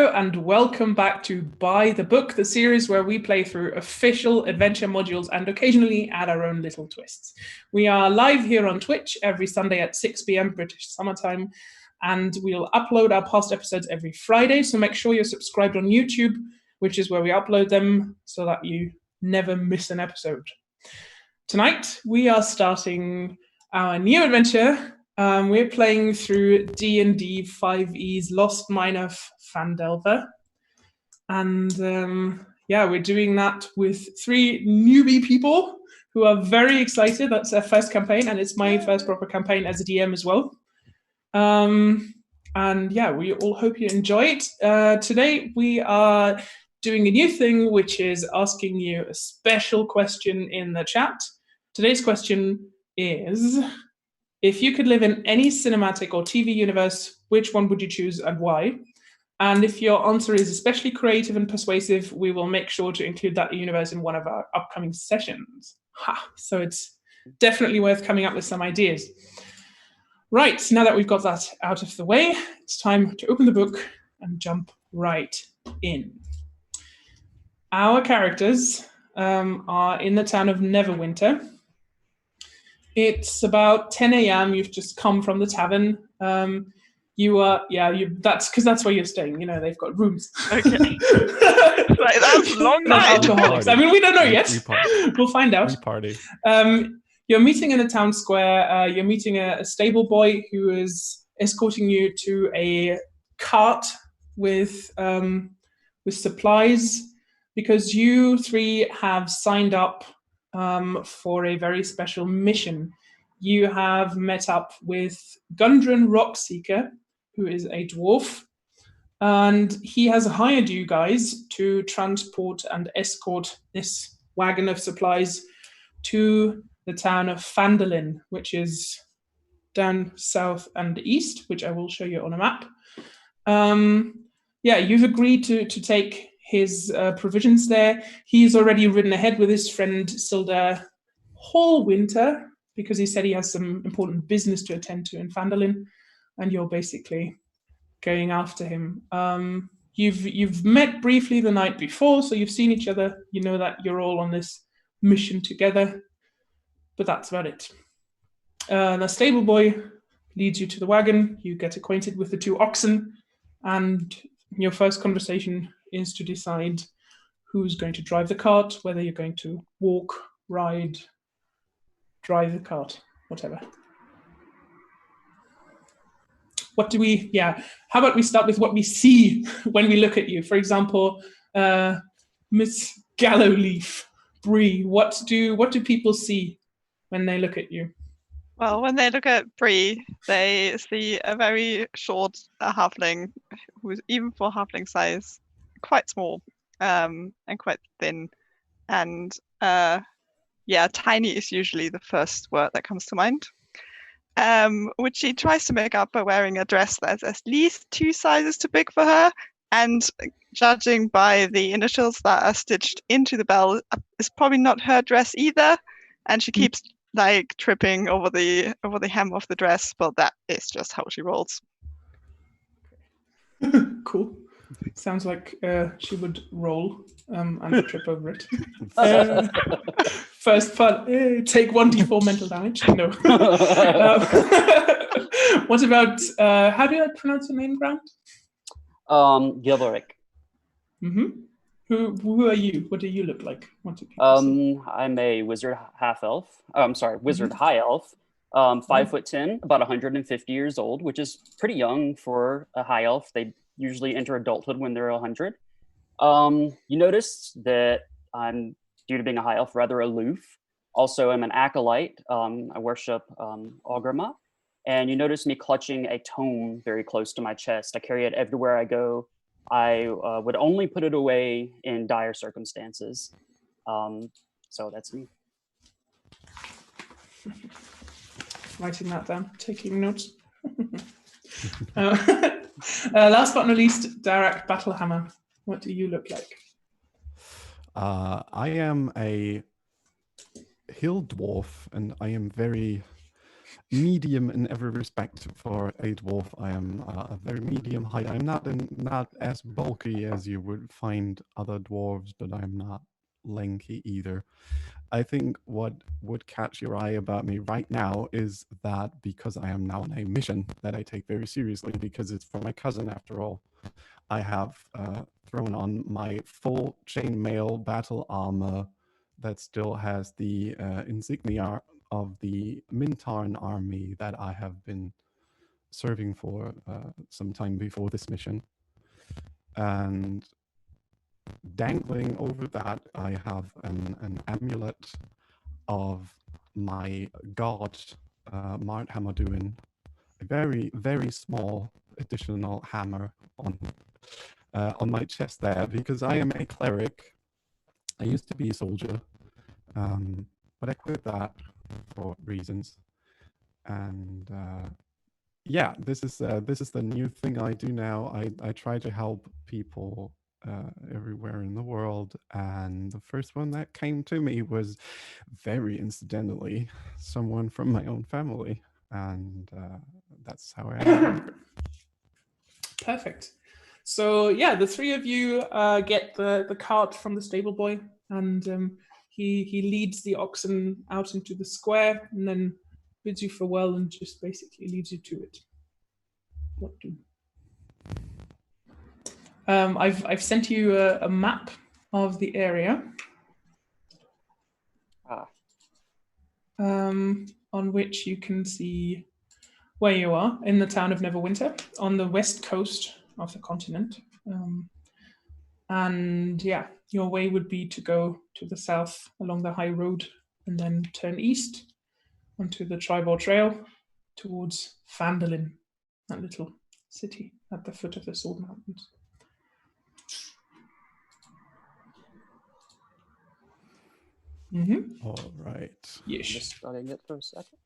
Hello and welcome back to Buy the Book, the series where we play through official adventure modules and occasionally add our own little twists. We are live here on Twitch every Sunday at 6 p.m. British summertime, and we'll upload our past episodes every Friday, so make sure you're subscribed on YouTube, which is where we upload them, so that you never miss an episode. Tonight, we are starting our new adventure. We're playing through D&D 5e's Lost Mine of Phandelver. And we're doing that with 3 newbie people who are very excited. That's their first campaign, and it's my first proper campaign as a DM as well. We all hope you enjoy it. Today, we are doing a new thing, which is asking you a special question in the chat. Today's question is, if you could live in any cinematic or TV universe, which one would you choose and why? And if your answer is especially creative and persuasive, we will make sure to include that universe in one of our upcoming sessions. So it's definitely worth coming up with some ideas. Right, now that we've got that out of the way, it's time to open the book and jump right in. Our characters are in the town of Neverwinter. It's about 10 a.m. You've just come from the tavern. That's because that's where you're staying. You know, they've got rooms. Okay. Like, that's a long night. Alcoholics. I mean, we don't know yet. We'll find out. Party. You're meeting in a town square. You're meeting a stable boy who is escorting you to a cart with supplies, because you 3 have signed up for a very special mission. You have met up with Gundren Rockseeker, who is a dwarf, and he has hired you guys to transport and escort this wagon of supplies to the town of Fhandalin, which is down south and east, which I will show you on a map. You've agreed to take his provisions there. He's already ridden ahead with his friend Silda Hallwinter, because he said he has some important business to attend to in Phandalin, and you're basically going after him. You've met briefly the night before, so you've seen each other. You know that you're all on this mission together, but that's about it. The stable boy leads you to the wagon. You get acquainted with the 2 oxen, and your first conversation is to decide who's going to drive the cart, whether you're going to walk, ride, drive the cart, whatever. How about we start with what we see when we look at you? For example, Miss Gallowleaf, Bree, what do people see when they look at you? Well, when they look at Bree, they see a very short halfling, who's, even for halfling size, quite small and quite thin. And tiny is usually the first word that comes to mind, which she tries to make up by wearing a dress that's at least 2 sizes too big for her. And judging by the initials that are stitched into the bell, is probably not her dress either. And she keeps tripping over the hem of the dress, but that is just how she rolls. Cool. Sounds like she would roll and trip over it. First fun. Take 1d4 mental damage. No. What about, how do I pronounce your name, Grant? Gilberic. Mm-hmm. Who are you? What do you look like? What do people see? I'm a wizard half-elf. Wizard high elf. 5'10", about 150 years old, which is pretty young for a high elf. They usually enter adulthood when they're 100. You notice that I'm, due to being a high elf, rather aloof. Also, I'm an acolyte. I worship Ogrima. And you notice me clutching a tome very close to my chest. I carry it everywhere I go. I would only put it away in dire circumstances. So that's me. Writing that down, taking notes. Last but not least, Derek Battlehammer. What do you look like? I am a hill dwarf, and I am very medium in every respect for a dwarf. I am a very medium height. I'm not as bulky as you would find other dwarves, but I'm not lanky either. I think what would catch your eye about me right now is that because I am now on a mission that I take very seriously, because it's for my cousin after all, I have thrown on my full chainmail battle armor that still has the insignia of the Mintarn army that I have been serving for some time before this mission. And dangling over that, I have an amulet of my god, Mart Hamaduin, a very, very small additional hammer on my chest there, because I am a cleric. I used to be a soldier, but I quit that for reasons. And yeah, this is the new thing I do now. I try to help people everywhere in the world, and the first one that came to me was very incidentally someone from my own family, and that's how I am. Perfect. So yeah, the three of you get the cart from the stable boy, and he leads the oxen out into the square, and then bids you farewell and just basically leads you to it. What do? I've sent you a map of the area, on which you can see where you are in the town of Neverwinter on the west coast of the continent. And yeah, your way would be to go to the south along the high road and then turn east onto the Tirbor Trail towards Phandalin, that little city at the foot of the Sword Mountains. Mm-hmm. All right. Yes. Just studying it for a second.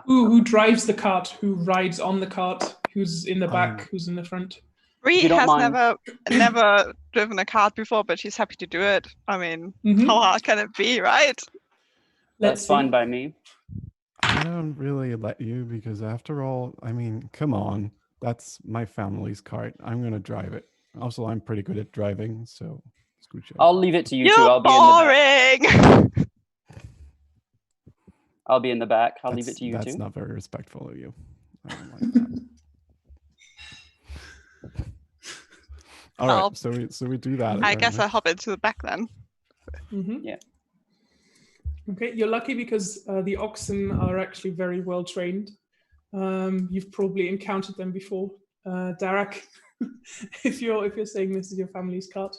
Who drives the cart? Who rides on the cart? Who's in the back? Who's in the front? Bree has never driven a cart before, but she's happy to do it. I mean, how hard can it be, right? That's fine by me. I don't really let you, because after all, I mean, come on. That's my family's cart. I'm going to drive it. Also, I'm pretty good at driving, so scooch over. I'll leave it to you two. You're I'll boring! be in the back. I'll be in the back. I'll leave it to you two. That's not very respectful of you. I don't like that. All right, so we do that. I guess I hop into the back then. Yeah. Okay, you're lucky because the oxen are actually very well trained. You've probably encountered them before, Darak, if you're saying this is your family's cart,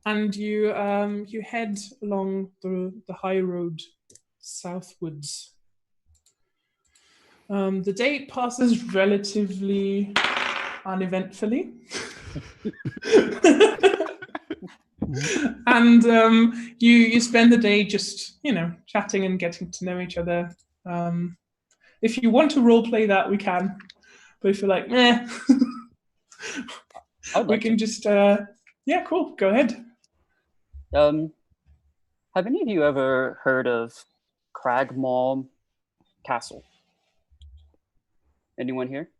and you head along the high road southwards. The day passes relatively uneventfully. And you spend the day just, chatting and getting to know each other. If you want to role play that, we can. But if you're like, we can just, cool, go ahead. Have any of you ever heard of Cragmaw Castle? Anyone here?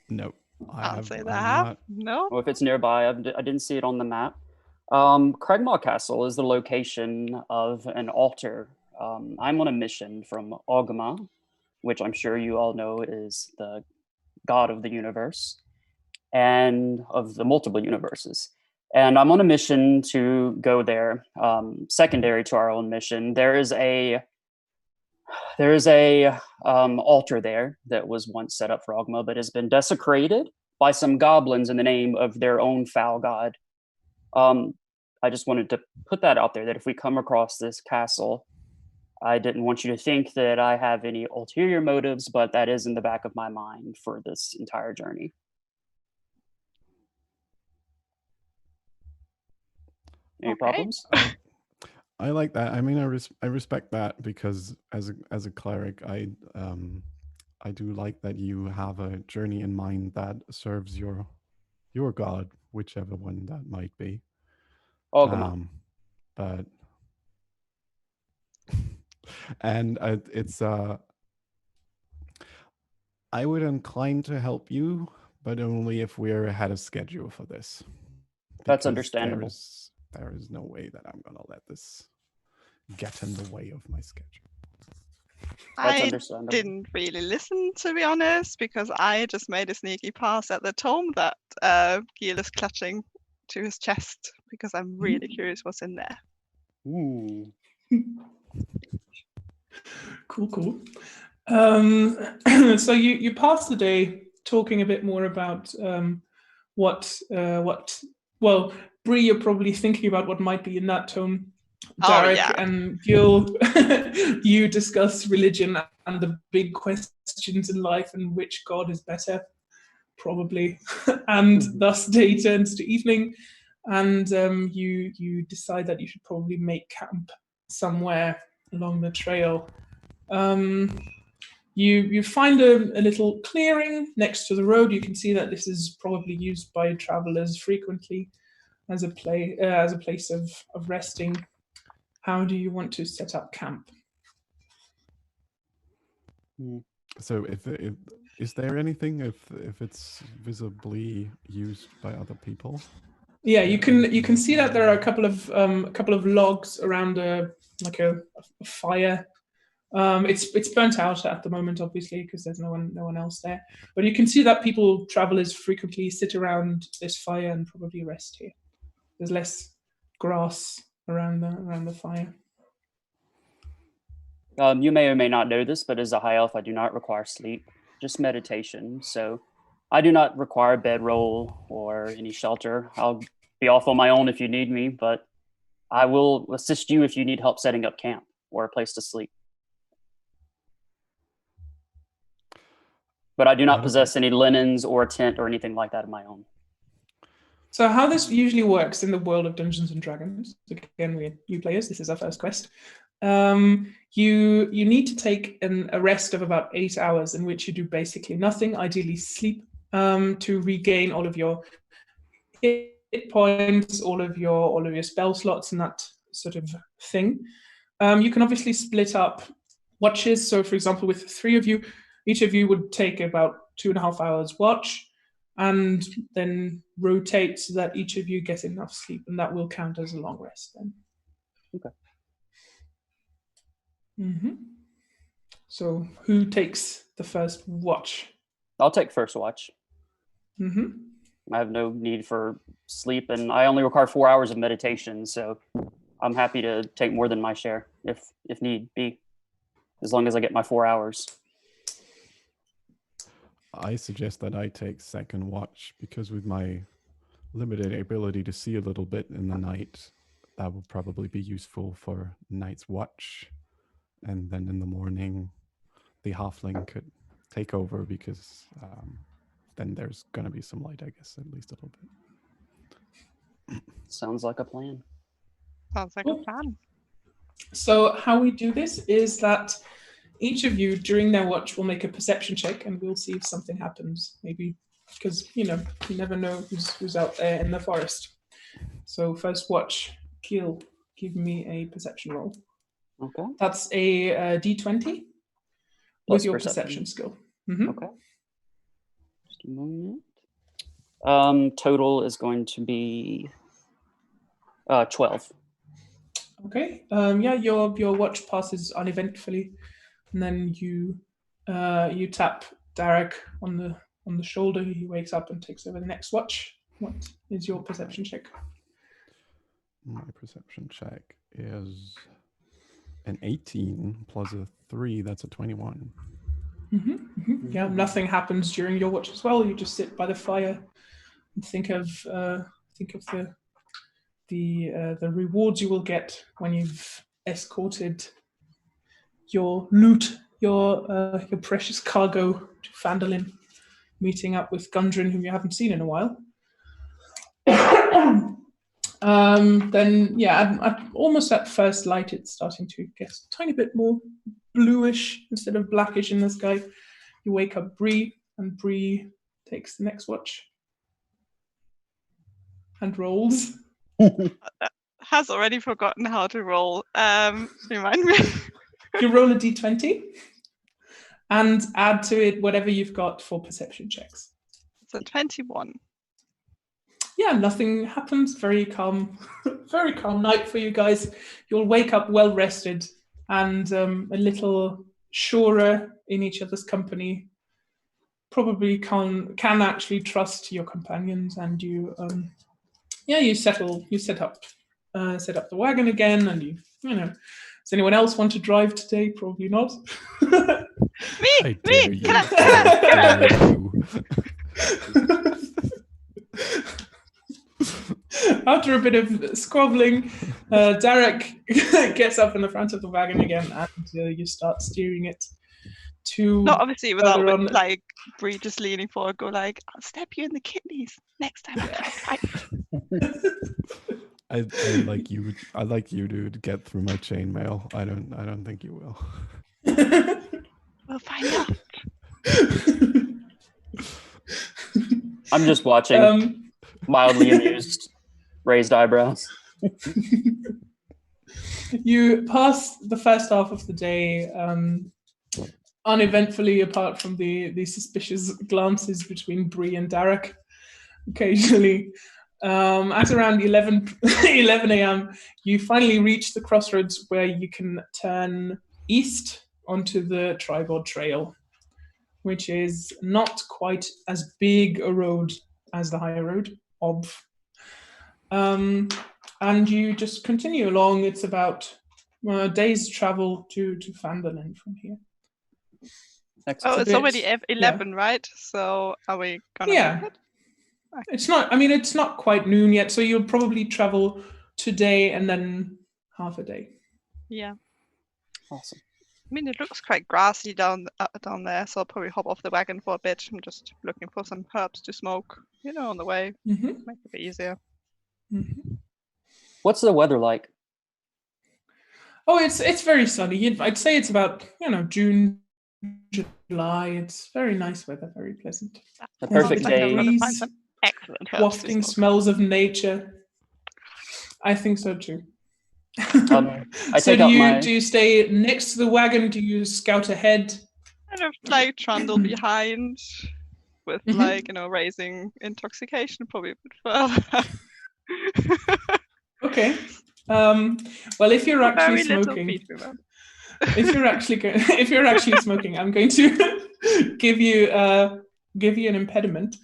No. I'll say that. No. Well, if it's nearby, I didn't see it on the map. Cragmaw Castle is the location of an altar. I'm on a mission from Ogma, which I'm sure you all know is the god of the universe and of the multiple universes. And I'm on a mission to go there. Secondary to our own mission, there is a altar there that was once set up for Ogma, but has been desecrated by some goblins in the name of their own foul god. I just wanted to put that out there, that if we come across this castle, I didn't want you to think that I have any ulterior motives, but that is in the back of my mind for this entire journey. Any problems? I like that. I mean, I respect that, because as a cleric, I do like that you have a journey in mind that serves your god, whichever one that might be. Ogma. But And it's I would incline to help you, but only if we're ahead of schedule for this. That's Because understandable. There is no way that I'm gonna let this get in the way of my schedule. That's I understandable. didn't really listen, to be honest, because I just made a sneaky pass at the tome that Gil is clutching to his chest, because I'm really curious what's in there. Ooh. Cool. So you pass the day talking a bit more about well, Bree, you're probably thinking about what might be in that tome. Derek and Gil, you discuss religion and the big questions in life and which god is better, probably. And thus day turns to evening, and you decide that you should probably make camp somewhere along the trail. You find a little clearing next to the road. You can see that this is probably used by travelers frequently as a place of resting. How do you want to set up camp? So is there anything if it's visibly used by other people? Yeah, you can see that there are a couple of logs around a fire. It's burnt out at the moment, obviously, because there's no one else there. But you can see that travelers frequently sit around this fire and probably rest here. There's less grass around the fire. You may or may not know this, but as a high elf, I do not require sleep, just meditation. So I do not require a bedroll or any shelter. I'll be off on my own if you need me, but I will assist you if you need help setting up camp or a place to sleep. But I do not possess any linens or a tent or anything like that of my own. So how this usually works in the world of Dungeons and Dragons, again, we're new players, this is our first quest. You need to take a rest of about 8 hours in which you do basically nothing, ideally sleep, to regain all of your hit points, all of your spell slots and that sort of thing. You can obviously split up watches. So for example, with 3 of you, each of you would take about 2.5 hours watch and then rotate so that each of you get enough sleep, and that will count as a long rest then. Okay. So who takes the first watch? I'll take first watch. I have no need for sleep, and I only require 4 hours of meditation, so I'm happy to take more than my share if need be, as long as I get my 4 hours. I suggest that I take second watch, because with my limited ability to see a little bit in the night, that will probably be useful for night's watch. And then in the morning, the halfling could take over, because then there's going to be some light, I guess, at least a little bit. Sounds like a plan. Sounds like a plan. So how we do this is that each of you during their watch will make a perception check, and we'll see if something happens. Maybe because you never know who's out there in the forest. So first watch, Gil, give me a perception roll. Okay. That's a D20 with your perception skill. Okay. Just a moment. Total is going to be 12. Okay. Yeah, your watch passes uneventfully, and then you tap Derek on the shoulder. He wakes up and takes over the next watch. What is your perception check? My perception check is an 18 plus a 3. That's a 21. Yeah, nothing happens during your watch as well. You just sit by the fire and think of the rewards you will get when you've escorted your loot, your precious cargo to Phandalin, meeting up with Gundren, whom you haven't seen in a while. Then, yeah, almost at first light, it's starting to get a tiny bit more bluish instead of blackish in the sky. You wake up Bree, and Bree takes the next watch and rolls. Has already forgotten how to roll. Remind me. you roll a d20 and add to it whatever you've got for perception checks. So 21. Yeah, nothing happens. Very calm night for you guys. You'll wake up well rested and a little surer in each other's company. Probably can actually trust your companions, and you set up the wagon again, and you know. Does anyone else want to drive today? Probably not. Me. After a bit of squabbling, Derek gets up in the front of the wagon again, and you start steering it to. Not obviously without further on. like Bree just leaning forward, go like, "I'll step you in the kidneys next time." I like you. I like you to get through my chainmail. I don't think you will. We'll find out. I'm just watching, mildly amused, raised eyebrows. You pass the first half of the day uneventfully, apart from the suspicious glances between Bree and Derek occasionally. At around 11 a.m., you finally reach the crossroads where you can turn east onto the Tirbor Trail, which is not quite as big a road as the higher road, and you just continue along. It's about a day's travel to Phandalin from here. Oh, it's already 11, right? So are we gonna make it? It's not. I mean, it's not quite noon yet, so you'll probably travel today and then half a day. Yeah. Awesome. I mean, it looks quite grassy down there, so I'll probably hop off the wagon for a bit. I'm just looking for some herbs to smoke, on the way. Mm-hmm. Make it a bit easier. Mm-hmm. What's the weather like? Oh, it's very sunny. I'd say it's about June, July. It's very nice weather, very pleasant. The perfect day. Breeze, excellent herbs wafting smells of nature. I think so too. Do you stay next to the wagon? Do you scout ahead? Kind of like trundle behind with raising intoxication probably a bit further. Okay. Well, if you're actually smoking, if you're actually smoking, I'm going to give you an impediment.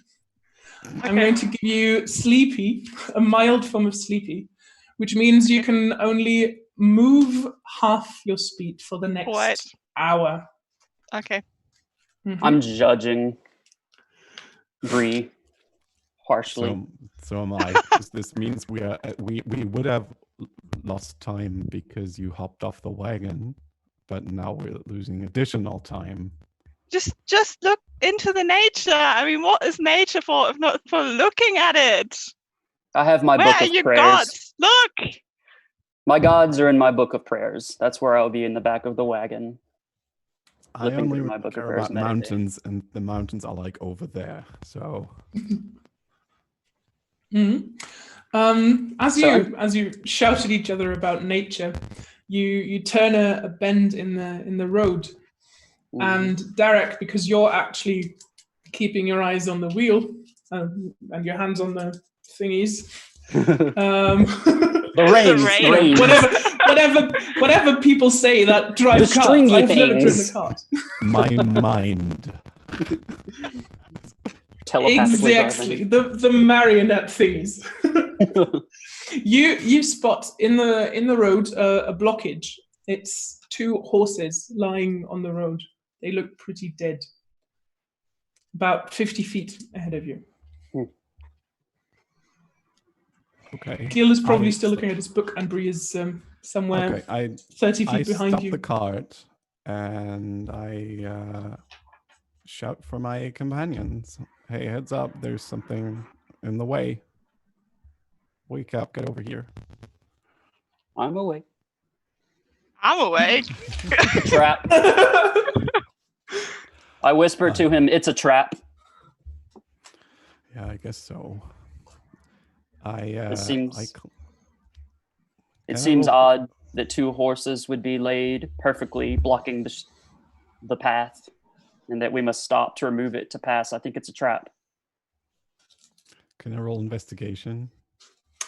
Okay. I'm going to give you sleepy, a mild form of sleepy, which means you can only move half your speed for the next hour. Okay. Mm-hmm. I'm judging Bree harshly. So am I. This means we would have lost time because you hopped off the wagon, but now we're losing additional time. Just look into the nature. I mean, what is nature for if not for looking at it? I have my book of prayers. Where are your gods? Look! My gods are in my book of prayers. That's where I'll be, in the back of the wagon. I only care about mountains, and the mountains are like over there. So. Mm-hmm. As you shout at each other about nature, you turn a bend in the road. Ooh. And Derek, because you're actually keeping your eyes on the wheel and your hands on the thingies, the reins. Whatever people say that drive the carts. I've never driven a cart. My mind. Exactly, the marionette thingies. You spot in the road a blockage. It's two horses lying on the road. They look pretty dead. About 50 feet ahead of you. Okay. Gil is probably still looking at his book, and Bree is somewhere 30 feet behind you. I stop the cart and I shout for my companions. Hey, heads up, there's something in the way. Wake up, get over here. I'm awake. I'm awake. Trap. I whisper to him, it's a trap. Yeah, I guess so. It seems odd that 2 horses would be laid perfectly blocking the path, and that we must stop to remove it to pass. I think it's a trap. Can I roll investigation?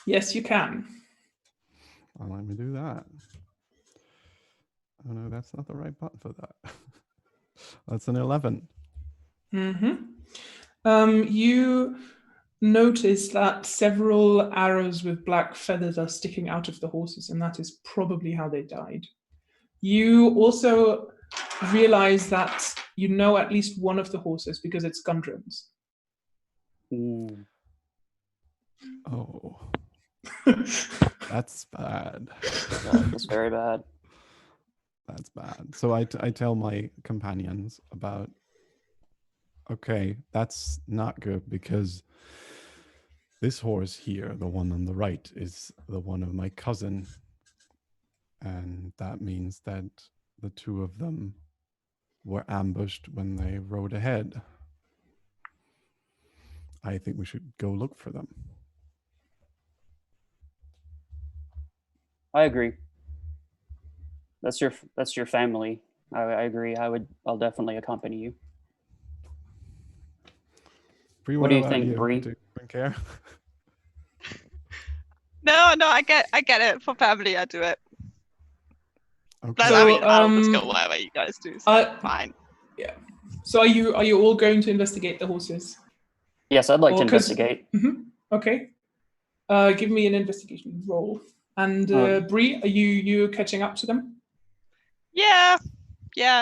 Yes, you can. Well, let me do that. Oh no, that's not the right button for that. That's an 11. You notice that several arrows with black feathers are sticking out of the horses, and that is probably how they died. You also realize that you know at least one of the horses because it's Gundren's. Oh. That's bad. That's very bad. That's bad. So I tell my companions about, okay, that's not good because this horse here, the one on the right, is the one of my cousin. And that means that the 2 of them were ambushed when they rode ahead. I think we should go look for them. I agree. That's your family. I agree. I'll definitely accompany you. Bree, What do you about think, Bree? Do you care? No, I get it. For family, I do it. Okay. I mean, So, I'll just go wherever you guys do. So fine. Yeah. So are you all going to investigate the horses? Yes, I'd like to investigate. Okay. Give me an investigation roll. And Bree, are you catching up to them? Yeah,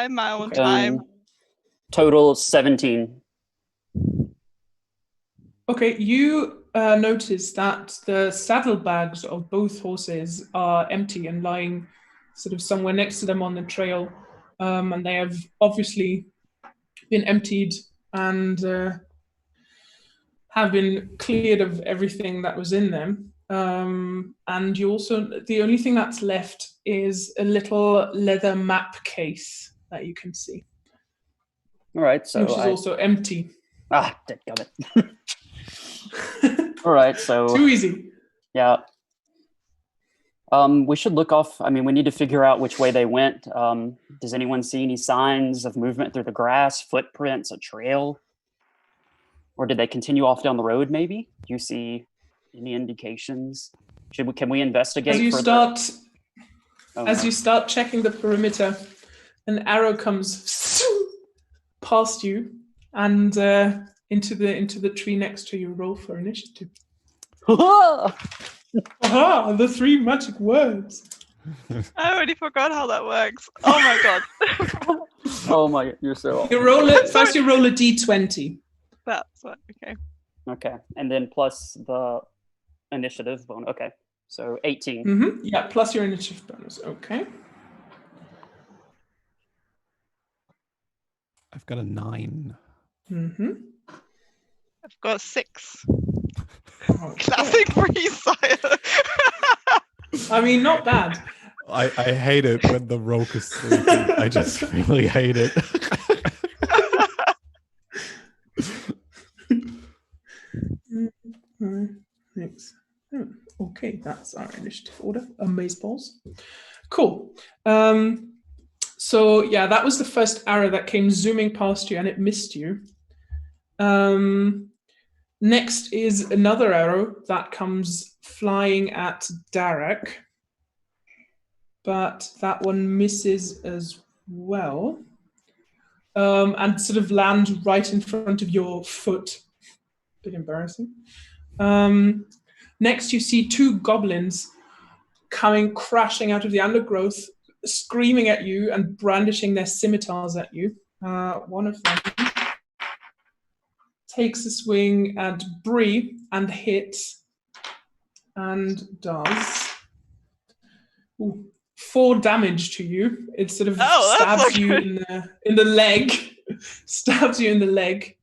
in my own time. Total 17. Okay, you notice that the saddlebags of both horses are empty and lying sort of somewhere next to them on the trail, and they have obviously been emptied and have been cleared of everything that was in them. And you also, the only thing that's left is a little leather map case that you can see. All right, so which is also empty. Dead Goblin. All right, so too easy. Yeah. We should look off. I mean, we need to figure out which way they went. Does anyone see any signs of movement through the grass, footprints, a trail? Or did they continue off down the road, maybe? Do you see any indications? Can we investigate further? As you start checking the perimeter, an arrow comes past you and into the tree next to you. Roll for initiative. Aha! The 3 magic words. I already forgot how that works. Oh my god. Oh my, you're so. You roll it first. You roll a d20. That's what. Okay. Okay, and then plus the initiative bonus. Okay, so 18. Mm-hmm. Yeah, plus your initiative bonus. Okay. I've got a 9. Mm-hmm. I've got a 6. Okay. Classic Bree style. I mean, not bad. I hate it when the rogue is sleeping. I just really hate it. Thanks. Okay, that's our initiative order. Amazeballs. Cool. So yeah, that was the first arrow that came zooming past you and it missed you. Next is another arrow that comes flying at Derek, but that one misses as well, and sort of lands right in front of your foot. Bit embarrassing. Next, you see 2 goblins coming crashing out of the undergrowth, screaming at you and brandishing their scimitars at you. One of them takes a swing at Bree and hits and does 4 damage to you. It sort of stabs you in the leg, stabs you in the leg,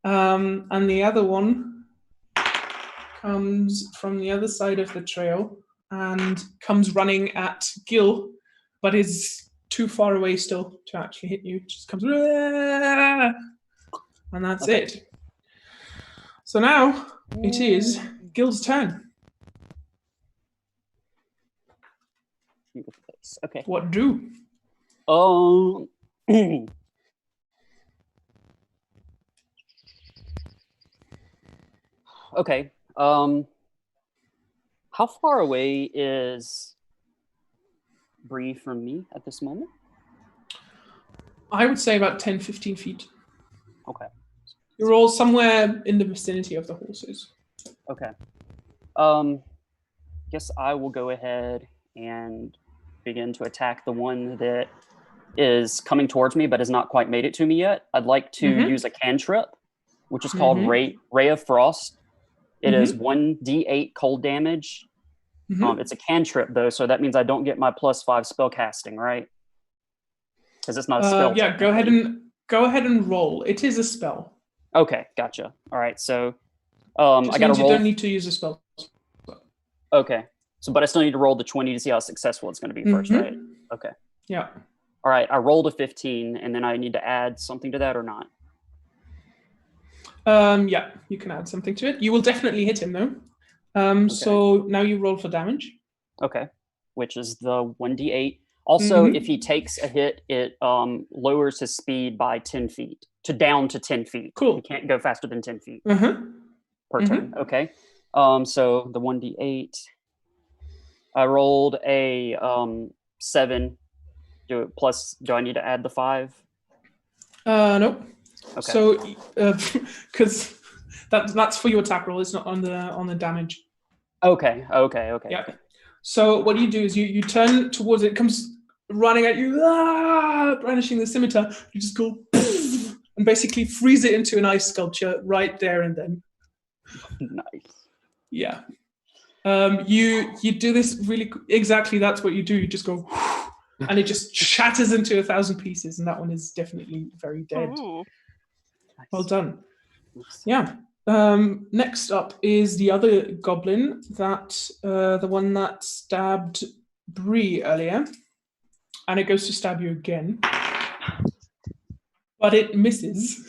and the other one comes from the other side of the trail and comes running at Gil, but is too far away still to actually hit you. It just comes, and that's it. So now it is Gil's turn. Okay. What do? Okay. How far away is Bree from me at this moment? I would say about 10, 15 feet. Okay. You're all somewhere in the vicinity of the horses. Okay. Guess I will go ahead and begin to attack the one that is coming towards me but has not quite made it to me yet. I'd like to use a cantrip, which is called Ray of Frost. It is 1d8 cold damage. It's a cantrip though, so that means I don't get my +5 spell casting, right? Because it's not a spell. Yeah, go ahead and roll. It is a spell. Okay, gotcha. All right, so I got to roll. You don't need to use a spell. Okay, so but I still need to roll the 20 to see how successful it's going to be first, right? Okay. Yeah. All right, I rolled a 15, and then I need to add something to that or not? Yeah, you can add something to it. You will definitely hit him though. So now you roll for damage. Okay, which is the 1d8. Also, if he takes a hit, it lowers his speed by 10 feet, down to 10 feet. Cool. He can't go faster than 10 feet per turn. Okay. So the 1d8. I rolled a 7. Do I need to add the 5? Nope. Okay. So, because that's for your attack roll, it's not on the damage. Okay. Yeah. So what you do is you turn towards it, comes running at you, brandishing the scimitar. You just go and basically freeze it into an ice sculpture right there and then. Nice. Yeah. You do this really exactly. That's what you do. You just go, and it just shatters into 1,000 pieces, and that one is definitely very dead. Ooh. Well done. Yeah. Next up is the other goblin, the one that stabbed Bree earlier, and it goes to stab you again, but it misses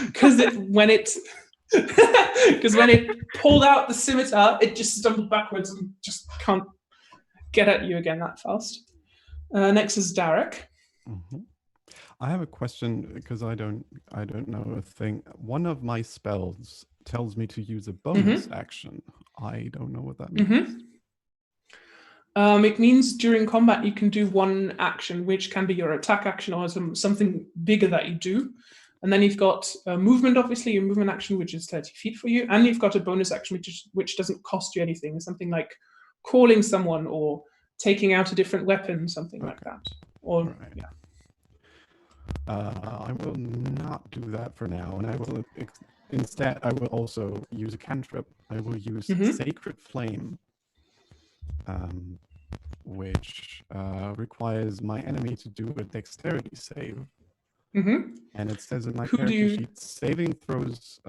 because when it pulled out the scimitar, it just stumbled backwards and just can't get at you again that fast. Next is Derek. I have a question because I don't know a thing. One of my spells tells me to use a bonus action. I don't know what that means. It means during combat you can do one action, which can be your attack action or something bigger that you do. And then you've got movement, obviously, your movement action, which is 30 feet for you. And you've got a bonus action, which doesn't cost you anything. Something like calling someone or taking out a different weapon, something like that. Or, yeah. I will not do that for now, and I will instead. I will also use a cantrip. I will use Sacred Flame, which requires my enemy to do a dexterity save. And it says in my character sheet, saving throws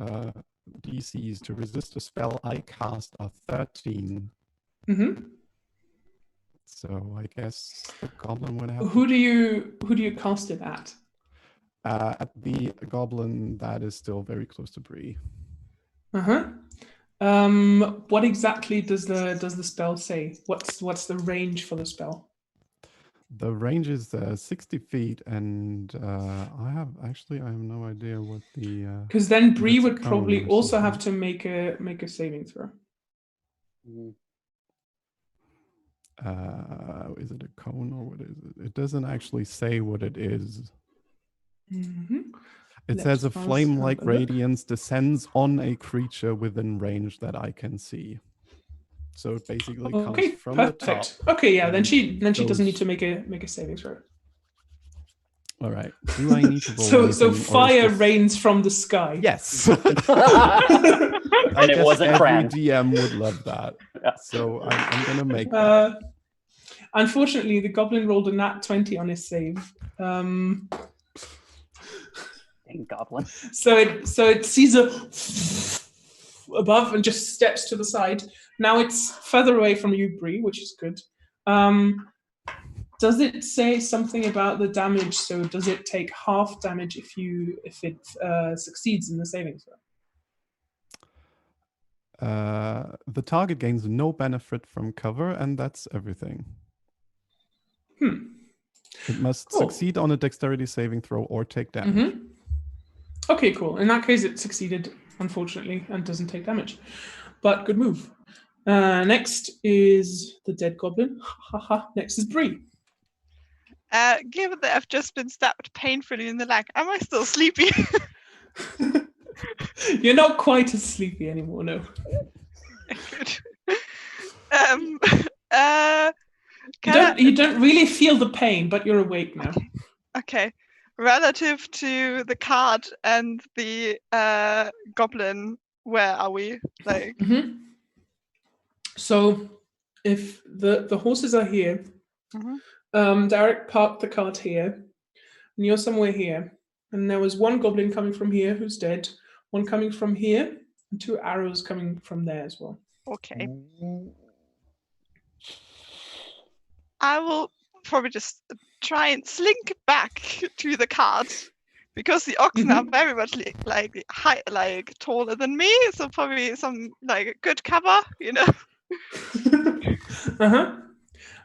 DCs to resist a spell I cast are 13. So I guess the goblin would have. Who do you cast it at? At the goblin that is still very close to Bree. What exactly does the spell say? What's the range for the spell? The range is 60 feet, and I have no idea what the. Because then Bree would probably also have to make a saving throw. Is it a cone or what is it? It doesn't actually say what it is. It says a flame-like radiance descends on a creature within range that I can see. So it basically comes from the top. Okay, yeah. Then she doesn't need to make a saving throw. All right. Do I need to roll? So fire rains from the sky. Yes. And it wasn't Fran. Every DM would love that. Yeah. So I'm gonna make that. Unfortunately, the goblin rolled a nat 20 on his save. Goblin. So it sees above and just steps to the side. Now it's further away from you, Bree, which is good. Does it say something about the damage? So does it take half damage if it succeeds in the saving throw? The target gains no benefit from cover, and that's everything. It must Cool. succeed on a dexterity saving throw or take damage. Okay, cool. In that case, it succeeded, unfortunately, and doesn't take damage. But good move. Next is the Dead Goblin. Next is Bree. Given that I've just been stabbed painfully in the leg, am I still sleepy? You're not quite as sleepy anymore, no. Good. You don't really feel the pain, but you're awake now. Okay. Relative to the card and the goblin, where are we? Like. So, if the horses are here, Derek parked the cart here, and you're somewhere here, and there was one goblin coming from here who's dead, one coming from here, and 2 arrows coming from there as well. Okay. I will probably just try and slink back to the cart because the oxen are very much like taller than me, so probably some like good cover, you know.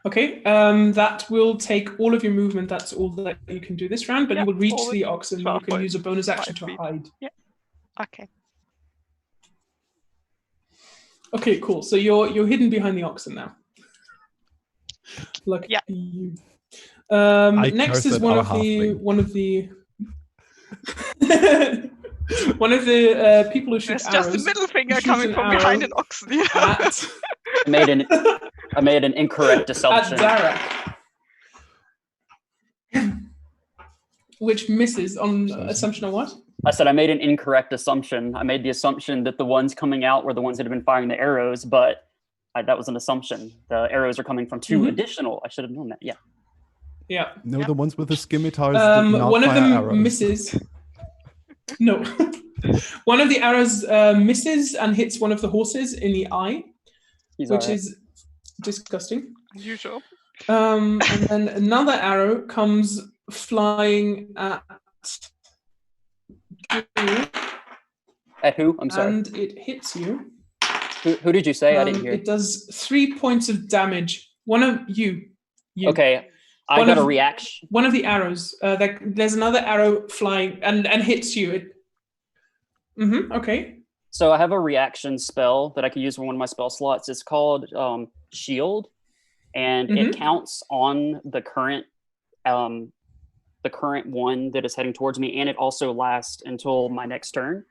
Okay, that will take all of your movement. That's all that you can do this round, but you will reach the oxen. You can use a bonus action to hide. Yeah. Okay. Okay, cool. So you're hidden behind the oxen now. Lucky you. Next is one of the people who shoot It's arrows. just a middle finger coming from behind an oxen. I made an incorrect assumption. At Dara. Which misses on assumption of what? I said I made an incorrect assumption. I made the assumption that the ones coming out were the ones that had been firing the arrows, but that was an assumption. The arrows are coming from 2 additional. I should have known that. Yeah. Yeah. No, the ones with the scimitars. One of them arrows. misses. No. One of the arrows misses and hits one of the horses in the eye, which is disgusting. Unusual. And then another arrow comes flying at you. At who? I'm sorry. And it hits you. Who did you say? I didn't hear. It does 3 points of damage. One of you. Okay. I got a reaction. One of the arrows. There's another arrow flying and hits you. Okay. So I have a reaction spell that I can use for one of my spell slots. It's called Shield, and it counts on the current one that is heading towards me, and it also lasts until my next turn.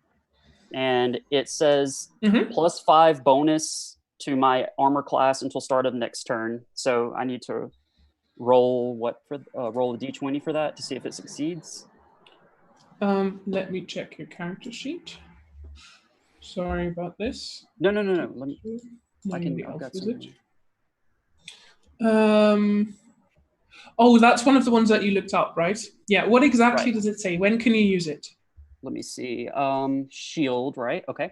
And it says +5 bonus to my armor class until start of next turn. So I need to roll roll a d20 for that to see if it succeeds. Let me check your character sheet. Sorry about this. No. Let me. I've got some. Oh, that's one of the ones that you looked up, right? Yeah. What exactly does it say? When can you use it? Let me see. Shield, right? Okay.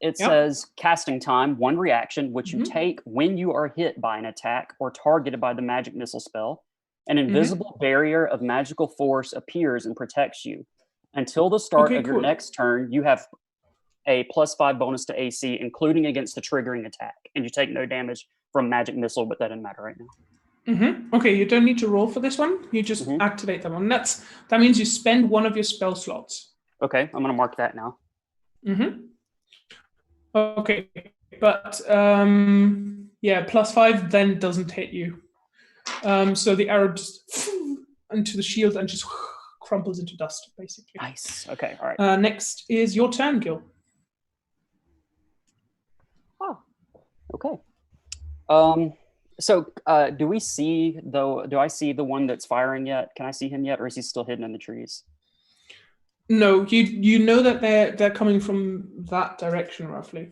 It says casting time, 1 reaction, which you take when you are hit by an attack or targeted by the magic missile spell. An invisible barrier of magical force appears and protects you. Until the start of your next turn, you have a +5 bonus to AC, including against the triggering attack. And you take no damage from magic missile, but that doesn't matter right now. Okay, you don't need to roll for this one. You just activate that one. That means you spend one of your spell slots. Okay, I'm going to mark that now. Okay, but +5 then doesn't hit you. So the arrow just into the shield and just crumples into dust, basically. Nice. Okay, all right. Next is your turn, Gil. Oh, okay. So do I see the one that's firing yet? Can I see him yet, or is he still hidden in the trees? No, you know that they're coming from that direction roughly.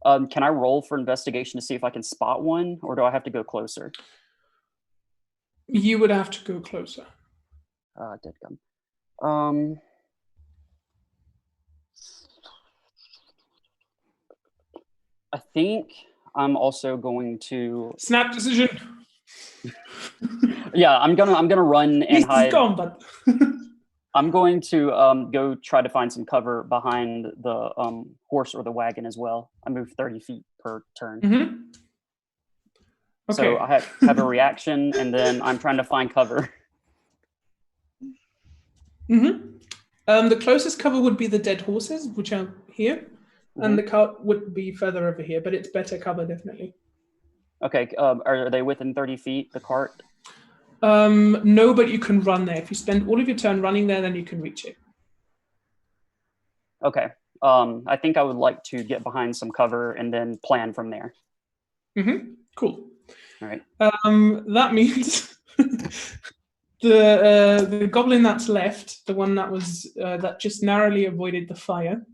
Can I roll for investigation to see if I can spot one, or do I have to go closer? You would have to go closer. Dead Goblin. I think I'm also going to snap decision. Yeah, I'm gonna run and hide. He's gone, but I'm going to go try to find some cover behind the horse or the wagon as well. I move 30 feet per turn. Okay. So I have a reaction, and then I'm trying to find cover. The closest cover would be the dead horses, which are here, and the cart would be further over here, but it's better cover, definitely. Okay, are they within 30 feet, the cart? No, but you can run there. If you spend all of your turn running there, then you can reach it. Okay. I think I would like to get behind some cover and then plan from there. Cool. All right. That means the goblin that's left, the one that was that just narrowly avoided the fire,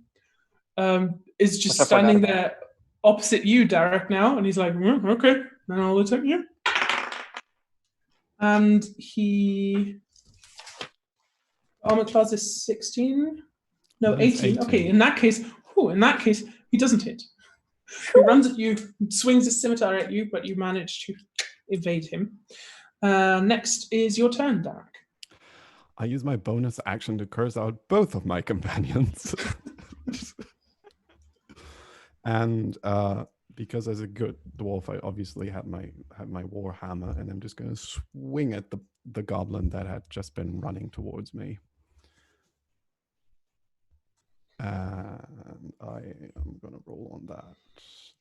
is just standing there opposite you, Derek, now, and he's like, okay, then I'll attack you. And he armor class is 16. No, 18. Okay, in that case, he doesn't hit. He runs at you, swings his scimitar at you, but you manage to evade him. Next is your turn, Derek. I use my bonus action to curse out both of my companions. And because as a good dwarf, I obviously had my war hammer, and I'm just going to swing at the goblin that had just been running towards me. And I am going to roll on that.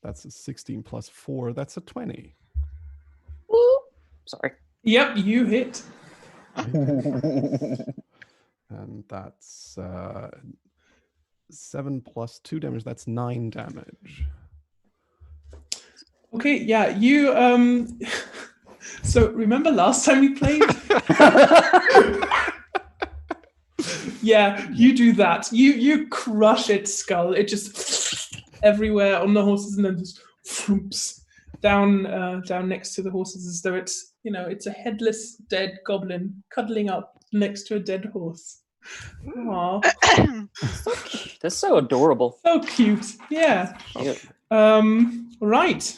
That's a 16 plus 4. That's a 20. Sorry. Yep, you hit. And that's 7 plus 2 damage. That's 9 damage. Okay, yeah, you so remember last time we played? Yeah, you do that. You crush its skull. It just everywhere on the horses, and then just floops down next to the horses, as though it's a headless dead goblin cuddling up next to a dead horse. Aww. That's so adorable. So cute. Yeah. Cute. Right.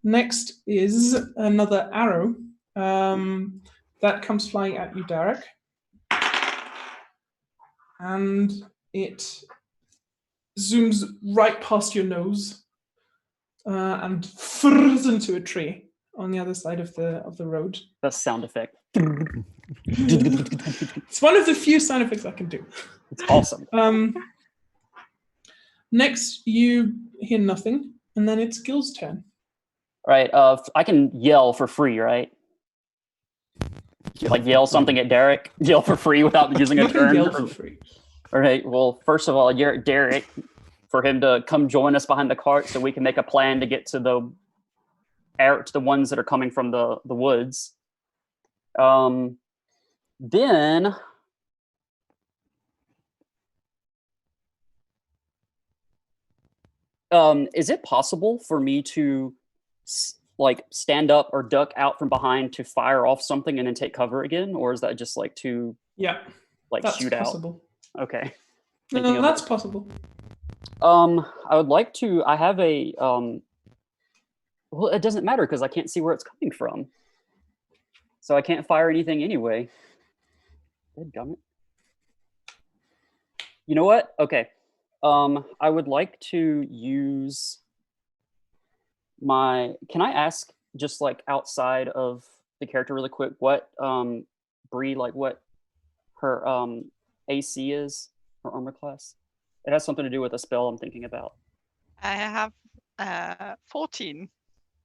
Next is another arrow that comes flying at you, Derek. And it zooms right past your nose and furs into a tree on the other side of the road. That's sound effect. It's one of the few sound effects I can do. It's awesome. Next, you hear nothing, and then it's Gil's turn. Right. I can yell for free, right? Like yell something at Derek. Yell for free without using a turn. Yell for free. All right. Well, first of all, you're at Derek for him to come join us behind the cart, so we can make a plan to get to the ones that are coming from the woods. Then. Is it possible for me to stand up or duck out from behind to fire off something and then take cover again, or is that just too that's shoot possible. Out? Okay. No, that's possible. I would like to. I have a. Well, it doesn't matter because I can't see where it's coming from, so I can't fire anything anyway. Dadgummit. You know what? Okay. I would like to use my. Can I ask, just outside of the character, really quick, what Bree, what her AC is, her armor class? It has something to do with a spell I'm thinking about. I have 14.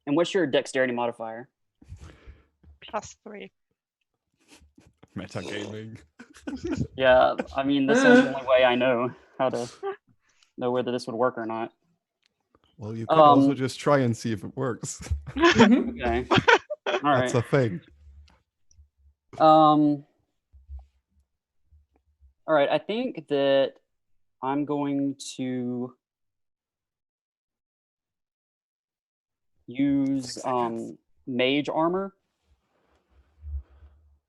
And what's your dexterity modifier? +3. Metagaming. Yeah, I mean, this is the only way I know how to know whether this would work or not. Well, you could also just try and see if it works. Okay. All right. That's a thing. All right, I think that I'm going to use mage armor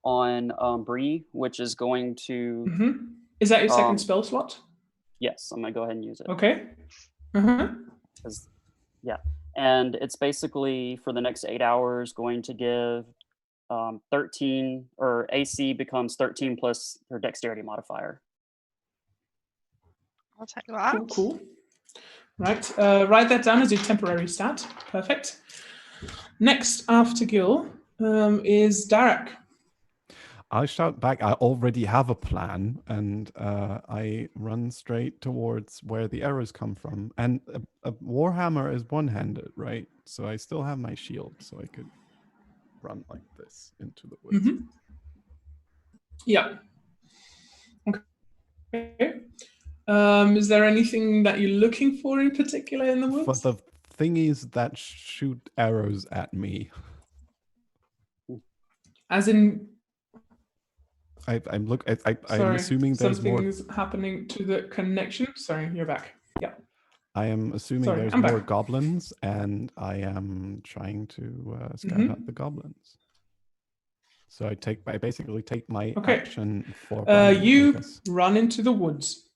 on Bree, which is going to... Is that your second spell slot? Yes, I'm going to go ahead and use it. Okay. Yeah, and it's basically for the next 8 hours going to give 13, or AC becomes 13 plus her dexterity modifier. I'll take that. Cool. Right, write that down as your temporary stat. Perfect. Next after Gil is Derek. I shout back, I already have a plan, and I run straight towards where the arrows come from. And a warhammer is one-handed, right? So I still have my shield, so I could run like this into the woods. Yeah. Okay. Is there anything that you're looking for in particular in the woods? For the thingies that shoot arrows at me. As in... I'm assuming there's more. Something's happening to the connection. Sorry, you're back. Yeah. I am assuming there's more goblins, and I am trying to scout out the goblins. So I basically take my action for. You run into the woods.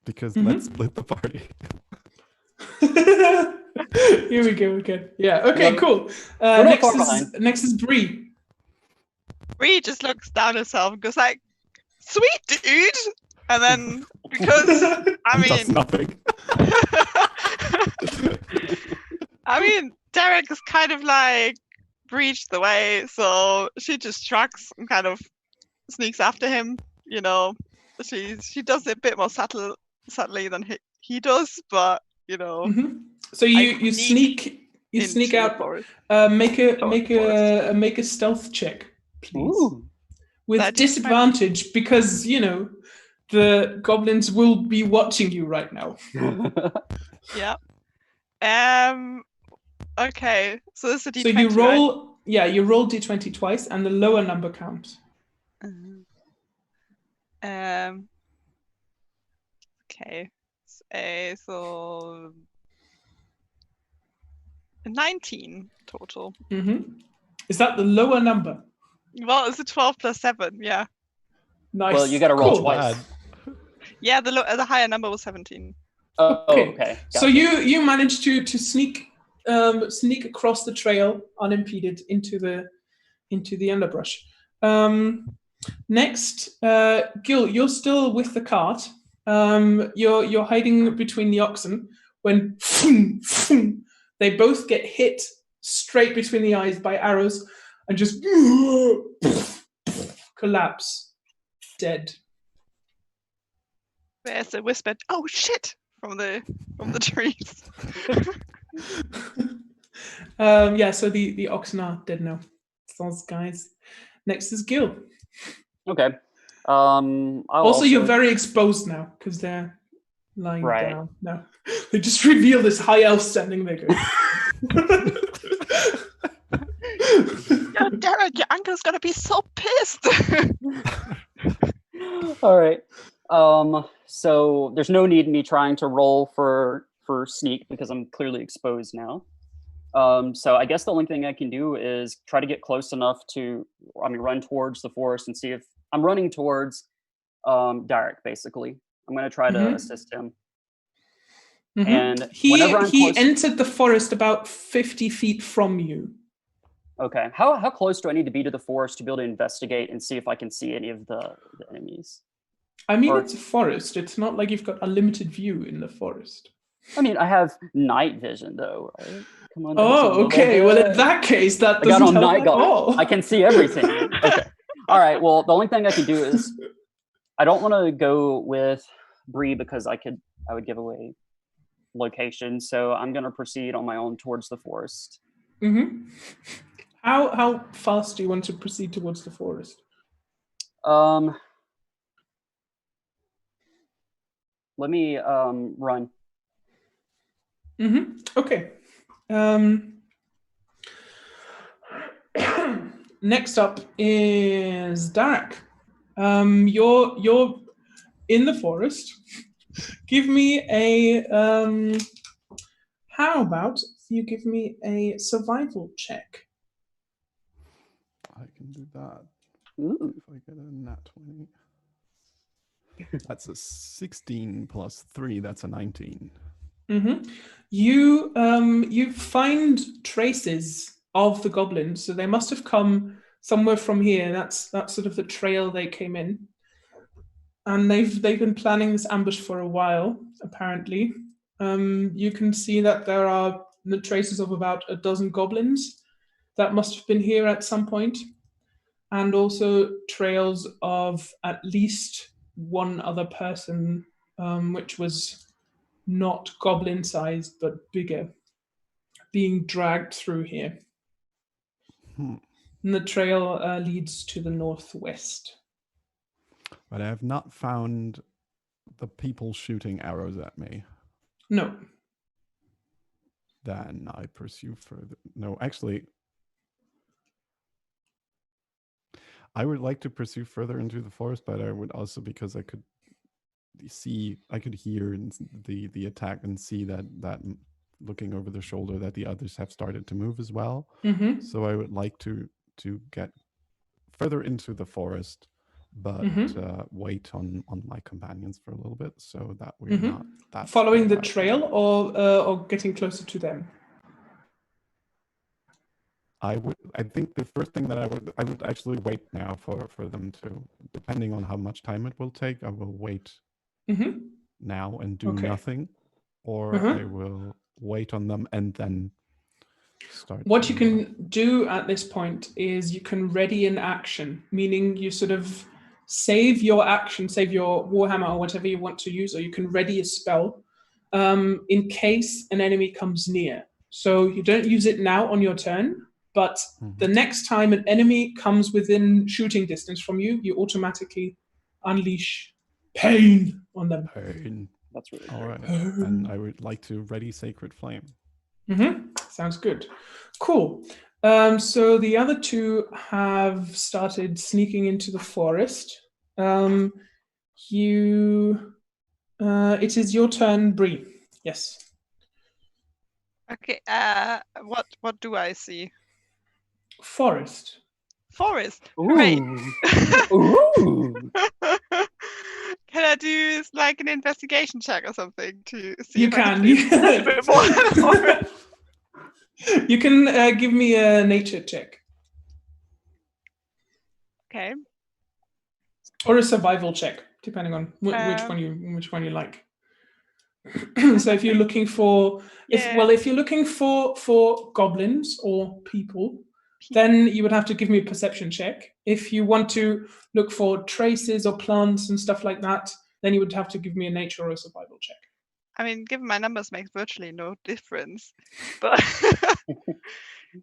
Because let's split the party. Here we go. Okay. Yeah. Okay. Cool. Next is Bree. Bree just looks down herself and goes like, "Sweet dude," and then because I mean, does nothing. I mean, Derek is kind of like breached the way, so she just shrugs and kind of sneaks after him. You know, she does it a bit more subtly than he does, but you know. So you sneak out. Make a stealth check, please. Ooh. With disadvantage because you know the goblins will be watching you right now. Yeah. Okay. So this is a D20. So you roll, right? You roll D20 twice, and the lower number counts. Okay. So 19 total. Is that the lower number? Well, it's a 12 plus 7. Yeah. Nice. Well, you got to roll twice. Yeah, the higher number was 17. Okay. Gotcha. So you managed to sneak across the trail unimpeded into the underbrush. Next, Gil, you're still with the cart. You're hiding between the oxen when they both get hit straight between the eyes by arrows and just collapse dead. There's a whispered, "Oh shit!" from the trees. So the oxen are dead now. Those guys. Next is Gil. Okay. Also, you're very exposed now because they're lying down. No, they just reveal this high elf standing there. Yo, Derek, your uncle's gonna be so pissed. All right. So there's no need in me trying to roll for sneak because I'm clearly exposed now. So I guess the only thing I can do is try to get close enough to, run towards the forest and see if I'm running towards Derek. Basically, I'm going to try to assist him. And he entered the forest about 50 feet from you. Okay. How close do I need to be to the forest to be able to investigate and see if I can see any of the enemies? I mean, it's a forest. It's not like you've got a limited view in the forest. I mean, I have night vision, though, right? Come on. Oh, okay. Well, in that case, that doesn't help at all. I can see everything. Okay. All right. Well, the only thing I can do is I don't want to go with Bree because I would give away location. So I'm going to proceed on my own towards the forest. How fast do you want to proceed towards the forest? Let me run. Okay. Next up is Derek. You're in the forest. Give me a how about you give me a survival check? I can do that. Ooh. If I get a nat 20. That's a 16 plus 3, that's a 19. You find traces of the goblins, so they must have come somewhere from here. That's sort of the trail they came in, and they've been planning this ambush for a while. Apparently, you can see that there are the traces of about a dozen goblins that must have been here at some point, and also trails of at least one other person, which was not goblin-sized but bigger, being dragged through here. And the trail leads to the northwest. But I have not found the people shooting arrows at me. No. Then I pursue further. No, actually, I would like to pursue further into the forest, but I would also, because I could hear the attack and see that looking over the shoulder that the others have started to move as well. Mm-hmm. So I would like to get further into the forest, but wait on my companions for a little bit, so that we're not that following the trail or getting closer to them. I think the first thing that I would actually wait now for them to, depending on how much time it will take, I will wait now and do nothing, or I will wait on them and then start. What you can do at this point is you can ready an action, meaning you sort of save your action, save your Warhammer or whatever you want to use, or you can ready a spell in case an enemy comes near. So you don't use it now on your turn, but the next time an enemy comes within shooting distance from you, you automatically unleash pain on them. Pain. That's really all right. And I would like to ready Sacred Flame. Sounds good. Cool. So the other two have started sneaking into the forest. It is your turn, Bree. Yes. Okay. What do I see? Forest. Ooh. Great. Ooh. Can I do like an investigation check or something to see? You if can. I can a bit more? You can give me a nature check. Okay. Or a survival check, depending on which one you like. So if you're looking for, if you're looking for goblins or people, then you would have to give me a perception check. If you want to look for traces or plants and stuff like that, then you would have to give me a nature or a survival check. I mean, given my numbers makes virtually no difference, but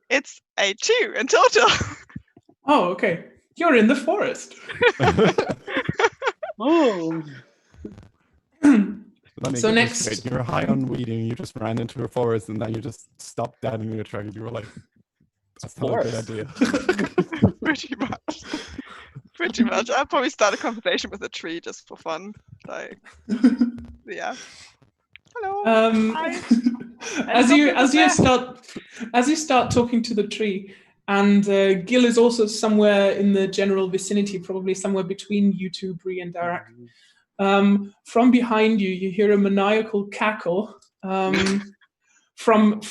it's a 2 in total. Oh, okay. You're in the forest. Oh. So next, you're high on weeding. You just ran into a forest, and then you just stopped dead in your track. You were like, "That's not a good idea." Pretty much. I'll probably start a conversation with a tree just for fun. Like, yeah. Hello. Hi. As you start talking to the tree, and Gil is also somewhere in the general vicinity, probably somewhere between you two, Bree and Darak. From behind you, you hear a maniacal cackle from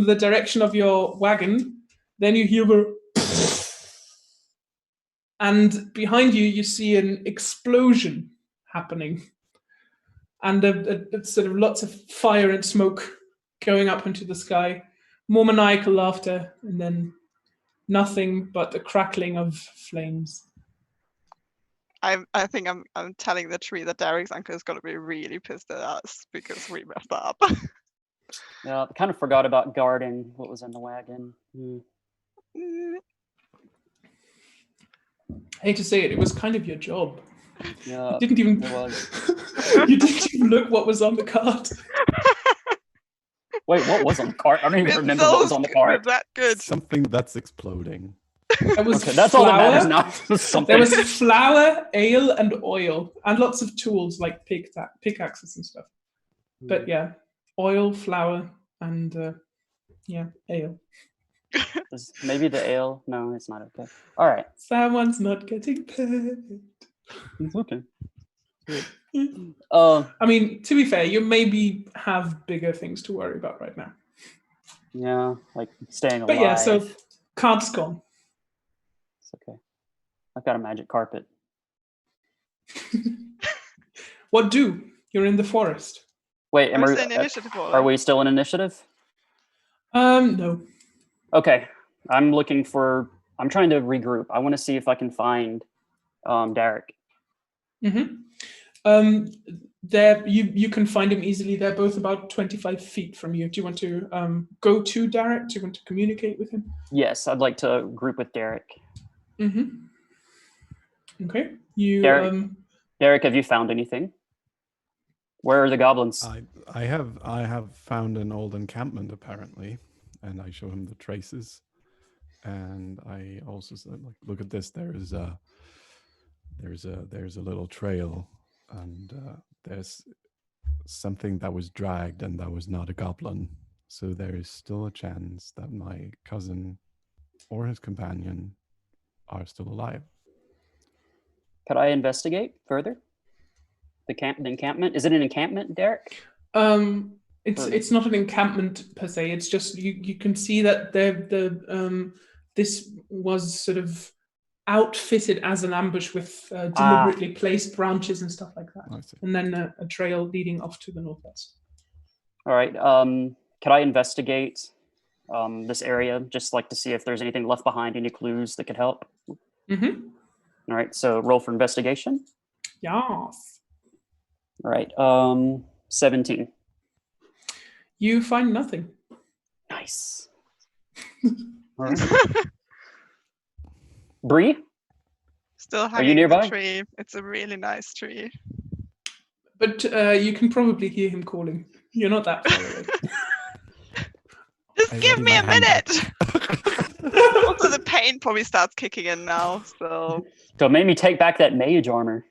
the direction of your wagon. Then you hear and behind you, you see an explosion happening, and a sort of lots of fire and smoke going up into the sky. More maniacal laughter, and then nothing but the crackling of flames. I think I'm telling the tree that Derek's uncle is going to be really pissed at us because we messed up. Yeah, I kind of forgot about guarding what was in the wagon. I hate to say it, it was kind of your job. Yeah, you didn't even look what was on the cart. Wait, what was on the cart? I don't even remember what was on the cart. That good. Something that's exploding. There was that's all that matters now. There was flour, ale, and oil, and lots of tools like pickaxes and stuff. But yeah, oil, flour, and ale. Maybe the ale? No, it's not okay. All right. Someone's not getting paid. It's okay. I mean, to be fair, you maybe have bigger things to worry about right now. Yeah, like staying alive. But yeah, so cart's gone. It's okay. I've got a magic carpet. What do? You're in the forest. Wait, are we still in initiative? No. Okay, I'm trying to regroup. I want to see if I can find Derek. There, you can find him easily. They're both about 25 feet from you. Do you want to go to Derek? Do you want to communicate with him? Yes, I'd like to group with Derek. Okay. Derek, have you found anything? Where are the goblins? I have found an old encampment apparently, and I show him the traces. And I also said, like, look at this. There's a little trail, and there's something that was dragged, and that was not a goblin. So there is still a chance that my cousin or his companion are still alive. Could I investigate further? The encampment? Is it an encampment, Derek? It's not an encampment per se. It's just you can see that this was sort of outfitted as an ambush with deliberately placed branches and stuff like that, and then a trail leading off to the northwest. All right. Could I investigate this area, just like to see if there's anything left behind, any clues that could help? All right. So roll for investigation. Yes. All right. 17. You find nothing. Nice. All right. Bree? Still hanging Are you nearby? in the tree. It's a really nice tree. But you can probably hear him calling. You're not that far away. Just give me a minute! Also, the pain probably starts kicking in now, so... So it made me take back that mage armor.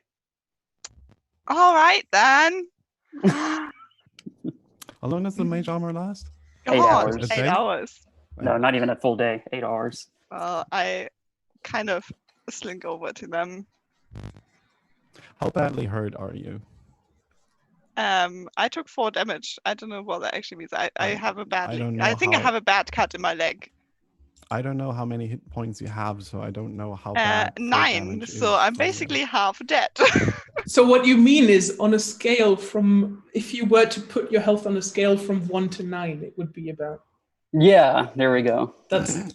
All right, then. How long does the mage armor last? 8 hours. 8 hours. No, not even a full day. 8 hours. Well, I kind of slink over to them. How badly hurt are you? I took 4 damage. I don't know what that actually means. I have a bad. I think I have a bad cut in my leg. I don't know how many hit points you have, so I don't know how bad. 9. So I'm basically half dead. So what you mean is, on a scale from, if you were to put your health on a scale from 1 to 9, it would be about. Yeah, there we go. That's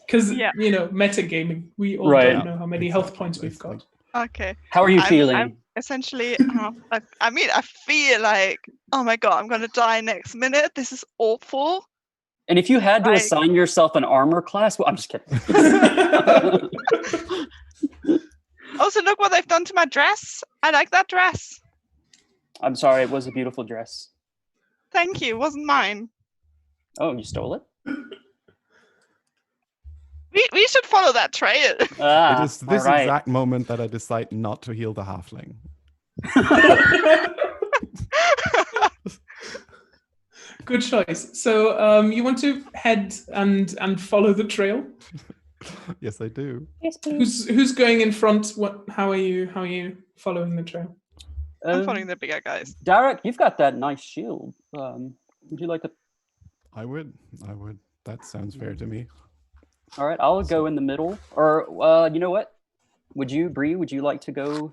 because metagaming. We all don't know how many health points we've got. Okay. How are you feeling? I'm essentially, I feel like, oh my god, I'm gonna die next minute. This is awful. And if you had to assign yourself an armor class, well, I'm just kidding. Also, look what they've done to my dress. I like that dress. I'm sorry, it was a beautiful dress. Thank you. It wasn't mine. Oh, you stole it? We should follow that trail. It is this exact moment that I decide not to heal the halfling. Good choice. So you want to head and follow the trail? Yes, I do. Yes, please. Who's going in front? How are you following the trail? I'm following the bigger guys. Derek, you've got that nice shield. Would you like to? I would. That sounds fair to me. All right, I'll go in the middle. Or you know what? Bree, would you like to go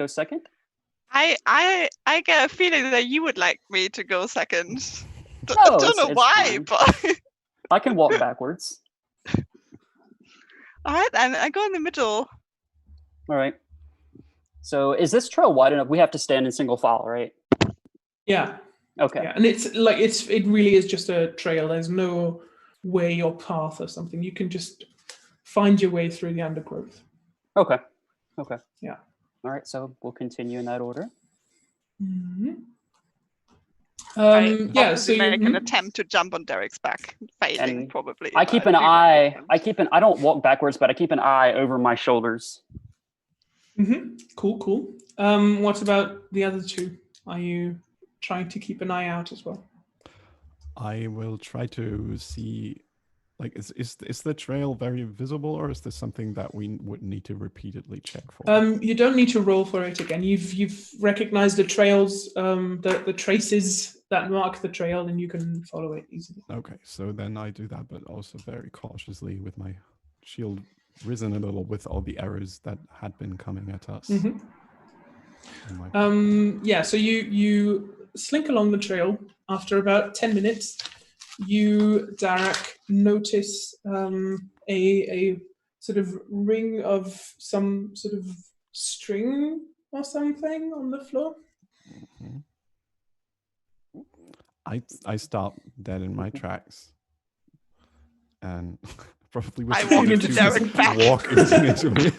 second? I get a feeling that you would like me to go second. No, I don't know why, but I can walk backwards. All right, and I go in the middle. All right. So is this trail wide enough? We have to stand in single file, right? Yeah. Okay. Yeah, and it really is just a trail. There's no way or path or something. You can just find your way through the undergrowth. Okay. Yeah. All right, so we'll continue in that order. Mm-hmm. So you make an attempt to jump on Derek's back, failing probably. I keep an eye. I don't walk backwards, but I keep an eye over my shoulders. Mm-hmm. Cool. What about the other two? Are you trying to keep an eye out as well? I will try to see. Like, is the trail very visible, or is this something that we would need to repeatedly check for? You don't need to roll for it again. You've recognized the trails, the traces that mark the trail, and you can follow it easily. Okay, so then I do that, but also very cautiously with my shield risen a little with all the arrows that had been coming at us. Mm-hmm. So you slink along the trail. After about 10 minutes, you, Derek, notice a sort of ring of some sort of string or something on the floor. I stop dead in my tracks, and probably was I the walk only into two Derek back. walk into me.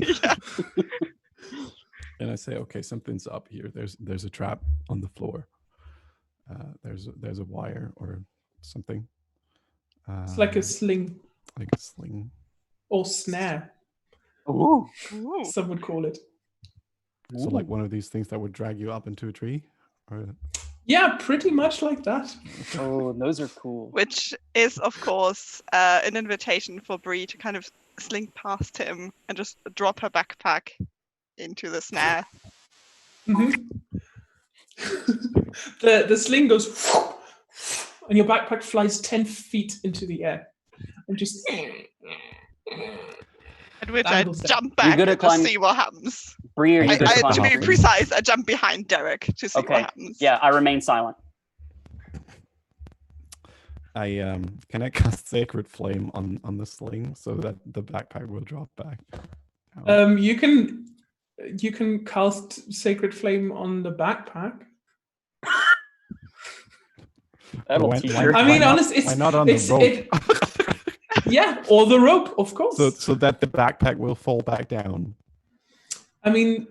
Yeah. And I say, okay, something's up here. There's a trap on the floor. There's a wire or something. It's like a sling Like a sling. or snare, Ooh. Ooh. some would call it. So like one of these things that would drag you up into a tree? Or... Yeah, pretty much like that. Oh, those are cool. Which is, of course, an invitation for Bree to kind of slink past him and just drop her backpack into the snare. Mhm. The sling goes, and your backpack flies 10 feet into the air, and just. At which I Dangles down. jump back good at and just climbing- see what happens. Bree, are you good at To climbing be trees? precise, I jump behind Derek to see Okay. what happens. Yeah, I remain silent. I can I cast Sacred Flame on the sling so that the backpack will drop back? You can cast Sacred Flame on the backpack. That'll Why- teach why- her. I mean, not- honestly, why not on the rope? Yeah, or the rope, of course. So that the backpack will fall back down. I mean,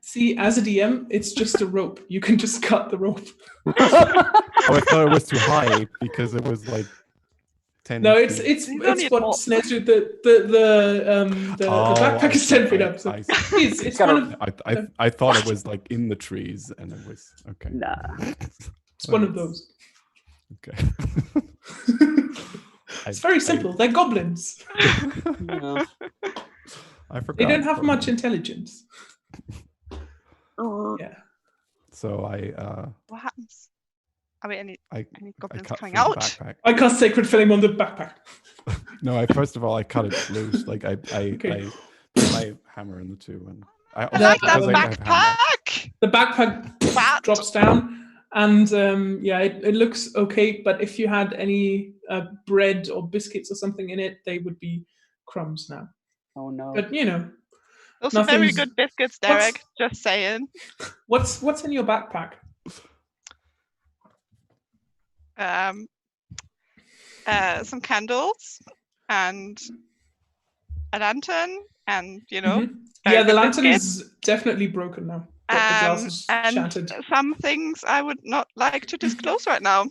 see, as a DM, it's just a rope. You can just cut the rope. Oh, I thought it was too high because it was like 10. No, it's feet. You don't need more. what snares you. The backpack is 10 feet up. So I see. it's one of I thought it was like in the trees, and it was okay. Nah. it's one of those. Okay. It's very simple. They're goblins. No. I forgot. They don't have for- much intelligence. Yeah. So I What happens? Are we any I goblins cut coming through the out? backpack. I cast Sacred Flame on the backpack. No, first of all I cut it loose. Like I Okay. put my hammer in the two, and I like that because I have hammer. backpack! The backpack What? drops down, and yeah, it looks okay. But if you had any bread or biscuits or something in it, they would be crumbs now. Oh no. But you know, Those are very Nothing's- good biscuits, Derek. Just saying. what's in your backpack? Some candles and a lantern, and very Yeah, the good lantern biscuits. is definitely broken now. The glass is and shattered. some things I would not like to disclose right now.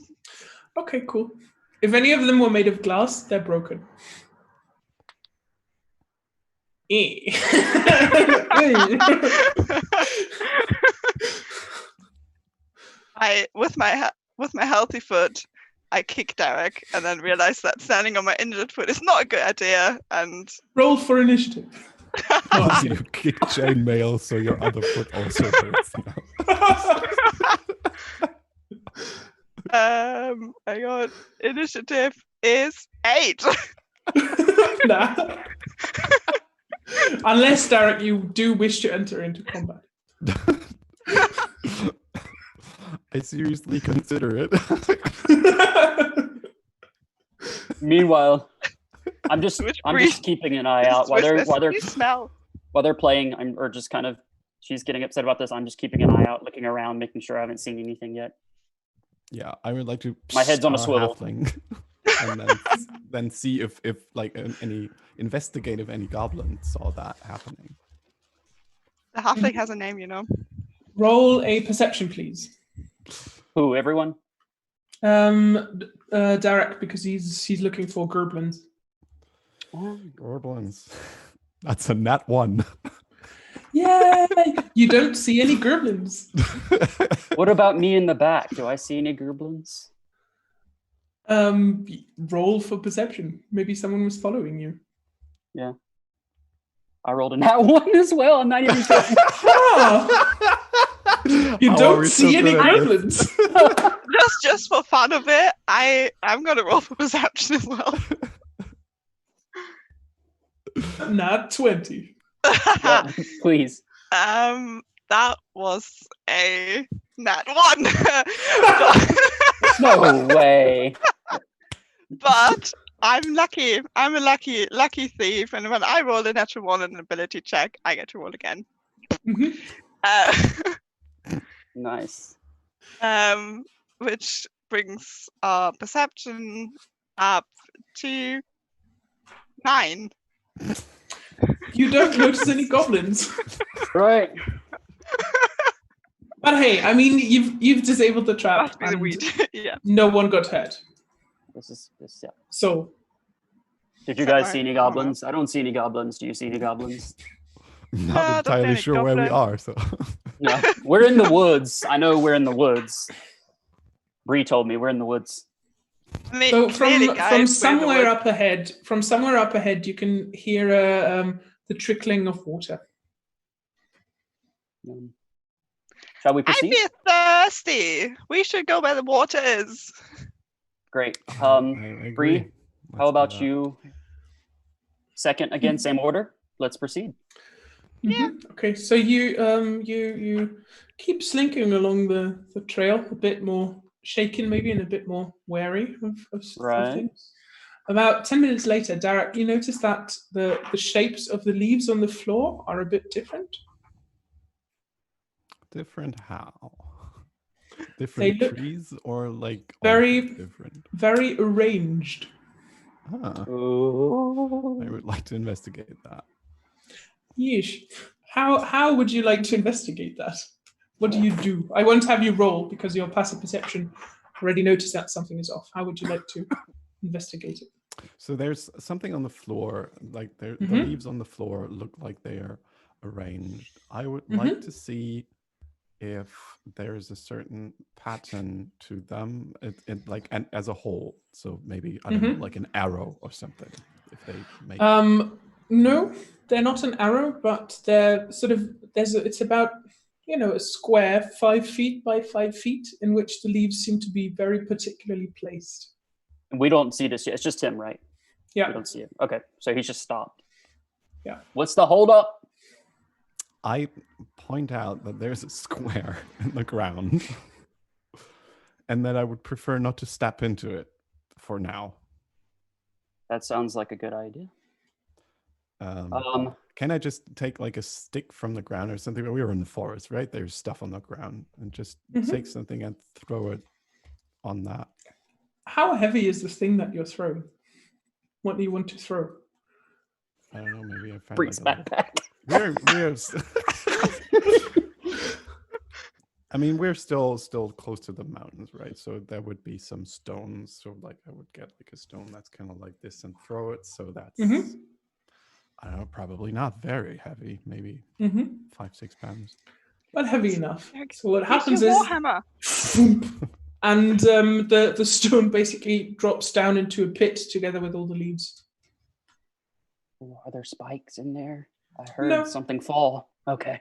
Okay, cool. If any of them were made of glass, they're broken. Eh. With my healthy foot, I kick Derek, and then realize that standing on my injured foot is not a good idea. And Roll for initiative. You kick chainmail, so your other foot also hurts now. I got initiative is 8. Nah. Unless, Derek, you do wish to enter into combat. I seriously consider it. Meanwhile, I'm just Which keeping an eye out while they're You smell. playing. Or just kind of, she's getting upset about this. I'm just keeping an eye out, looking around, making sure I haven't seen anything yet. Yeah, I would like to. My head's on a swivel. halfling, and then see if like any investigate if any goblins saw that happening. The halfling has a name, you know. Roll a perception, please. Who? Everyone? Derek, because he's looking for goblins. Goblins. That's a nat 1. Yay! You don't see any goblins. What about me in the back? Do I see any goblins? Roll for perception. Maybe someone was following you. Yeah. I rolled a nat 1 as well. I'm not even sure. You How are don't we see so any good at this? goblins. Just for fun of it, I'm gonna roll for perception as well. Nat 20. Yeah, please. That was a nat 1. No way. But I'm lucky. I'm a lucky thief, and when I roll a natural 1 in an ability check, I get to roll again. Nice. Which brings our perception up to 9. You don't notice any goblins. Right. But hey, I mean, you've disabled the trap. Must be the weed. Yeah. No one got hurt. This, yeah. So. Did you guys see any goblins? I don't see any goblins. Do you see any goblins? Not entirely sure where we are, so. No, we're in the woods. I know we're in the woods. Bree told me we're in the woods. So from somewhere up ahead, you can hear the trickling of water. Shall we proceed? I'm thirsty. We should go where the water is. Great. I Bree, how about you? Second, again, same order. Let's proceed. Yeah. Okay, so you keep slinking along the trail, a bit more shaken maybe and a bit more wary of things. About 10 minutes later, Derek, you notice that the shapes of the leaves on the floor are a bit different. Different how? Different trees or like very different? Very arranged. I would like to investigate that. Yeesh. How would you like to investigate that? What do you do? I won't have you roll because your passive perception already noticed that something is off. How would you like to investigate it? So there's something on the floor, like the leaves on the floor look like they are arranged. I would like to see if there's a certain pattern to them, like and as a whole. So maybe I don't know, like an arrow or something. If they make no, they're not an arrow, but they're sort of it's about a square 5 feet by 5 feet in which the leaves seem to be very particularly placed. And we don't see this yet. It's just him, right? Yeah. We don't see it. Okay, so he's just stopped. Yeah. What's the holdup? I point out that there's a square in the ground and that I would prefer not to step into it for now. That sounds like a good idea. Can I just take like a stick from the ground or something? We were in the forest, right? There's stuff on the ground and just take something and throw it on that. How heavy is the thing that you're throwing? What do you want to throw? I don't know, maybe I found Bree's backpack. I mean, we're still close to the mountains, right? So there would be some stones. So like I would get like a stone that's kind of like this and throw it. So that's, I don't know, probably not very heavy, maybe 5-6 pounds. But heavy enough. So what happens is, Warhammer. and the stone basically drops down into a pit together with all the leaves. Ooh, are there spikes in there? I heard something fall. Okay.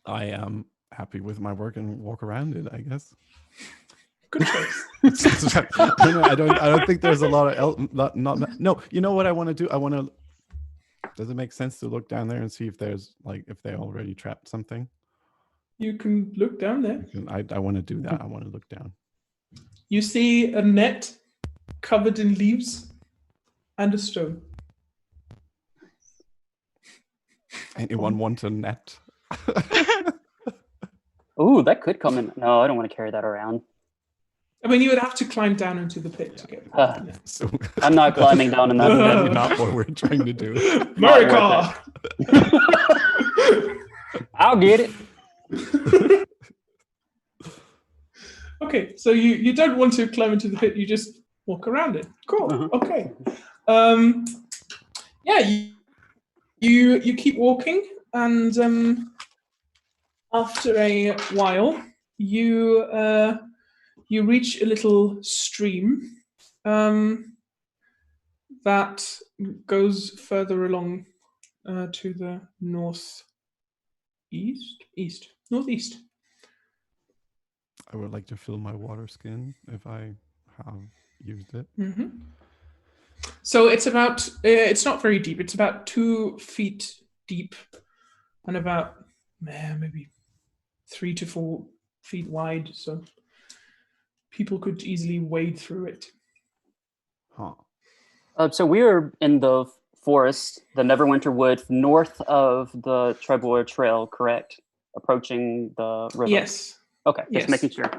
I am happy with my work and walk around it, I guess. Good choice. I don't think there's a lot of no. You know what I want to do? I want to. Does it make sense to look down there and see if there's like if they already trapped something? You can look down there. I want to do that. I want to look down. You see a net covered in leaves and a stone. Anyone want a net? Ooh, that could come in. No, I don't want to carry that around. I mean, you would have to climb down into the pit to get it. So, I'm not climbing down in that pit. That's not what we're trying to do. America! I'll get it. Okay, so you don't want to climb into the pit, you just walk around it. Cool. Okay. Yeah, you keep walking, and after a while, you reach a little stream that goes further along to the northeast. I would like to fill my water skin if I have used it. So it's about, it's not very deep. It's about 2 feet deep. and about maybe 3 to 4 feet wide, so people could easily wade through it. Huh. So we are in the forest, the Neverwinter Wood, north of the Tirbor Trail, correct? Approaching the river. Yes. Okay, just Yes. making sure.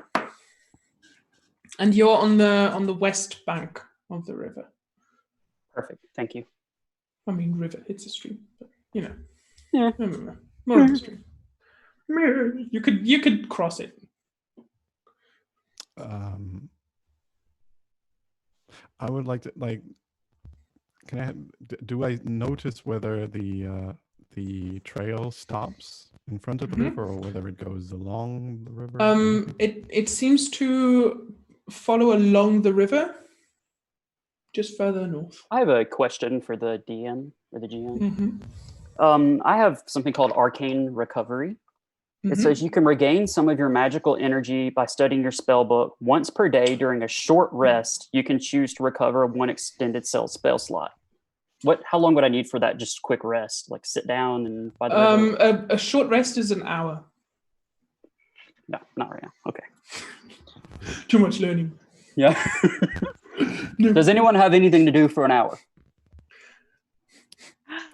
And you're on the west bank of the river. Perfect. Thank you. I mean, river. It's a stream, but you know. Yeah. More of a stream. You could cross it. I would like to do I notice whether the trail stops in front of the river or whether it goes along the river? It seems to follow along the river, just further north. I have a question for the DM or the GM. Mm-hmm. I have something called Arcane Recovery. Mm-hmm. It says you can regain some of your magical energy by studying your spell book. Once per day during a short rest, you can choose to recover 1 extended spell slot. How long would I need for that just quick rest? Like sit down and by the river? A short rest is an hour. No, not right now. Okay. Too much learning. Yeah. Does anyone have anything to do for an hour?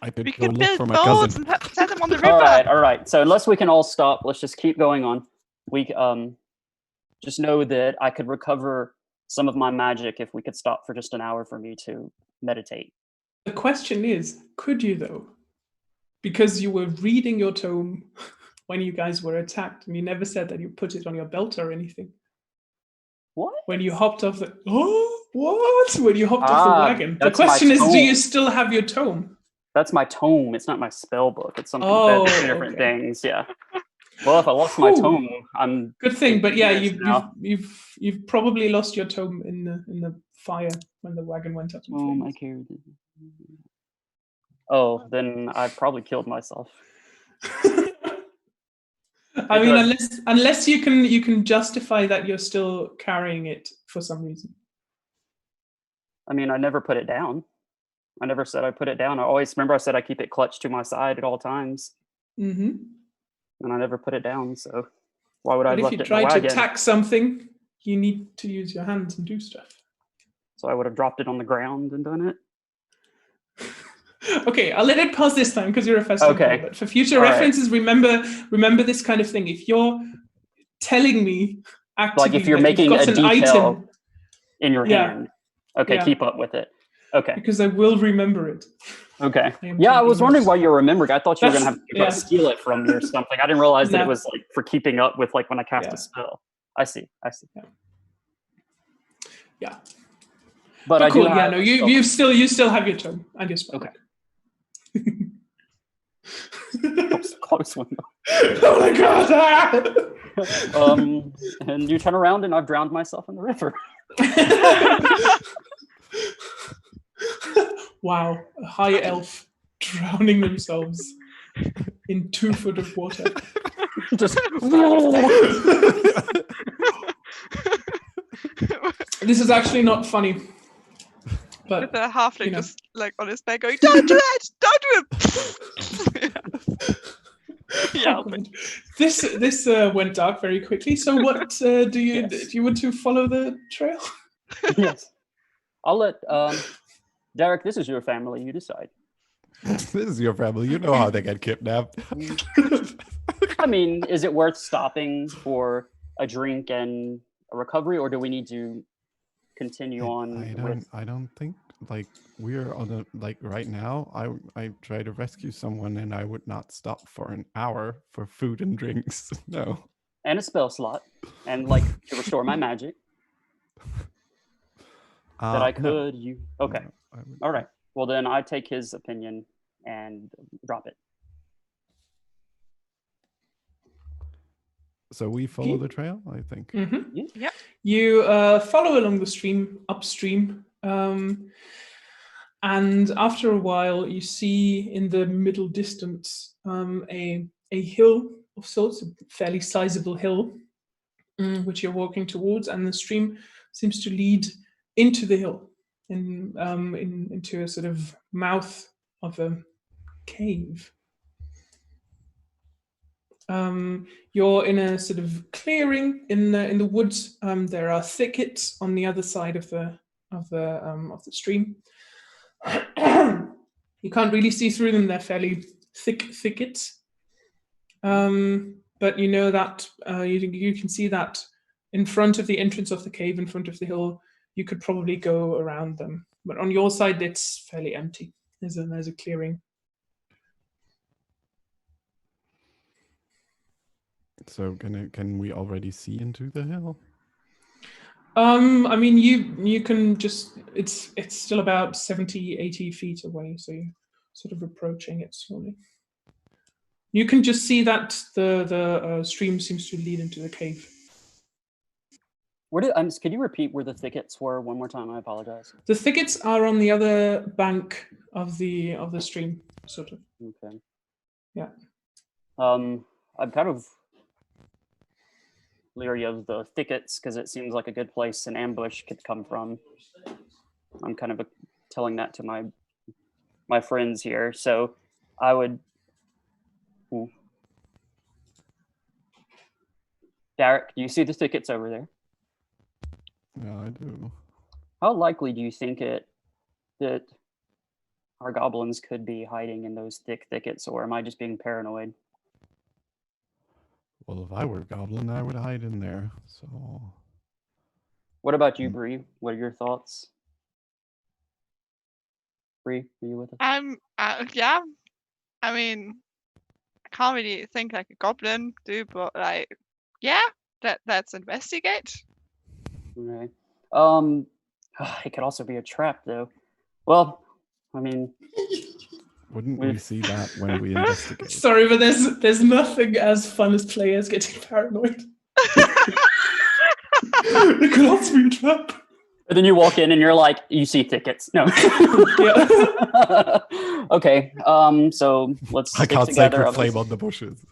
I could We go can look build for my boats cousin. and set them on the river. All right. So unless we can all stop, let's just keep going on. We just know that I could recover some of my magic if we could stop for just an hour for me to meditate. The question is, could you though? Because you were reading your tome when you guys were attacked, and you never said that you put it on your belt or anything. What? When you hopped off the When you hopped off the wagon. The that's my question is, do tome. you still have your tome? That's my tome. It's not my spell book. It's something that's two different okay. things. Yeah. Well, if I lost my tome, I'm good thing. But yeah, you've probably lost your tome in the fire when the wagon went up. Oh, my character. Oh, then I probably killed myself. I mean, unless you can justify that you're still carrying it for some reason. I mean, I never put it down. I never said I put it down. I said I keep it clutched to my side at all times. Mm-hmm. And I never put it down, so why would I have left it in the wagon? If you try to attack something, you need to use your hands and do stuff. So I would have dropped it on the ground and done it? Okay, I'll let it pass this time because you're a festive player, but for future references, remember this kind of thing. If you're telling me actively, like if you're making a detail item in your hand, keep up with it. Okay, because I will remember it. Okay. Yeah, I was wondering why you were remembering. I thought you were going to have to steal it from me or something. I didn't realize that it was like for keeping up with like when I cast a spell. I see. Yeah. But I cool. do have you still have your tome and your spell. Okay. That was a close one. Oh my god! And you turn around and I've drowned myself in the river. Wow, a high elf drowning themselves in 2 foot of water. Just This is actually not funny. But with the halfling just like on his back going, "Don't do it! Don't do it!" Yeah. This went dark very quickly. So what do you want to follow the trail? Yes. I'll let Derek, this is your family, you decide. This is your family, you know how they get kidnapped. I mean, is it worth stopping for a drink and a recovery, or do we need to continue on? I don't think like we're on right now. I try to rescue someone and I would not stop for an hour for food and drinks. No. And a spell slot, and like to restore my magic. That I could. No. Okay. No, all right. Well, then I take his opinion and drop it. So we follow the trail, I think. Mm-hmm. Yeah. You follow along the stream upstream, and after a while, you see in the middle distance a hill of sorts, a fairly sizable hill, which you're walking towards, and the stream seems to lead into the hill, into a sort of mouth of a cave. You're in a sort of clearing in the woods. There are thickets on the other side of the stream. You can't really see through them; they're fairly thick thickets. But you know that you can see that in front of the entrance of the cave, in front of the hill, you could probably go around them. But on your side, it's fairly empty. There's a clearing. So can we already see into the hill? I mean, you can just, it's still about 70, 80 feet away, so you're sort of approaching it slowly. You can just see that the stream seems to lead into the cave. Could you repeat where the thickets were one more time? I apologize. The thickets are on the other bank of the stream, sort of. Okay. Yeah. I'm kind of leery of the thickets because it seems like a good place an ambush could come from. I'm kind of telling that to my friends here, so I would. Ooh. Derek, do you see the thickets over there? Yeah, I do. How likely do you think that our goblins could be hiding in those thick thickets, or am I just being paranoid? Well, if I were a goblin, I would hide in there. So. What about you, Bree? What are your thoughts? Bree, are you with us? Yeah. I mean, I can't really think like a goblin do, but like, yeah, let's investigate. Okay. It could also be a trap, though. Well, I mean, wouldn't we see that when we investigate? Sorry, but there's nothing as fun as players getting paranoid. It could also be a trap. And then you walk in and you're like, you see thickets. No. Okay. So let's. I stick can't together. sacred flame on the bushes.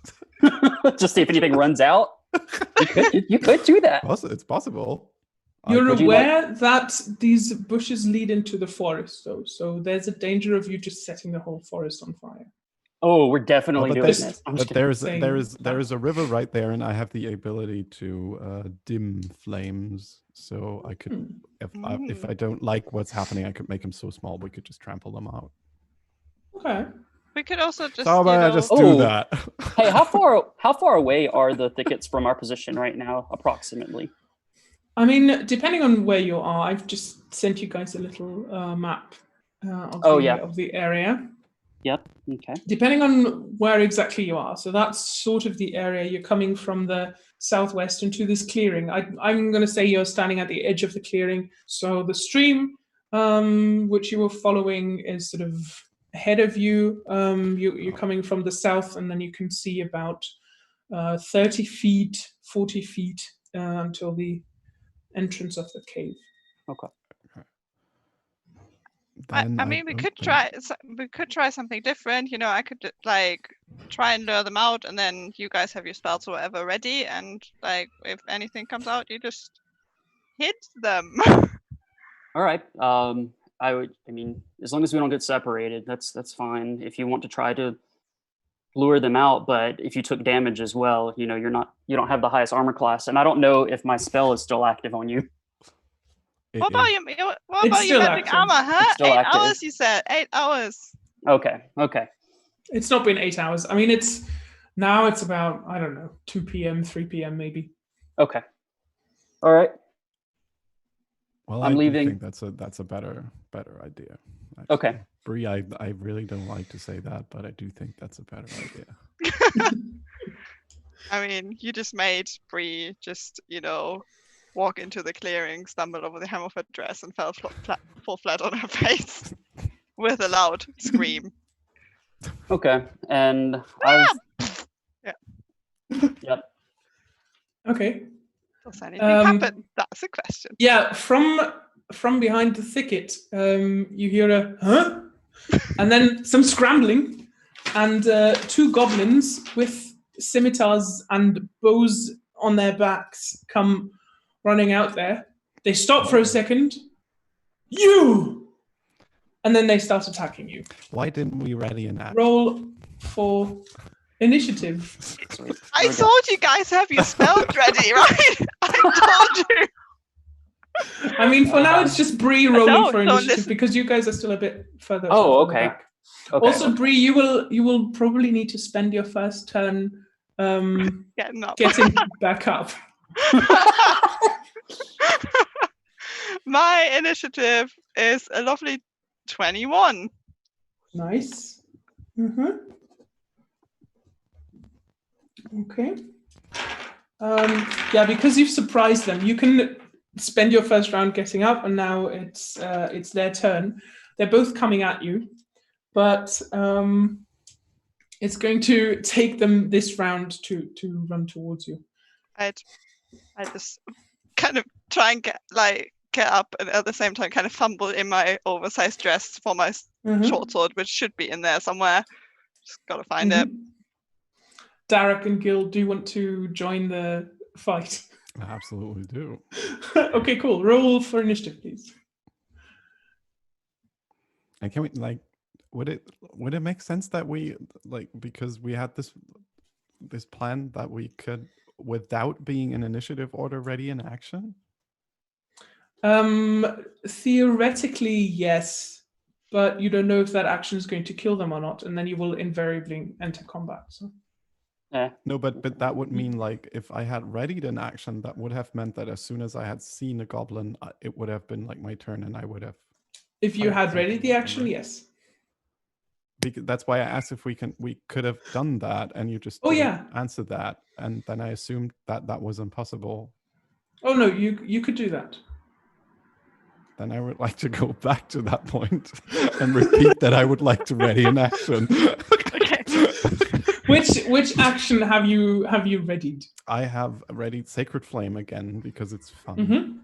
Just see if anything runs out. You could do that. It's possible. You're aware that these bushes lead into the forest, though, so there's a danger of you just setting the whole forest on fire. Oh, we're definitely doing this. But there is a river right there, and I have the ability to dim flames. So I could, if I don't like what's happening, I could make them so small we could just trample them out. Okay. We could also just. How about I just do that? Hey, how far away are the thickets from our position right now, approximately? I mean, depending on where you are, I've just sent you guys a little map of the area. Yep. Okay. Depending on where exactly you are, so that's sort of the area you're coming from the southwest into this clearing. I'm going to say you're standing at the edge of the clearing. So the stream, which you were following, is sort of ahead of you. You're coming from the south, and then you can see about 30 feet, 40 feet until the entrance of the cave. Okay. I mean, we could try something different. You know, I could like try and lure them out, and then you guys have your spells or whatever ready, and like if anything comes out, you just hit them. All right. I mean, as long as we don't get separated, that's fine. If you want to try to lure them out, but if you took damage as well, you know, you don't have the highest armor class, and I don't know if my spell is still active on you. What about your magic armor, huh? 8 hours, you said. 8 hours. Okay. It's not been 8 hours. I mean, it's about, I don't know, 2 p.m., 3 p.m. maybe. Okay. All right. Well, I'm leaving. I think that's a better idea. Actually. Okay. Bree, I really don't like to say that, but I do think that's a better idea. I mean, you just made Bree just, walk into the clearing, stumble over the hem of her dress, and fall flat on her face with a loud scream. Okay, and Yep. Okay. Does anything happen? That's a question. Yeah, from behind the thicket, you hear a huh? And then some scrambling, and 2 goblins with scimitars and bows on their backs come running out there. They stop for a second. You! And then they start attacking you. Why didn't we ready an app? Roll for Initiative. Sweet. I There we go. told you guys have your spells ready, right? I told you. I mean, for now, it's just Bree rolling No, for no, initiative listen. because you guys are still a bit further. Oh, further okay. back. Okay. Also, Bree, you will probably need to spend your first turn Getting up. getting back up. My initiative is a lovely 21. Nice. Okay. Yeah, because you've surprised them, you can spend your first round getting up, and now it's their turn. They're both coming at you, but it's going to take them this round to run towards you. I just kind of try and get up, and at the same time kind of fumble in my oversized dress for my short sword, which should be in there somewhere. Just gotta find it. Derek and Gil, do you want to join the fight? I absolutely do. Okay, cool. Roll for initiative, please. And can we would it make sense that we because we had this plan that we could, without being in initiative order, ready in action? Theoretically, yes, but you don't know if that action is going to kill them or not, and then you will invariably enter combat. So. No, but that would mean if I had readied an action, that would have meant that as soon as I had seen a goblin, it would have been my turn, and I would have. If you had readied the action, yes. Because that's why I asked if we could have done that, and you just answered that, and then I assumed that was impossible. Oh no, you could do that. Then I would like to go back to that point and repeat that I would like to ready an action. Okay. Which action have you readied? I have readied Sacred Flame again because it's fun.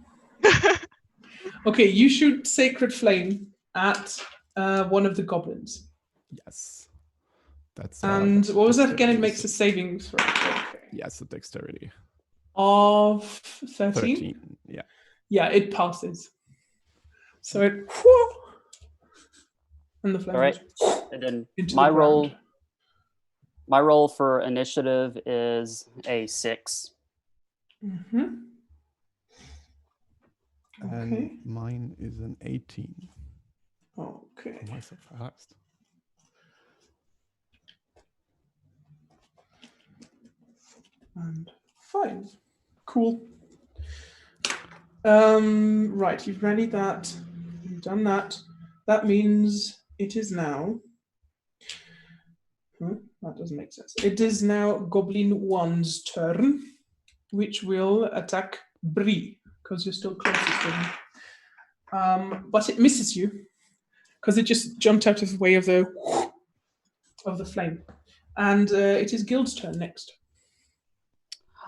Okay, you shoot Sacred Flame at one of the goblins. Yes. That's and what was that again? It dexterity. makes a saving throw. Okay. Yes, the dexterity. Of 13? 13, yeah. Yeah, it passes. So it and the flame. All right. And then into my the roll. ground. My roll for initiative is a 6. And And mine is an 18. Okay. Why so fast? And 5. Cool. Right, you've readied that. You've done that. That means it is now. That doesn't make sense. It is now Goblin 1's turn, which will attack Bree, because you're still closest to him. But it misses you, because it just jumped out of the way of the flame. And it is Gild's turn next.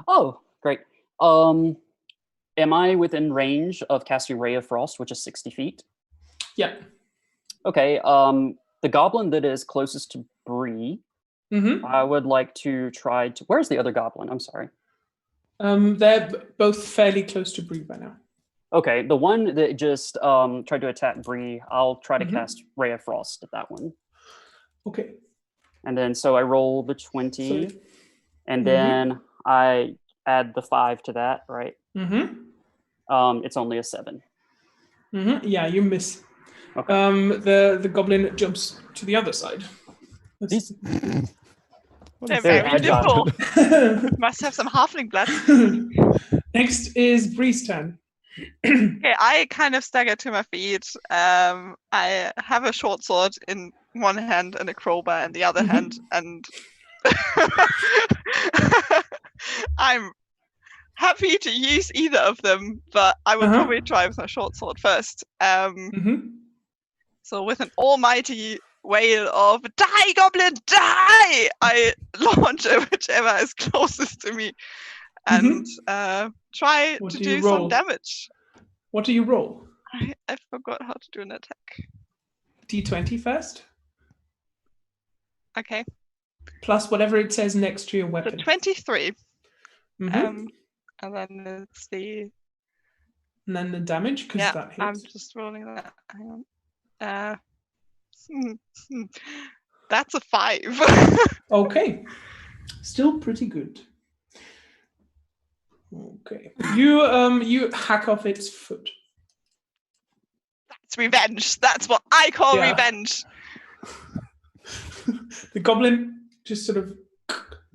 Oh, great. Am I within range of casting Ray of Frost, which is 60 feet? Yeah. Okay. The goblin that is closest to Bree, I would like to try to. Where's the other goblin? I'm sorry. They're both fairly close to Bree by now. Okay, the one that just tried to attack Bree, I'll try to cast Ray of Frost at that one. Okay. And then so I roll the 20, and then I add the 5 to that, right? It's only a 7. Yeah, you miss. Okay. The goblin jumps to the other side. These- They're Very very agile. nimble. Must have some halfling blood. Next is Bree's turn. Okay, I kind of stagger to my feet. I have a short sword in one hand and a crowbar in the other hand, and I'm happy to use either of them, but I will probably try with my short sword first. So with an almighty wail of "Die, goblin, die!" I launch at whichever is closest to me and try What to do you do some roll? damage. What do you roll? I forgot how to do an attack. D20 first, Okay, plus whatever it says next to your so weapon. 23. And then it's the And then the damage, because yeah. that I'm hits. just rolling that. Hang on. That's a 5. Okay. Still pretty good. Okay. You hack off its foot. It's revenge. That's what I call Yeah. revenge. The goblin just sort of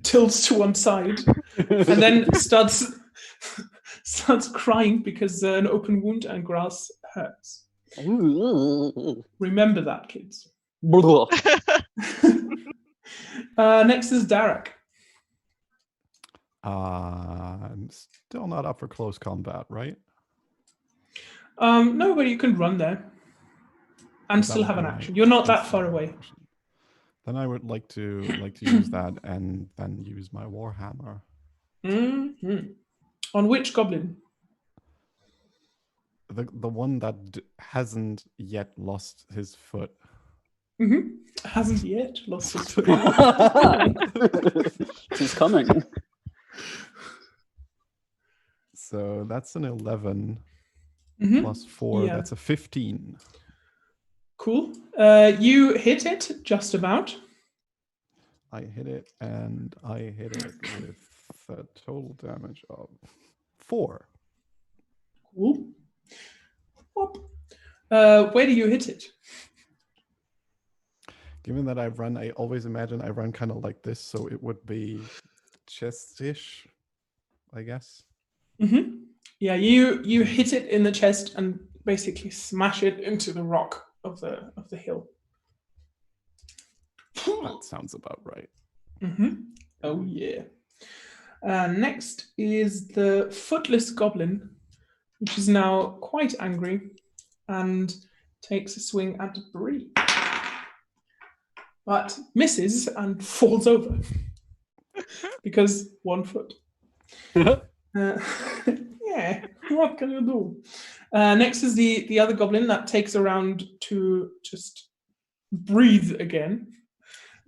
tilts to one side and then starts crying because an open wound and grass hurts. Remember that, kids. Next is Derek. I'm still not up for close combat, right? No, but you can run there and That still would have be an my action. You're not that instant far away. action. Then I would like to use that and then use my warhammer. Mm-hmm. On which goblin? The one that hasn't yet lost his foot. Mm-hmm. Hasn't yet lost his foot. He's coming. So that's an 11 Mm-hmm. plus 4. Yeah. That's a 15. Cool. You hit it just about. I hit it, and I hit it with a total damage of 4. Cool. Whoop. Where do you hit it? Given that I always imagine I run kind of like this, so it would be chest-ish, I guess. Mm-hmm. Yeah, you hit it in the chest and basically smash it into the rock of the hill. That sounds about right. Mm-hmm. Oh yeah. Next is the Footless Goblin, which is now quite angry and takes a swing at Bree, but misses and falls over because 1 foot. Yeah, what can you do? Next is the other goblin that takes a round to just breathe again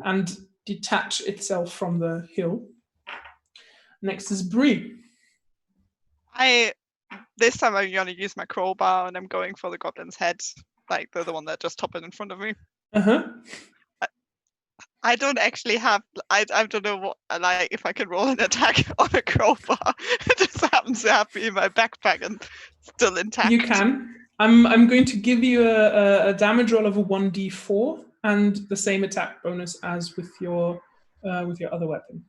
and detach itself from the hill. Next is Bree. This time I'm going to use my crowbar and I'm going for the goblin's head, like the one that just toppled in front of me. Uh-huh. I don't actually have. I don't know what. Like if I can roll an attack on a crowbar. It just happens to have me in my backpack and still intact. You can. I'm going to give you a damage roll of a 1d4 and the same attack bonus as with your other weapon.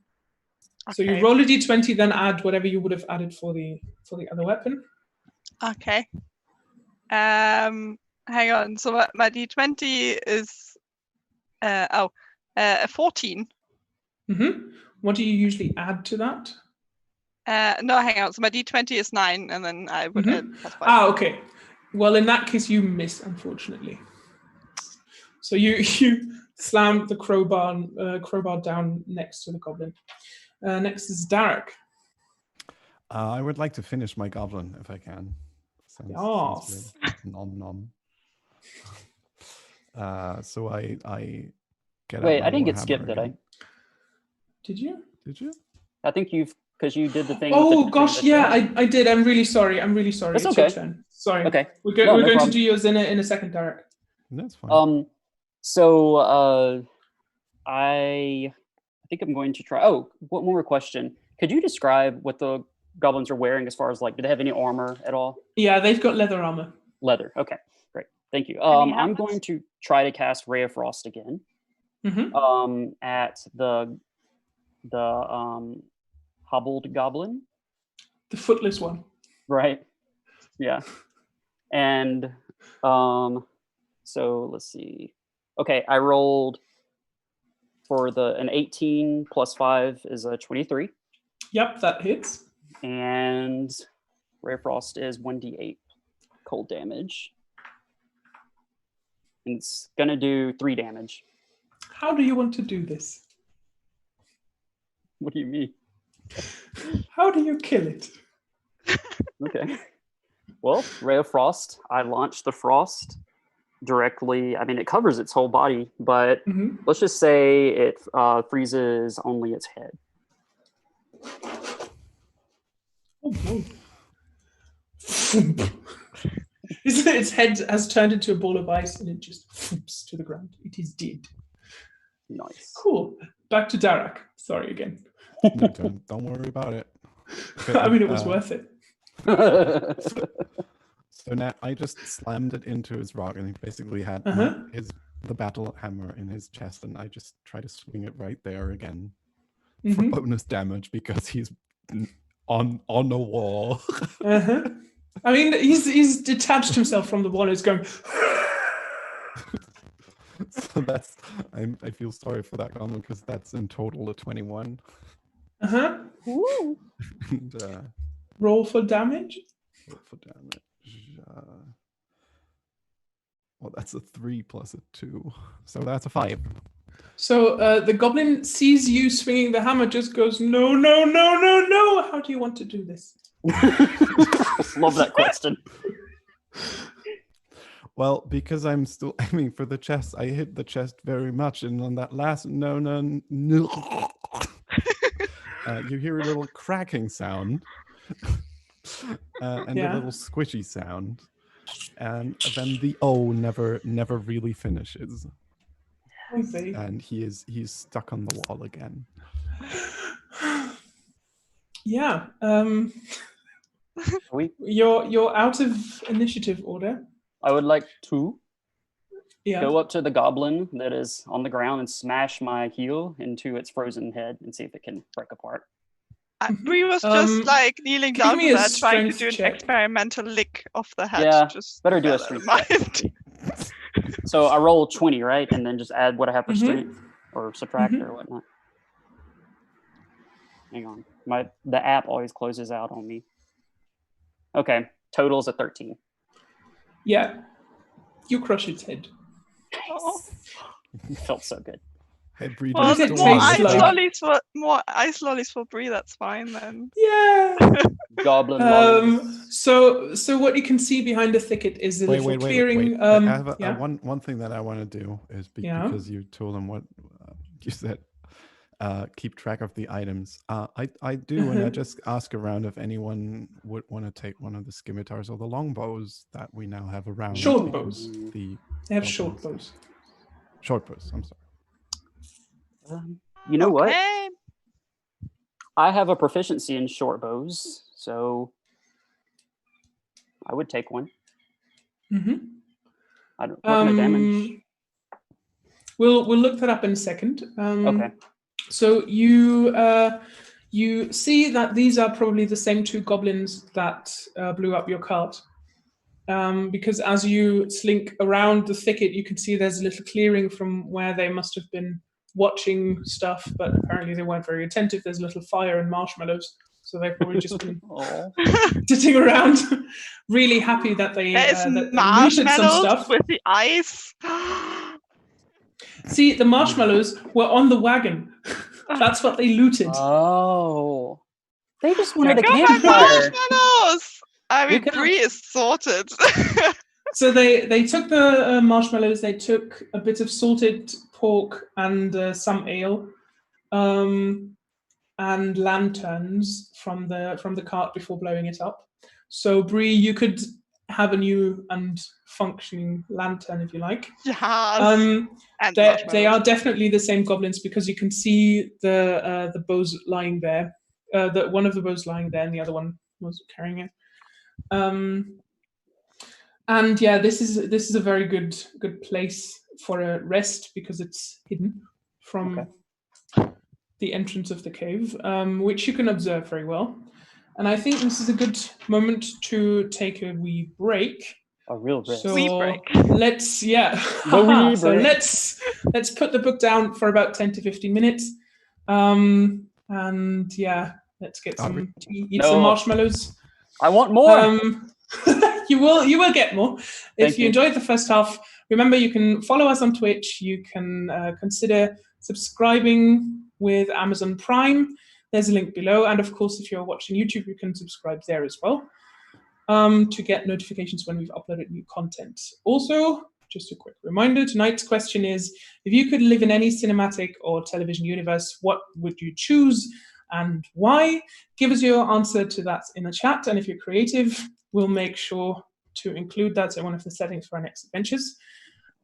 So you Okay. roll a d20, then add whatever you would have added for the other weapon. Okay. Hang on. So my d20 is a 14. Mm-hmm. What do you usually add to that? No, hang on. So my d20 is 9, and then I would add +5. Ah, okay. Well, in that case, you miss, unfortunately. So you slam the crowbar down next to the goblin. Next is Derek. I would like to finish my goblin if I can. Sounds good. Nom nom. So I get. Wait, out my I didn't get Warhammer skipped, did I? again. Did you? Did you? I think because you did the thing. Oh with the gosh, yeah, I did. I'm really sorry. That's It's okay. your turn. Sorry. Okay. We're No going problem. to do yours in a second, Derek. That's fine. So I think I'm going to try. Oh, one more question. Could you describe what the goblins are wearing as far as like, do they have any armor at all? Yeah, they've got leather armor. Leather. Okay, great. Thank you. Any I'm helmets? going to try to cast Ray of Frost again. Mm-hmm. At the hobbled goblin. The footless one. Right. Yeah. And so let's see. Okay, I rolled for an 18 plus 5 is a 23. Yep, that hits. And Ray of Frost is 1d8 cold damage. And it's gonna do 3 damage. How do you want to do this? What do you mean? How do you kill it? Okay. Well, Ray of Frost, I launch the frost directly. I mean, it covers its whole body, but let's just say it freezes only its head. Oh, no. Its head has turned into a ball of ice and it just flips to the ground. It is dead. Nice. Cool. back to Darak. Sorry again. No, don't worry about it. I mean, it was worth it. So now I just slammed it into his rock, and he basically had the battle hammer in his chest, and I just try to swing it right there again for bonus damage because he's on the wall. I mean, he's detached himself from the wall. And he's going. So that's I feel sorry for that goblin because that's in total a 21. Ooh. And, roll for damage. Roll for damage. Well, that's a 3 plus a 2, so that's a 5. So the goblin sees you swinging the hammer, just goes, no, no, no, no, no. How do you want to do this? Love that question. Well, because I'm still aiming for the chest, I hit the chest very much, and on that last no, you hear a little cracking sound, and a little squishy sound, and then the O never really finishes, and he's stuck on the wall again. Yeah. You're out of initiative order. I would like to Yeah. go up to the goblin that is on the ground and smash my heel into its frozen head and see if it can break apart. Bree was just like kneeling Give down me to a that, trying to strength do an check. experimental lick of the head. Yeah, just better do a bear that in strength check. mind. So I roll 20, right? And then just add what I have for strength or subtract or whatnot. Hang on. The app always closes out on me. Okay, total's a 13. Yeah. You crush its head. Oh. Felt so good. Hey, Bree, What does it more taste like? more ice lollies for Bree. That's fine then. Yeah. Goblin lollies. So what you can see behind the thicket is a little clearing. I have one thing that I want to do is because you told them what you said. Keep track of the items. I do, and I just ask around if anyone would want to take one of the scimitars or the longbows that we now have around. Short bows. They have short bows. Short bows. I'm sorry. You know what? I have a proficiency in short bows, so I would take one. I don't. What kind of damage? We'll look that up in a second. Okay. So you see that these are probably the same two goblins that blew up your cart. Because as you slink around the thicket, you can see there's a little clearing from where they must have been watching stuff, but apparently they weren't very attentive. There's a little fire and marshmallows, so they've probably just been sitting around, really happy that they looted some stuff with the ice. See, the marshmallows were on the wagon. That's what they looted. Oh, they just wanted a Go campfire. Marshmallows! I mean, Bree is sorted. So they took the marshmallows. They took a bit of salted pork and some ale, and lanterns from the cart before blowing it up. So Bree, you could have a new and functioning lantern if you like. Yes. They are definitely the same goblins because you can see the bows lying there. One of the bows lying there, and the other one was carrying it. And yeah, this is a very good place for a rest because it's hidden from the entrance of the cave, which you can observe very well. And I think this is a good moment to take a wee break. A real break. So wee break. Let's so let's put the book down for about 10 to 15 minutes. And yeah, let's get some tea, eat some marshmallows. I want more. You will get more. If you enjoyed the first half, remember you can follow us on Twitch. You can consider subscribing with Amazon Prime. There's a link below. And of course, if you're watching YouTube, you can subscribe there as well to get notifications when we've uploaded new content. Also, just a quick reminder, tonight's question is, if you could live in any cinematic or television universe, what would you choose and why? Give us your answer to that in the chat. And if you're creative, we'll make sure to include that in one of the settings for our next adventures.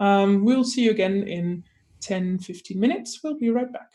We'll see you again in 10-15 minutes. We'll be right back.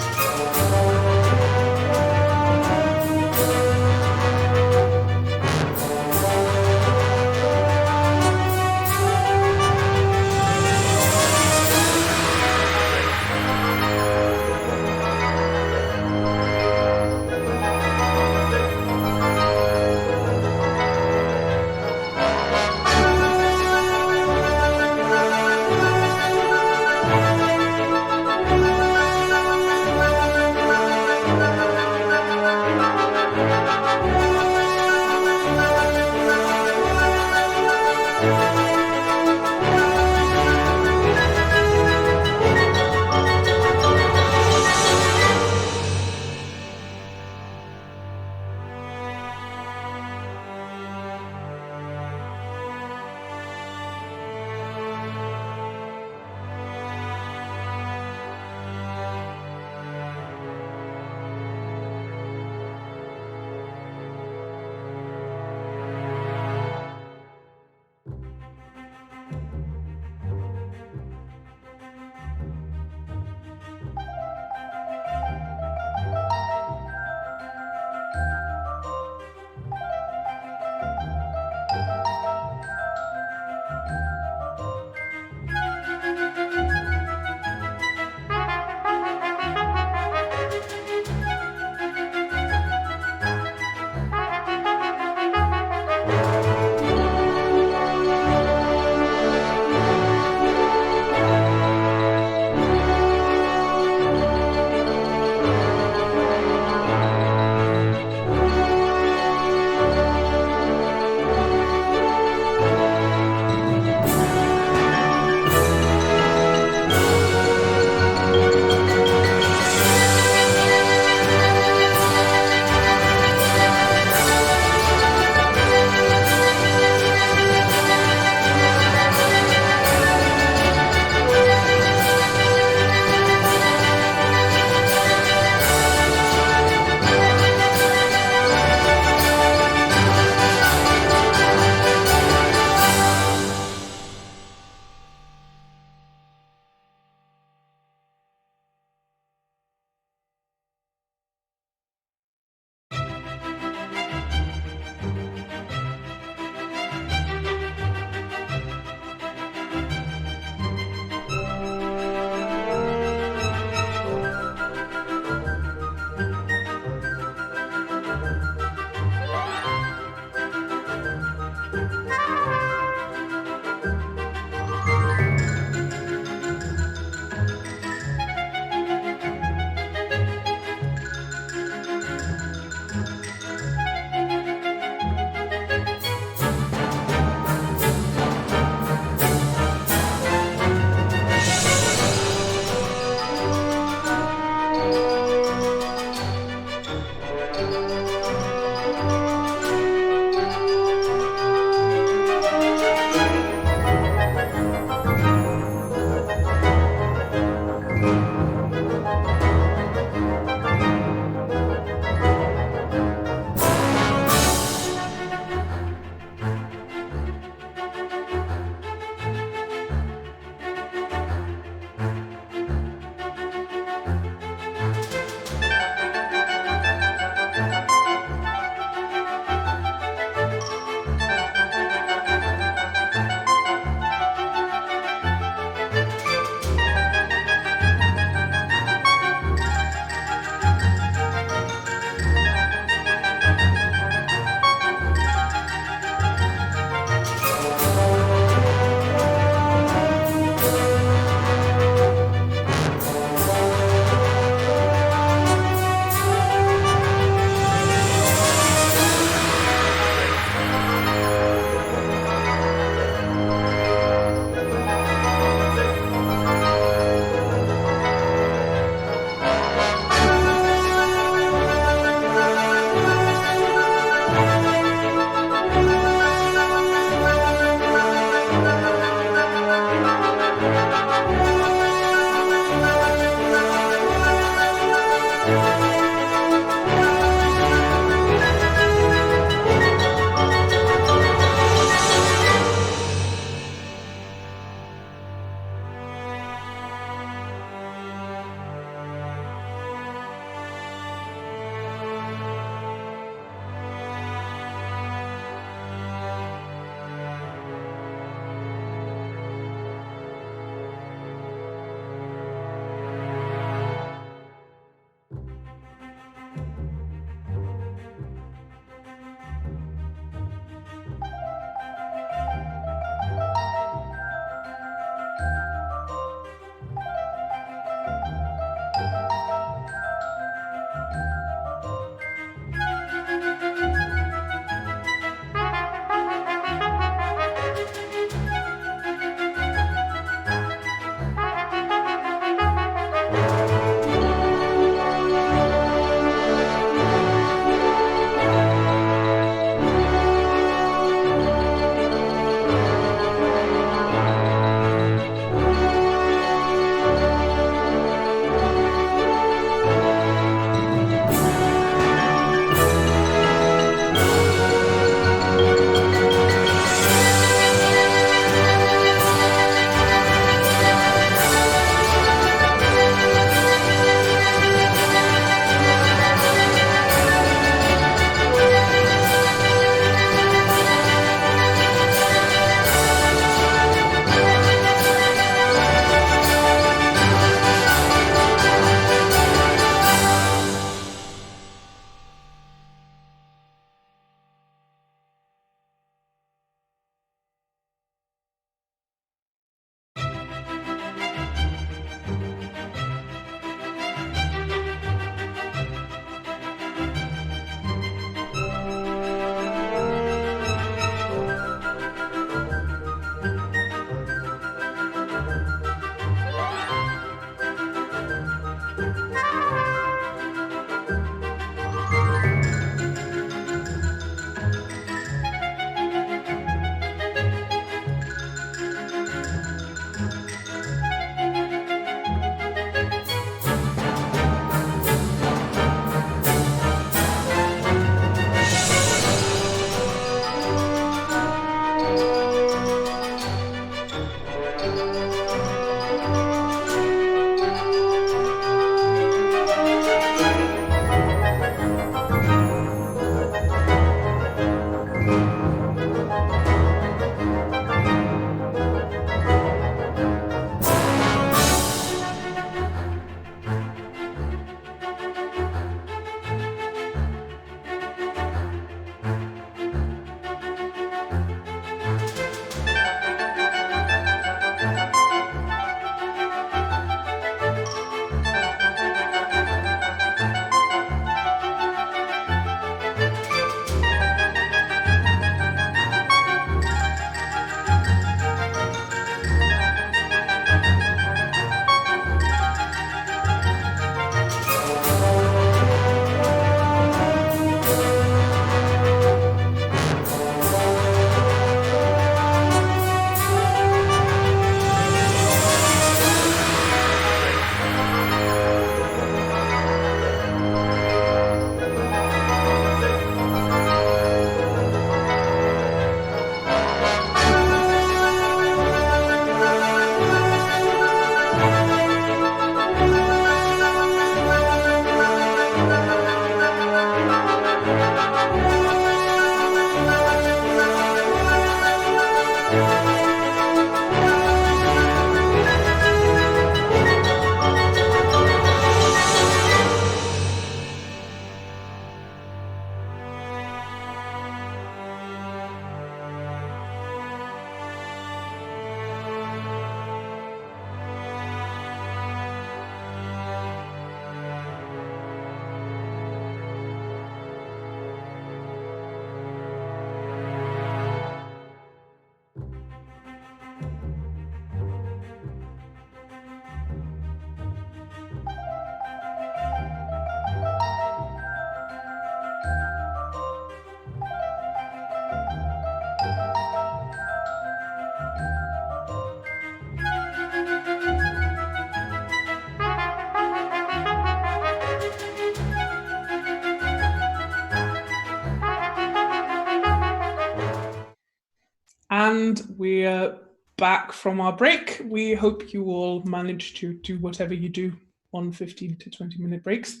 and we're back from our break. We hope you all managed to do whatever you do on 15 to 20-minute breaks.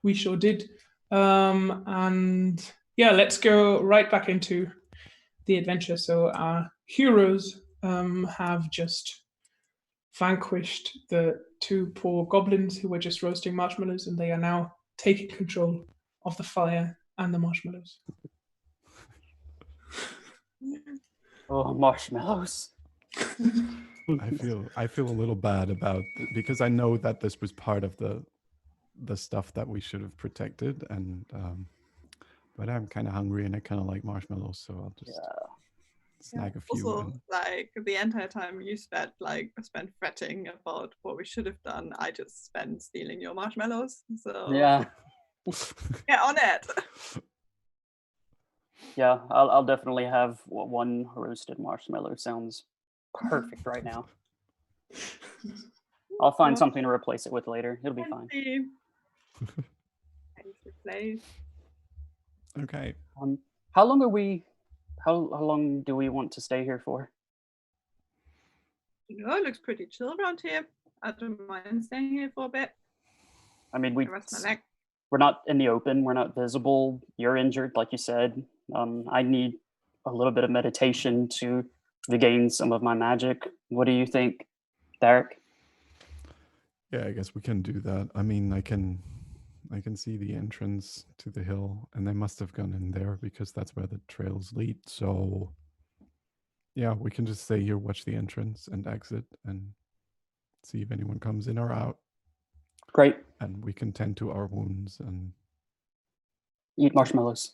We sure did. And yeah, let's go right back into the adventure. So our heroes have just vanquished the two poor goblins who were just roasting marshmallows, and they are now taking control of the fire and the marshmallows. Oh, marshmallows. I feel a little bad about because I know that this was part of the stuff that we should have protected, and but I'm kind of hungry and I kind of like marshmallows, so I'll just snag a few. Also, like the entire time you spent fretting about what we should have done, I just spent stealing your marshmallows. So Yeah. get on it. Yeah, I'll definitely have one roasted marshmallow. Sounds perfect right now. I'll find something to replace it with later. It'll be fine. Okay. How long are we? How long do we want to stay here for? You know, it looks pretty chill around here. I don't mind staying here for a bit. I mean, I rest my leg. we're not in the open. We're not visible. You're injured, like you said. I need a little bit of meditation to regain some of my magic. What do you think, Derek? Yeah, I guess we can do that. I mean, I can see the entrance to the hill, and they must have gone in there because that's where the trails lead. So yeah, we can just stay here, watch the entrance and exit, and see if anyone comes in or out. Great. And we can tend to our wounds and Eat marshmallows.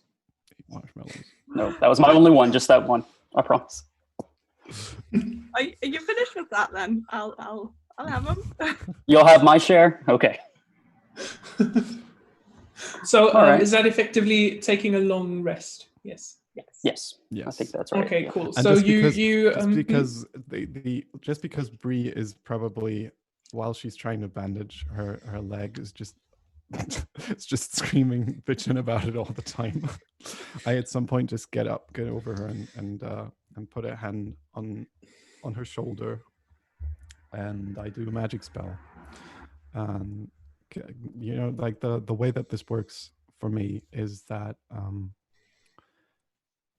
eat marshmallows. No, that was my only one. Just that one. I promise. Are you finished with that then? I'll have them. You'll have my share. Okay. So right. Is that effectively taking a long rest? Yes. Yes. Yes. I think that's right. Okay, yeah. cool. And So just because Bree is probably, while she's trying to bandage her leg, is just it's just screaming, bitching about it all the time. I at some point just get over her and put a hand on her shoulder, and I do a magic spell. You know, like the way that this works for me is that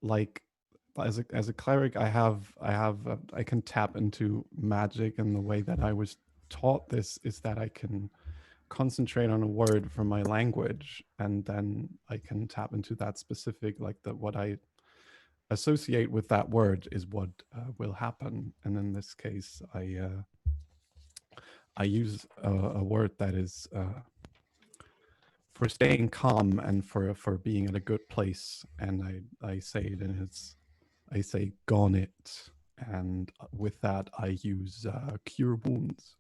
like as a cleric, I can tap into magic, and the way that I was taught this is that I can concentrate on a word from my language, and then I can tap into that specific, like what I associate with that word is what will happen. And in this case, I use a word that is for staying calm and for being at a good place, and I say it I say "gone it," and with that I use cure wounds.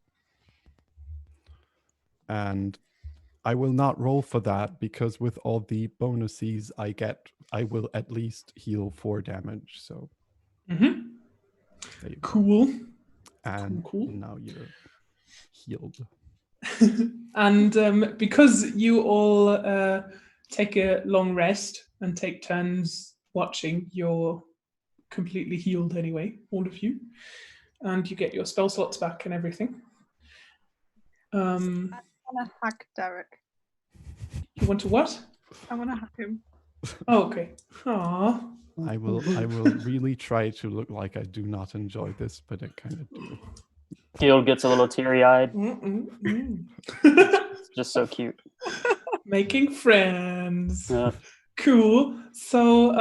And I will not roll for that because with all the bonuses I get, I will at least heal 4 damage. So there you go. Cool. And cool. now you're healed. And because you all take a long rest and take turns watching, you're completely healed anyway, all of you. And you get your spell slots back and everything. I want to hack Derek. You want to what? I want to hack him. Oh, okay. Aww. I will really try to look like I do not enjoy this, but I kind of do. Gil gets a little teary-eyed. It's just so cute. Making friends. Yeah. Cool. So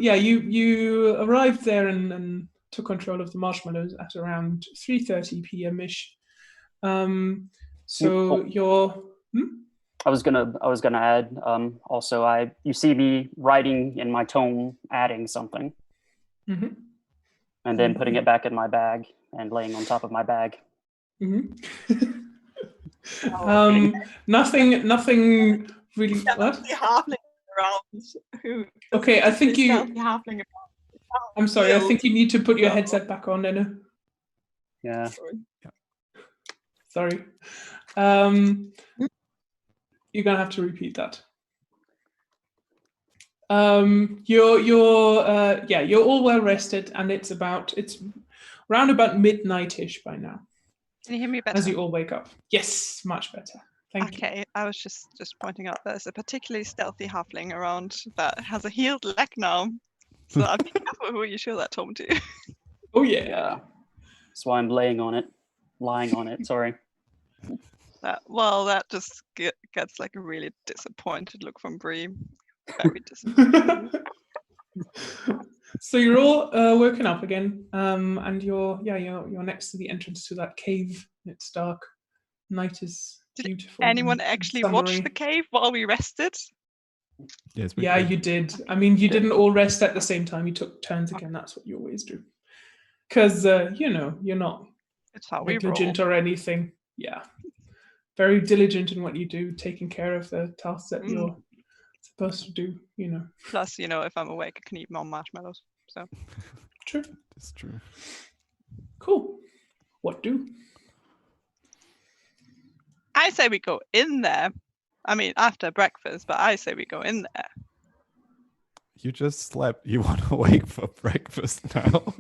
yeah, you arrived there and took control of the marshmallows at around 3:30 p.m.ish. So you're I was gonna add, also you see me writing in my tome, adding something. And then putting it back in my bag and laying on top of my bag. Nothing really. What? Halfling around. Okay, I think you. Halfling I'm sorry. I think you need to put your headset back on, Enna. Yeah. Sorry. You're gonna have to repeat that. You're all well rested, and it's round about midnight-ish by now. Can you hear me better? As you all wake up. Yes, much better. Thank you. Okay, I was just pointing out there's a particularly stealthy halfling around that has a healed leg now. So I'll be careful who you show that Tom to. Oh yeah. Yeah. That's why I'm lying on it. Sorry. That just gets like a really disappointed look from Bree. Very disappointed. So you're all woken up again, and you're next to the entrance to that cave. It's dark. Night is beautiful. Did anyone actually watch the cave while we rested? Yes. You did. I mean, you didn't all rest at the same time. You took turns again. That's what you always do. Because you're not negligent or anything. Yeah. Very diligent in what you do, taking care of the tasks that you're supposed to do, Plus, if I'm awake, I can eat more marshmallows. So true. It's true. Cool. What do? I say we go in there. I mean, after breakfast, but I say we go in there. You just slept. You want to wake for breakfast now?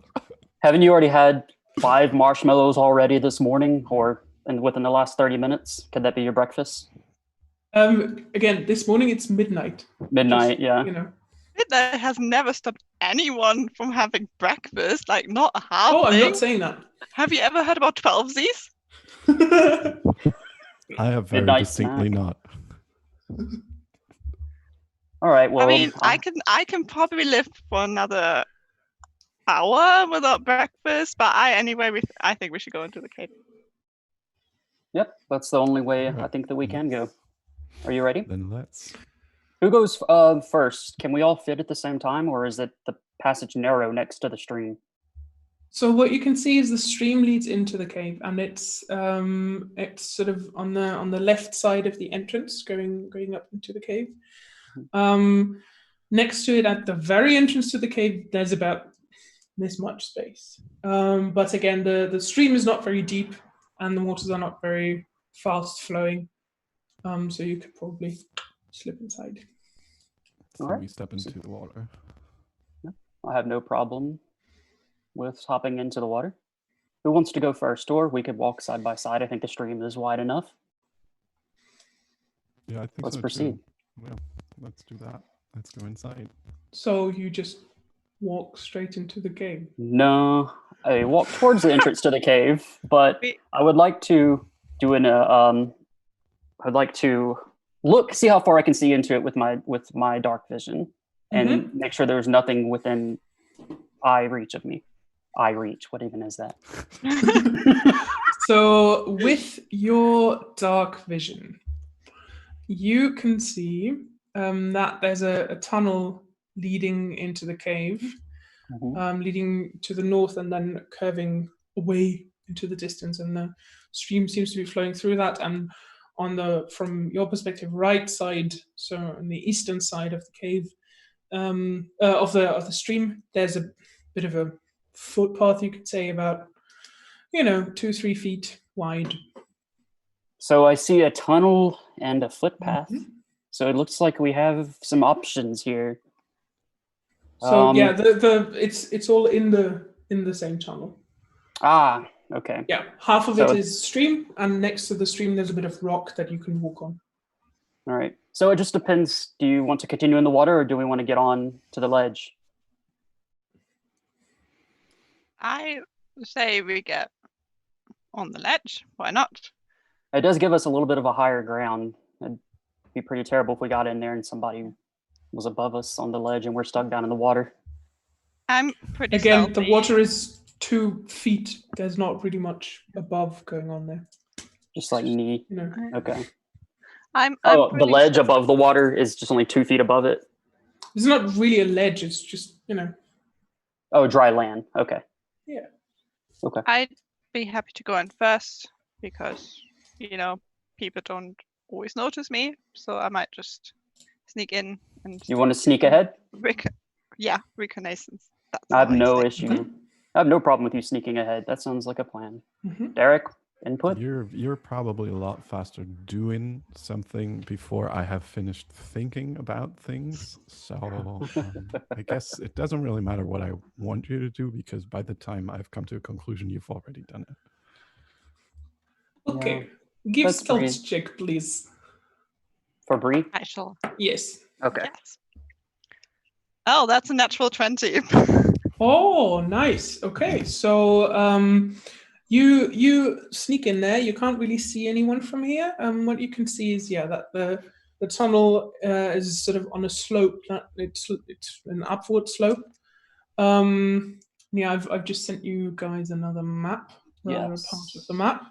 Haven't you already had 5 marshmallows already this morning, or within the last 30 minutes? Could that be your breakfast? Again, this morning it's midnight. Midnight, yeah. Midnight has never stopped anyone from having breakfast. Like, not a half. Oh, I'm not saying that. Have you ever heard about 12sies? I have very Midnight distinctly snack. not. All right. Well, I mean, I can probably live for another hour without breakfast, but I think we should go into the cave. Yep, that's the only way I think that we can go. Are you ready? Then let's. Who goes first? Can we all fit at the same time, or is it the passage narrow next to the stream? So what you can see is the stream leads into the cave, and it's sort of on the left side of the entrance, going up into the cave. Next to it, at the very entrance to the cave, there's about this much space. But again, the stream is not very deep, and the waters are not very fast flowing. So you could probably slip inside. Before we step into the water. I have no problem with hopping into the water. Who wants to go first? Or we could walk side by side. I think the stream is wide enough. Yeah, I think Let's so proceed. Too. Well, let's do that. Let's go inside. So you just walk straight into the cave? No, I walk towards the entrance to the cave, but I would like to do I'd like to see how far I can see into it with my dark vision, and make sure there's nothing within eye reach of me. Eye reach, what even is that? So with your dark vision, you can see that there's a tunnel leading into the cave, leading to the north and then curving away into the distance, and the stream seems to be flowing through that. And from your perspective, right side, so on the eastern side of the cave, of the stream, there's a bit of a footpath, you could say, about 2-3 feet wide. So I see a tunnel and a footpath. So it looks like we have some options here. So it's all in the same tunnel. Ah, okay. Yeah, half of it is stream, and next to the stream there's a bit of rock that you can walk on. All right. So it just depends. Do you want to continue in the water, or do we want to get on to the ledge? I say we get on the ledge. Why not? It does give us a little bit of a higher ground. It'd be pretty terrible if we got in there and somebody was above us on the ledge and we're stuck down in the water. I'm pretty Again, stealthy. the water is 2 feet. There's not really much above going on there. Just like knee. Okay. I'm the ledge above the water is just only 2 feet above it. It's not really a ledge. It's just Oh, dry land. Okay. Yeah. Okay. I'd be happy to go in first because people don't always notice me, so I might just sneak in and. You want to sneak ahead? Reconnaissance. I have no issue. I have no problem with you sneaking ahead. That sounds like a plan. Derek, input? You're probably a lot faster doing something before I have finished thinking about things. So I guess it doesn't really matter what I want you to do, because by the time I've come to a conclusion, you've already done it. Okay. Yeah, Give that's stealth pretty- check, please. For Bree? I shall. Yes. Okay. Yes. Oh, that's a natural 20. Oh, nice. Okay, so you sneak in there. You can't really see anyone from here. What you can see is that the tunnel is sort of on a slope. It's an upward slope. I've just sent you guys another map, rather a part of the map.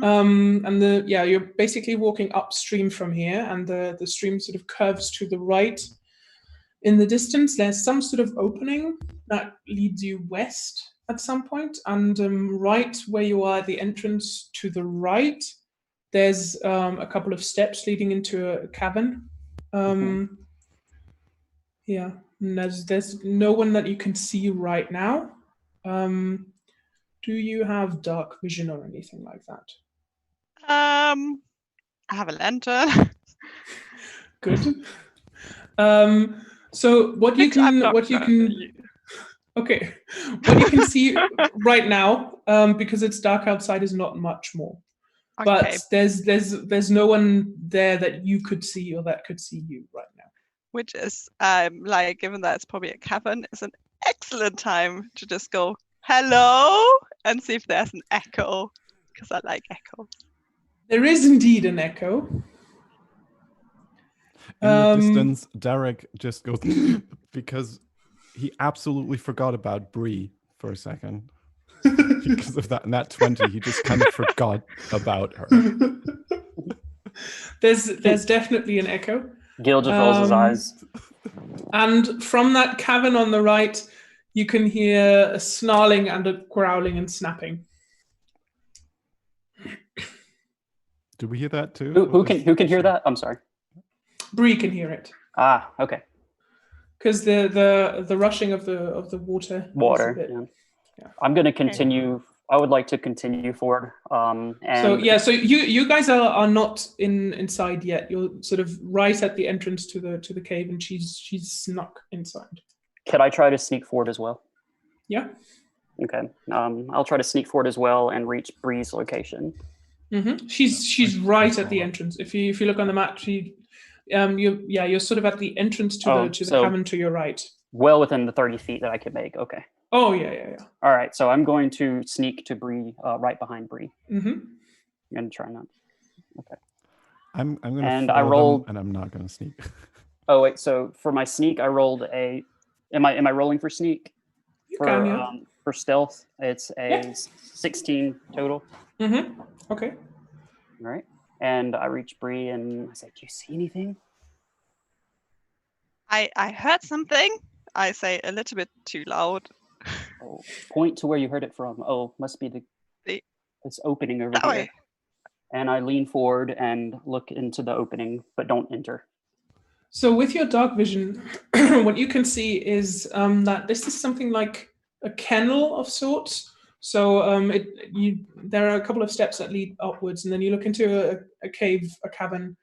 And you're basically walking upstream from here, and the stream sort of curves to the right. In the distance, there's some sort of opening that leads you west at some point, and right where you are at the entrance to the right, there's a couple of steps leading into a cavern. Yeah, and there's no one that you can see right now. Do you have dark vision or anything like that? I have a lantern. Good. So what you can see right now, because it's dark outside, is not much more. Okay. But there's no one there that you could see or that could see you right now. Which is given that it's probably a cavern, it's an excellent time to just go hello and see if there's an echo, because I like echoes. There is indeed an echo. In the distance, Derek just goes because he absolutely forgot about Bree for a second. Because of that nat 20, he just kind of forgot about her. There's definitely an echo. Gil just rolls his eyes. And from that cavern on the right, you can hear a snarling and a growling and snapping. Do we hear that too? Who can hear that? I'm sorry. Bree can hear it. Ah, okay. Because the rushing of the water. Yeah. I'm going to continue. I would like to continue forward. So you guys are not inside yet. You're sort of right at the entrance to the cave, and she's snuck inside. Could I try to sneak forward as well? Yeah. Okay. I'll try to sneak forward as well and reach Bree's location. Mm-hmm. She's right at the entrance. If you look on the map, you're sort of at the entrance to the cavern to your right. Well within the 30 feet that I could make. Okay. Oh yeah. All right, so I'm going to sneak to Bree, right behind Bree. Mm-hmm. I'm gonna try not. Okay. I'm gonna. And I rolled, and I'm not gonna sneak. Oh wait, so for my sneak, I rolled a. Am I rolling for sneak? For stealth, it's a 16 total. Mm-hmm. Okay. All right, and I reach Bree and I say, "Do you see anything?" I heard something. I say a little bit too loud. Oh, point to where you heard it from. Oh, must be this opening over here. Way. And I lean forward and look into the opening, but don't enter. So with your dark vision, what you can see is that this is something like a kennel of sorts. So there are a couple of steps that lead upwards, and then you look into a cave, a cavern,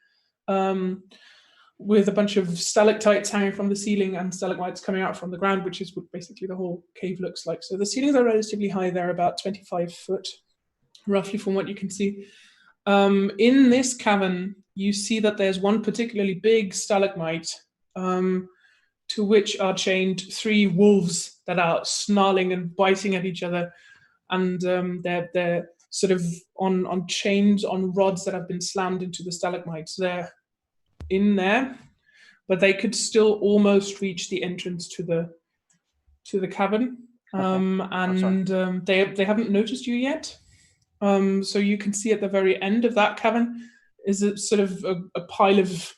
with a bunch of stalactites hanging from the ceiling and stalagmites coming out from the ground, which is what basically the whole cave looks like. So the ceilings are relatively high. They're about 25 foot, roughly, from what you can see. In this cavern, you see that there's one particularly big stalagmite to which are chained 3 wolves that are snarling and biting at each other. And they're sort of on chains, on rods that have been slammed into the stalagmites. They're in there, but they could still almost reach the entrance to the cavern. They haven't noticed you yet. So you can see at the very end of that cavern is a sort of a pile of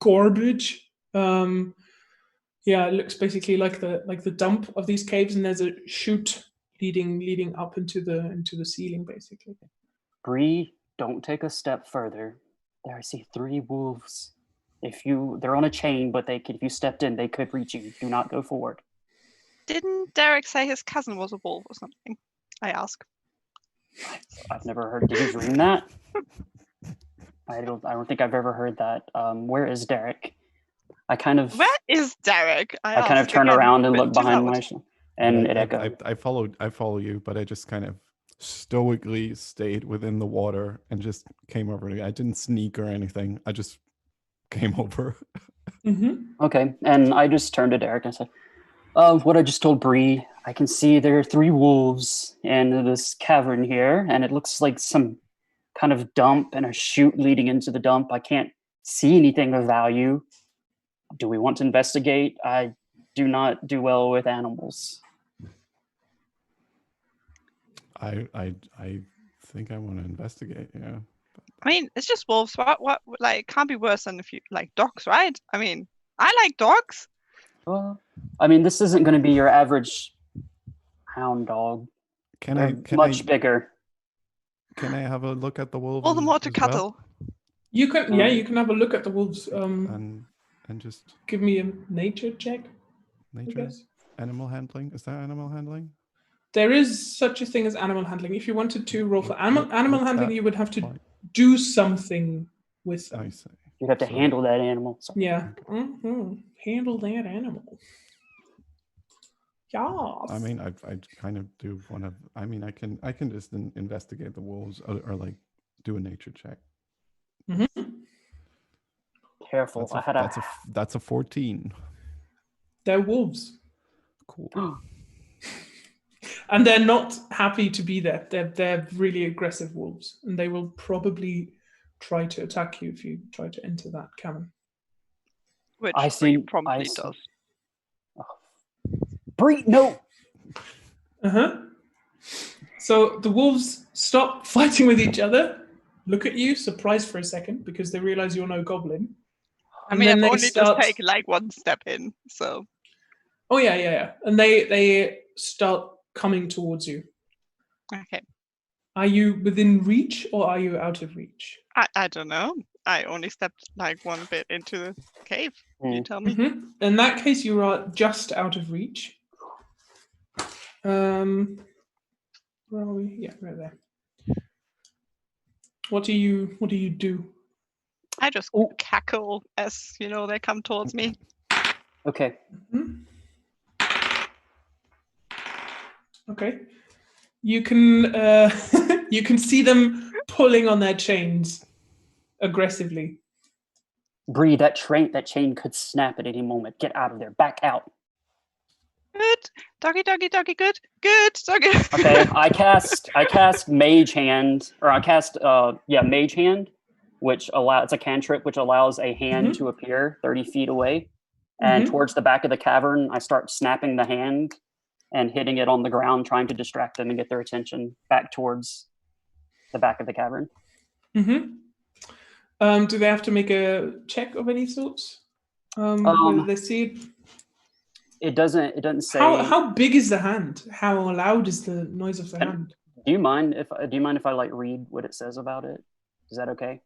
garbage. It looks basically like the dump of these caves, and there's a chute leading up into the ceiling, basically. Bree, don't take a step further. There I see 3 wolves. They're on a chain, but if you stepped in, they could reach you. Do not go forward. Didn't Derek say his cousin was a wolf or something? I ask. I've never heard. Did you dream that? I don't think I've ever heard that. Where is Derek? Where is Derek? I kind of turn around and look behind my shoulder, and it echoed. I follow you, but I just kind of stoically stayed within the water and just came over to you. I didn't sneak or anything. I just came over. Okay, and I just turned to Derek and said, what I just told Bree, I can see there are 3 wolves in this cavern here, and it looks like some kind of dump and a chute leading into the dump. I can't see anything of value. Do we want to investigate? I do not do well with animals. I think I want to investigate, yeah. I mean, it's just wolves. What like, can't be worse than if you like dogs, right? I mean, I like dogs. Well, I mean, this isn't going to be your average hound dog. They're much bigger. Can I have a look at the wolves? All the more to cuddle. You can, you can have a look at the wolves. And just give me a nature check. Nature? Animal handling? Is there animal handling? There is such a thing as animal handling. If you wanted to roll for animal handling, you would have to do something with them. I see. You'd have to handle that animal. Sorry. Yeah. Handle that animal. Yes. I mean, I kind of do want to. I mean, I can just investigate the wolves or like do a nature check. Careful. That's a 14. They're wolves. Cool. And they're not happy to be there. They're really aggressive wolves, and they will probably try to attack you if you try to enter that cavern. Which Bree probably does. Oh. Bree, no! So the wolves stop fighting with each other, look at you, surprised for a second, because they realize you're no goblin. I mean, I've only just taken like 1 step in, so... Oh, yeah. And they start coming towards you. Okay. Are you within reach or are you out of reach? I don't know. I only stepped like 1 bit into the cave. You tell me. In that case, you are just out of reach. Where are we? Yeah, right there. What do you do? I just cackle as they come towards me. Okay. Okay. You can you can see them pulling on their chains aggressively. Bree, that chain could snap at any moment. Get out of there. Back out. Good. Doggy, good. Good, doggy. Okay, I cast Mage Hand, or I cast Mage Hand, which it's a cantrip which allows a hand to appear 30 feet away. And towards the back of the cavern, I start snapping the hand and hitting it on the ground, trying to distract them and get their attention back towards the back of the cavern. Do they have to make a check of any sorts? Whether they see it? It doesn't say. How big is the hand? How loud is the noise of the hand? Do you mind if I like read what it says about it? Is that okay?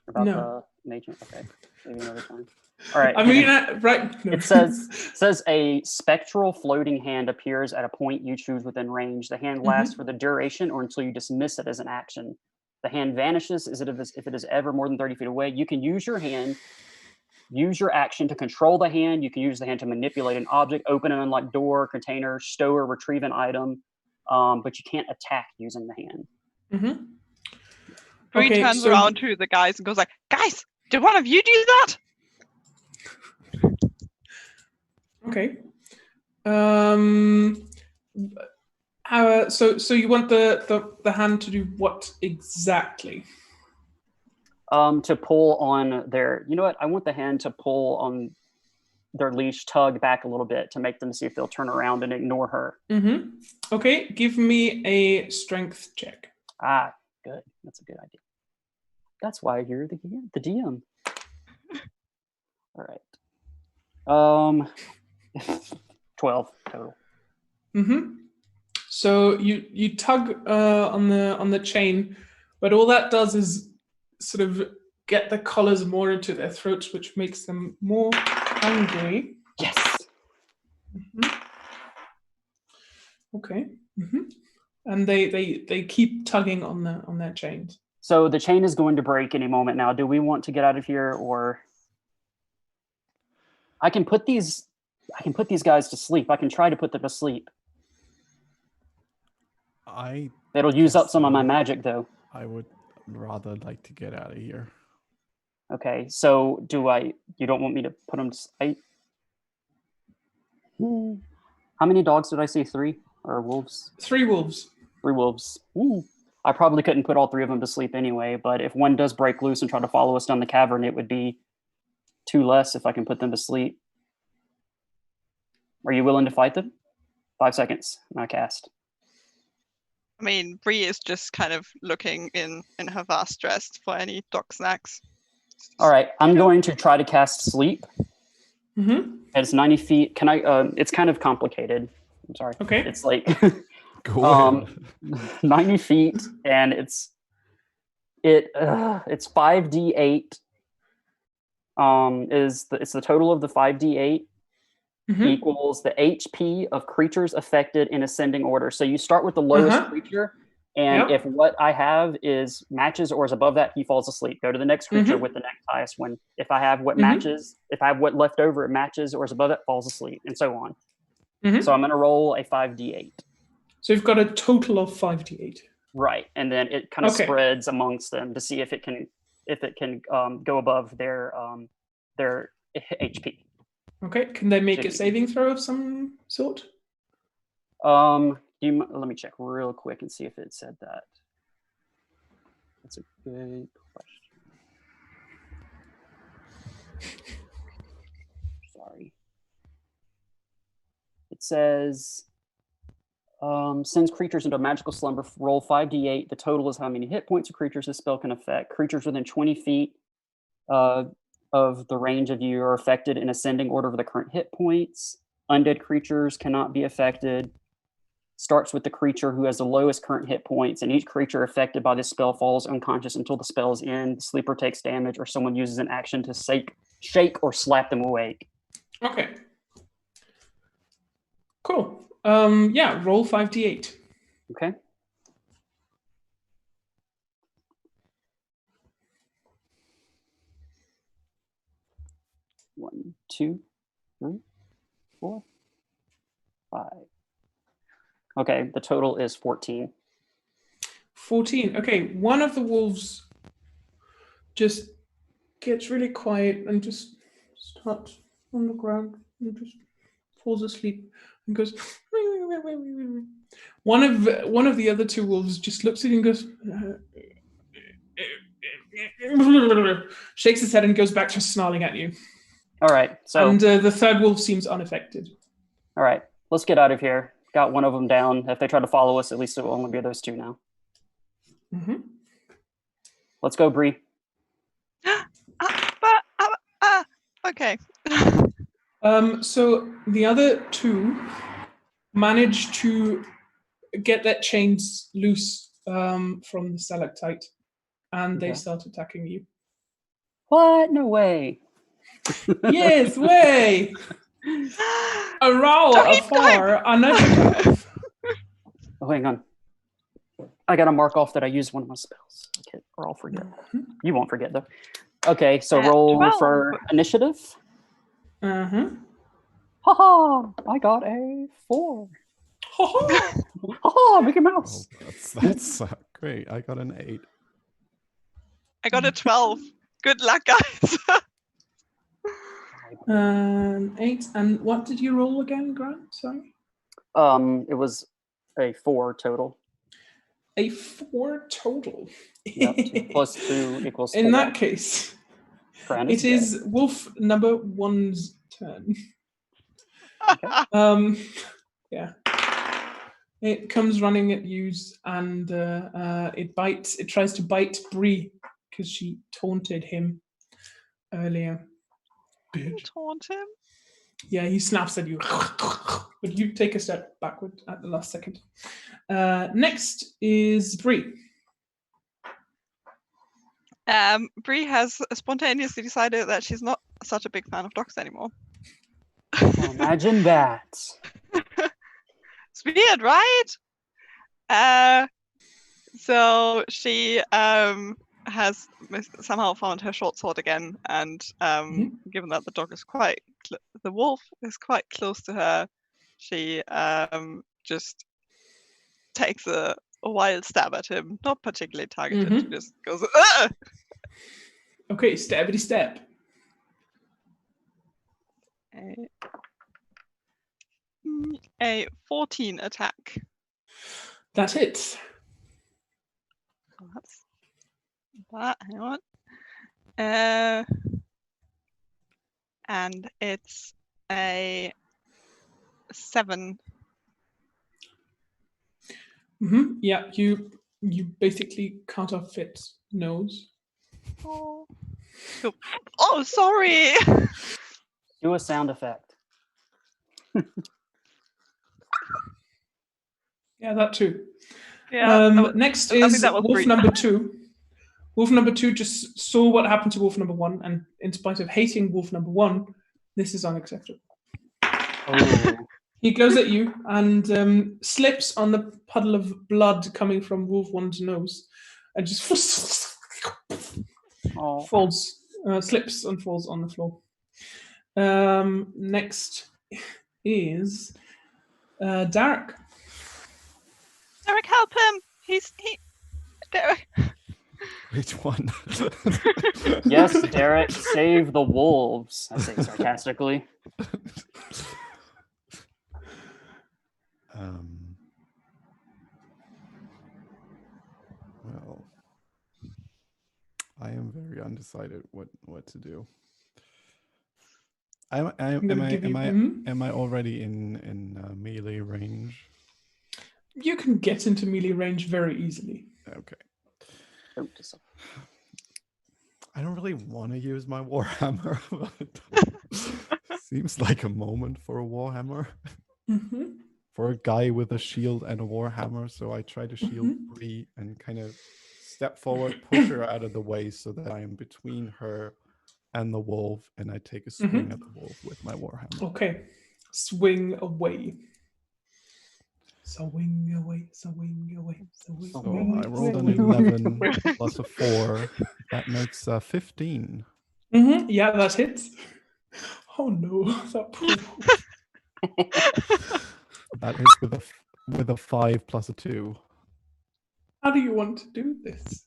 About the nature? Okay, maybe another time. All right. I mean, right. No. It says a spectral floating hand appears at a point you choose within range. The hand lasts for the duration or until you dismiss it as an action. The hand vanishes if it is ever more than 30 feet away. You can use your action to control the hand. You can use the hand to manipulate an object, open and unlock door, container, stow or retrieve an item, but you can't attack using the hand. Bree turns around to the guys and goes like, "Guys, did one of you do that?" Okay. So you want the hand to do what exactly? To pull on their. You know what? I want the hand to pull on their leash, tug back a little bit to make them see if they'll turn around and ignore her. Okay. Give me a strength check. Ah, good. That's a good idea. That's why you're the DM. All right. 12 total. So you tug on the chain, but all that does is sort of get the collars more into their throats, which makes them more hungry. Yes. Okay. and they keep tugging on their chains. So the chain is going to break any moment now. Do we want to get out of here, or I can put these guys to sleep. I can try to put them to sleep. It'll use up some of my magic, though. I would rather like to get out of here. Okay, so you don't want me to put them to sleep? How many dogs did I say? 3 or wolves? 3 wolves. 3 wolves. Ooh. I probably couldn't put all 3 of them to sleep anyway, but if one does break loose and try to follow us down the cavern, it would be 2 less if I can put them to sleep. Are you willing to fight them? 5 seconds, and I cast. I mean, Bree is just kind of looking in her vast dress for any dog snacks. All right, I'm going to try to cast sleep. Mm-hmm. It's 90 feet. Can I? It's kind of complicated. I'm sorry. Okay. It's like Go ahead. 90 feet, and it's 5d8. It's the total of the 5d8 equals the HP of creatures affected in ascending order. So you start with the lowest creature, and if what I have is matches or is above that, he falls asleep. Go to the next creature with the next highest one. If I have what matches, if I have what left over, it matches or is above that, falls asleep, and so on. So I'm going to roll a 5d8. So you've got a total of 5d8. Right, and then it kind of spreads amongst them to see if it can go above their HP. Okay, can they make a saving throw of some sort? Let me check real quick and see if it said that. That's a good question. Sorry. It says, sends creatures into a magical slumber, roll 5d8. The total is how many hit points a creature's spell can affect. Creatures within 20 feet of the range of you are affected in ascending order of the current hit points. Undead creatures cannot be affected. Starts with the creature who has the lowest current hit points, and each creature affected by this spell falls unconscious until the spell is end. The sleeper takes damage, or someone uses an action to shake or slap them awake. Okay. Cool. Yeah, roll 5d8. Okay. One, 2, 3, 4, 5. Okay, the total is 14. 14. Okay, one of the wolves just gets really quiet and just starts on the ground and just falls asleep and goes. One of the other 2 wolves just looks at you and goes, shakes his head and goes back to snarling at you. All right, so and the 3rd wolf seems unaffected. All right, let's get out of here. Got one of them down. If they try to follow us, at least it will only be those 2 now. Let's go, Bree. Okay. So the other 2 managed to get their chains loose from the stalactite, and they start attacking you. What? No way. Yes, way. A roll, a 4, another. Oh, hang on. I got to mark off that I used one of my spells. Okay, or I'll forget. You won't forget, though. Okay, so roll 12. for initiative. Haha! I got a 4. Haha! Mickey Mouse. Oh, that's great. I got an 8. I got a 12. Good luck, guys. 8. And what did you roll again, Grant? Sorry. It was a 4 total. A 4 total. Yep, 2 plus 2 equals 4. In that case, Fran it is wolf number 1's turn. Okay. Yeah. It comes running at you, and it bites. It tries to bite Bree because she taunted him earlier. Taunt him? Yeah, he snaps at you, but you take a step backward at the last second. Next is Bree. Bree has spontaneously decided that she's not such a big fan of dogs anymore. Imagine that. It's weird, right? So she has somehow found her short sword again, and given that the dog is the wolf is quite close to her, she just takes a wild stab at him, not particularly targeted. She just goes, "Ugh!" Okay, stabbity stab. A 14 attack. That hits. That's that. Hang on. And it's a 7. Yeah, you basically cut off its nose. Oh, sorry. Do a sound effect. Yeah, that too. Yeah. Next I think is that was wolf Bree. number 2. Wolf number 2 just saw what happened to wolf number 1, and in spite of hating wolf number 1, this is unacceptable. Oh. He goes at you and slips on the puddle of blood coming from wolf 1's nose, and just falls, slips and falls on the floor. Next is Derek. Derek, help him! Derek. Which one? Yes, Derek, save the wolves, I say sarcastically. Well, I am very undecided what to do. Am I already in melee range? You can get into melee range very easily. Okay. Note to self. I don't really want to use my Warhammer, but seems like a moment for a Warhammer. For a guy with a shield and a Warhammer, so I try to shield Bree and kind of step forward, push her out of the way so that I am between her and the wolf, and I take a swing at the wolf with my Warhammer. Okay. Swing away. Swing away, swing away, swing So away. I rolled an 11 plus a 4. That makes 15. Yeah, that hits. Oh no, that poor wolf. That hits with a 5 plus a 2. How do you want to do this?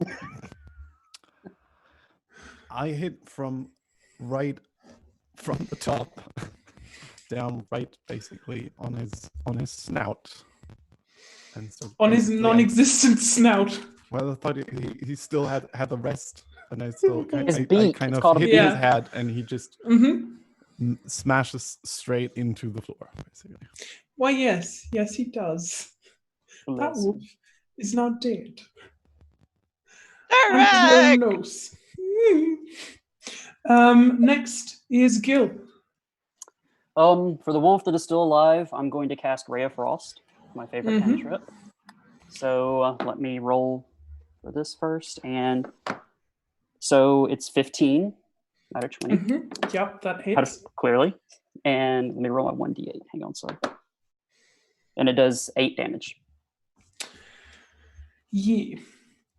I hit from the top down, right, basically on his snout. And so on his non-existent snout. Well, I thought he still had the rest, and I still kind of hit his head, and he just smashes straight into the floor, basically. Why, yes, he does. That wolf is not dead. And no nose. Next is Gil. For the wolf that is still alive, I'm going to cast Ray of Frost, my favorite cantrip. So let me roll for this first, and so it's 15 out of 20. Yep, that hits. Clearly. And let me roll my 1d8. Hang on, sorry. And it does 8 damage. Yeah,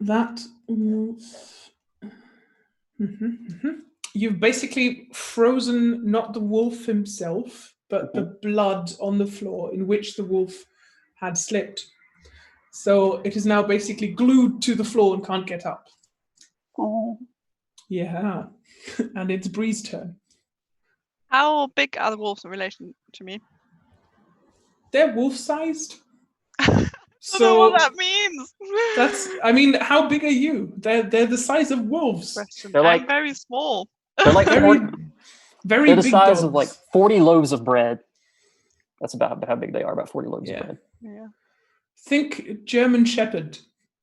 that was... You've basically frozen not the wolf himself, but the blood on the floor in which the wolf had slipped. So it is now basically glued to the floor and can't get up. Oh. Yeah, and it's Bree's turn. How big are the wolves in relation to me? They're wolf-sized. I don't know what that means. I mean, how big are you? They're the size of wolves. They're like very small. They're like very they're the big size dogs. of like 40 loaves of bread. That's about how big they are, about 40 loaves of bread. Yeah. Think German Shepherd,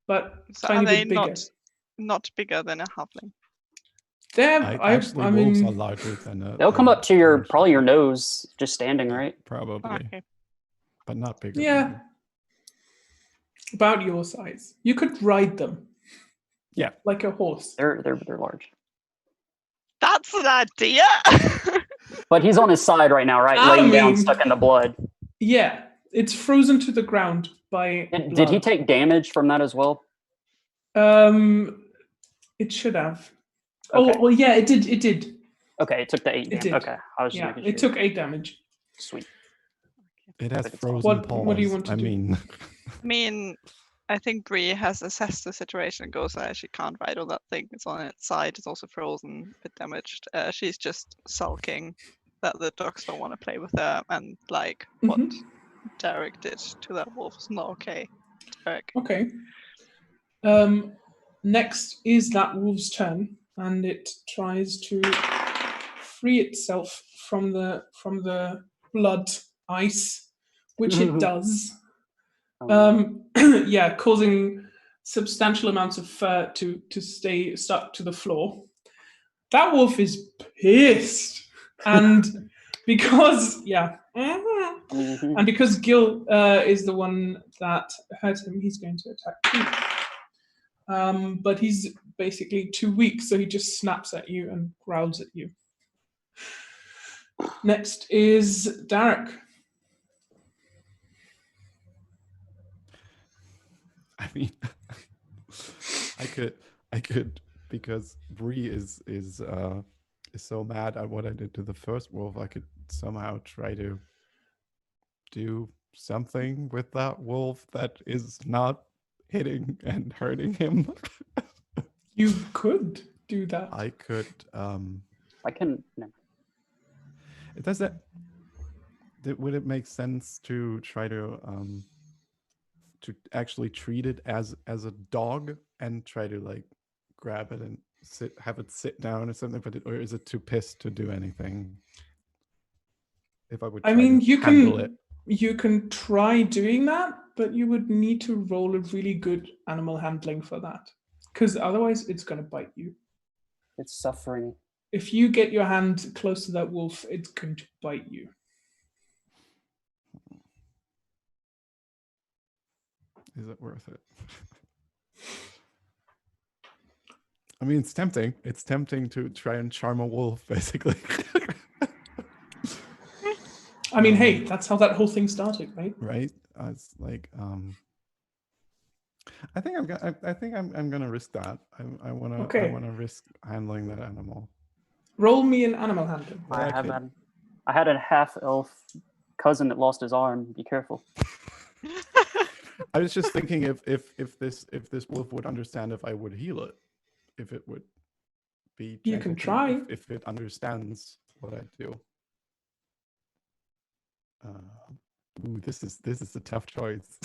but So tiny are they bit bigger. not bigger than a halfling? I mean, wolves are larger than they'll come up to probably your nose, just standing, right? Probably. Okay. But not bigger. Yeah. About your size. You could ride them. Yeah. Like a horse. They're large. That's an idea. But he's on his side right now, right? Laying down, stuck in the blood. Yeah. It's frozen to the ground. by Did he blood. take damage from that as well? It should have. Okay. Oh, well, yeah, it did. It did. Okay, it took the 8 It damage. did. Okay, I was just Yeah, making it sure. took 8 damage. Sweet. It has But it's frozen What- paws. what do you want to I do? mean, I mean, I think Bree has assessed the situation and goes, she can't ride on that thing. It's on its side. It's also frozen, a bit damaged. She's just sulking that the dogs don't want to play with her, and like what Mhm. Derek did to that wolf is not okay. Derek. Okay. Next is that wolf's turn, and it tries to free itself from the blood ice, which it does. Yeah, causing substantial amounts of fur to stay stuck to the floor. That wolf is pissed, and because and because Gil is the one that hurt him, he's going to attack you. But he's basically too weak, so he just snaps at you and growls at you. Next is Derek. I mean, I could, because Bree is so mad at what I did to the first wolf. I could somehow try to do something with that wolf that is not hitting and hurting him. You could do that. I could. I can. No. Does that? Would it make sense to try to actually treat it as a dog and try to like grab it and have it sit down or something? Or is it too pissed to do anything? If I would, I mean, you handle it. can try doing that, but you would need to roll a really good animal handling for that, because otherwise it's going to bite you. It's suffering. If you get your hand close to that wolf, it's going to bite you. Is it worth it? I mean, it's tempting. It's tempting to try and charm a wolf, basically. I mean, hey, that's how that whole thing started, right? Right? It's like, I think I'm gonna risk that. I wanna risk handling that animal. Roll me an animal handling. I had a half-elf cousin that lost his arm. Be careful. I was just thinking if this wolf would understand if I would heal it, if it would be. You can try. If it understands what I do. Ooh, this is a tough choice.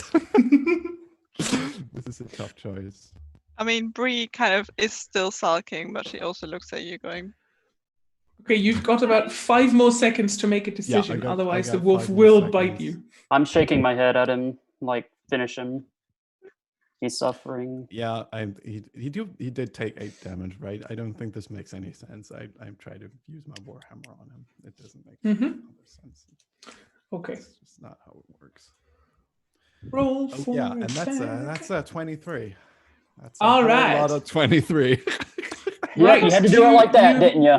This is a tough choice. I mean, Bree kind of is still sulking, but she also looks at you going, Okay, you've got about 5 more seconds to make a decision. Otherwise, the wolf will bite you. I'm shaking my head at him, like, finish him. He's suffering. Yeah, he did take 8 damage, right? I don't think this makes any sense. I try to use my warhammer on him. It doesn't make any sense. Okay. It's just not how it works. Roll for yeah, and attack. that's 23. That's a All whole right. lot of 23. Yeah, Right, you had to do it like that, didn't you?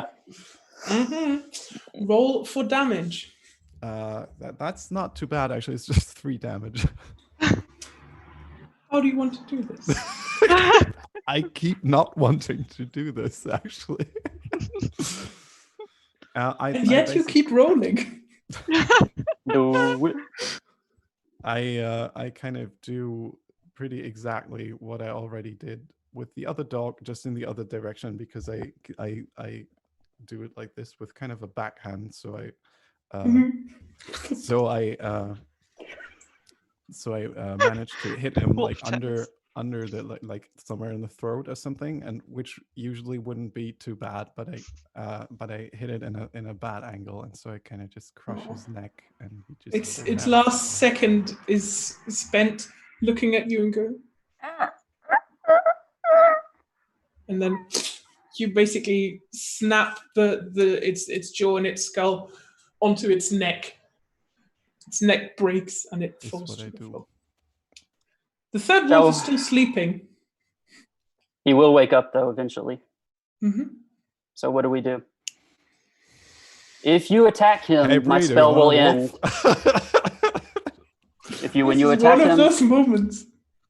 Roll for damage. That's not too bad, actually. It's just 3 damage. How do you want to do this? I keep not wanting to do this, actually. And yet you keep rolling. Do it. I kind of do pretty exactly what I already did with the other dog, just in the other direction, because I do it like this with kind of a backhand. So I managed to hit him like under the like somewhere in the throat or something, and which usually wouldn't be too bad, but I hit it in a bad angle, and so I kind of just crush his neck, and he just Its last second is spent looking at you and going, and then you basically snap its jaw and its skull onto its neck. Its neck breaks and it falls to the floor. The third wolf is still sleeping. He will wake up though eventually. Mm-hmm. So what do we do? If you attack him, Hey, my Bree, spell will end. When you This is attack one of him, those moments.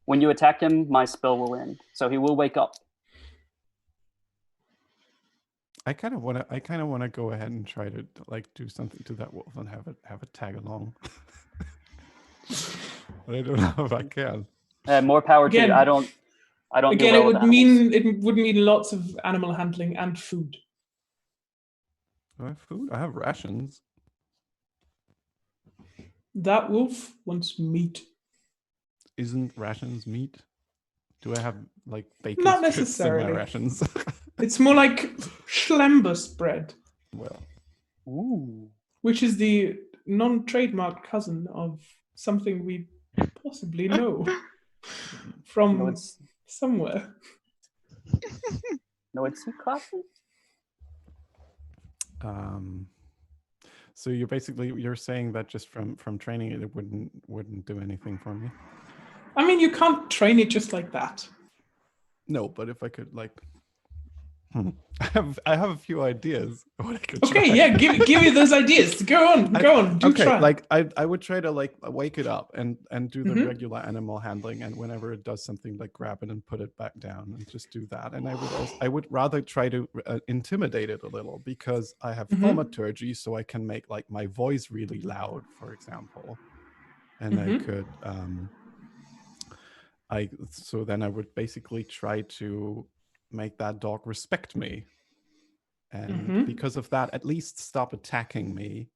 when you attack him, my spell will end, so he will wake up. I kind of want to go ahead and try to like do something to that wolf and have it tag along. But I don't know if I can. More power to you. I don't. Again, do well with animals. it would mean lots of animal handling and food. Do I have food? I have rations. That wolf wants meat. Isn't rations meat? Do I have like bacon Not strips in necessarily. my rations? It's more like Schlembus bread, Well, Ooh. which is the non-trademark cousin of something we possibly know from No, it's somewhere. sea classes. so you're saying that just from training it wouldn't do anything for me? I mean, you can't train it just like that. No, but if I could like, I have a few ideas. What I could Okay, try. yeah, give me those ideas. Go on, do okay, try. like I would try to like wake it up and do the Mhm. regular animal handling, and whenever it does something, like grab it and put it back down and just do that. And I would rather try to intimidate it a little, because I have Mhm. thaumaturgy, so I can make like my voice really loud, for example, and I could so then I would basically try to make that dog respect me, and because of that at least stop attacking me,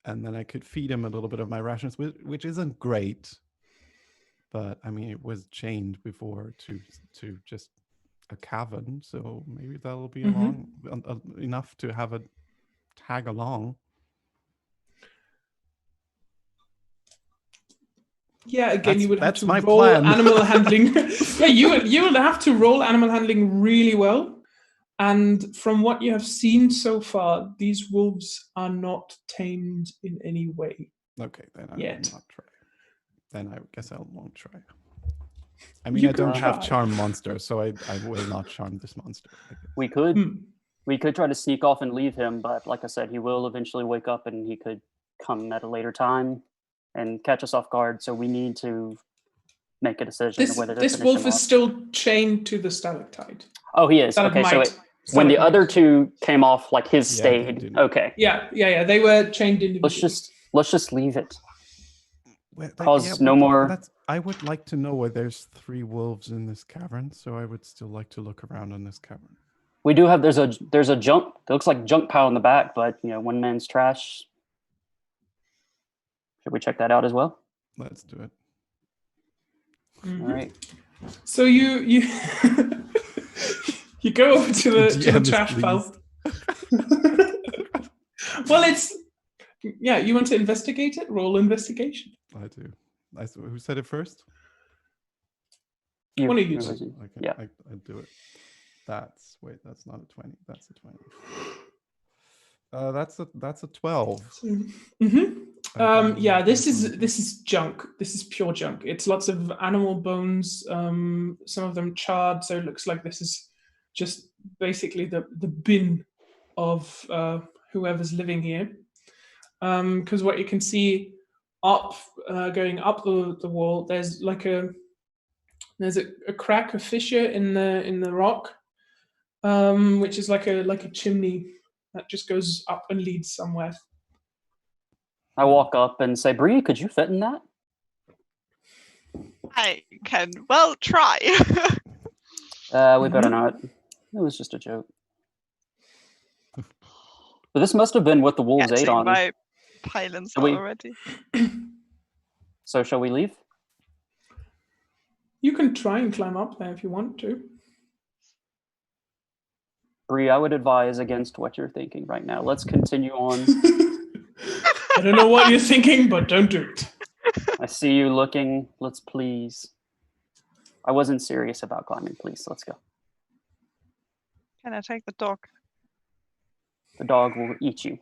and then I could feed him a little bit of my rations, which isn't great, but I mean it was chained before to just a cavern, so maybe that'll be enough to have it tag along. Yeah, again, you would have That's to my roll plan. animal handling. Yeah, you would have to roll animal handling really well. And from what you have seen so far, these wolves are not tamed in any way. Okay, then I Yet. will not try. Then I guess I won't try. I mean, You I don't can have try. charm monster, so I will not charm this monster. We could try to sneak off and leave him, but like I said, he will eventually wake up and he could come at a later time and catch us off guard. So we need to make a decision whether to This finish wolf him is off. still chained to the stalactite. Oh, he is. Okay, so when the other two came off, like his stayed. Okay. Yeah. They were chained individually. Let's just leave it. Cause no more. I would like to know where there's 3 wolves in this cavern, so I would still like to look around in this cavern. We do have there's a junk. It looks like junk pile in the back, but one man's trash. Should we check that out as well? Let's do it. All right. So you you go over to the trash pile. Well, you want to investigate it? Roll investigation. I do. Who said it first? One of you. Okay, yeah. I do it. That's not a 20. That's a 20. That's a 12. Yeah, this is junk. This is pure junk. It's lots of animal bones, some of them charred, so it looks like this is just basically the bin of whoever's living here. Because what you can see going up the wall, there's like a crack, a fissure in the rock, which is like a chimney that just goes up and leads somewhere. I walk up and say, Bree, could you fit in that? I can well try. We better not. It was just a joke. But this must have been what the wolves ate on. My pylons already. So shall we leave? You can try and climb up there if you want to. Bree, I would advise against what you're thinking right now. Let's continue on. I don't know what you're thinking, but don't do it. I see you looking. Let's please. I wasn't serious about climbing. Please, let's go. Can I take the dog? The dog will eat you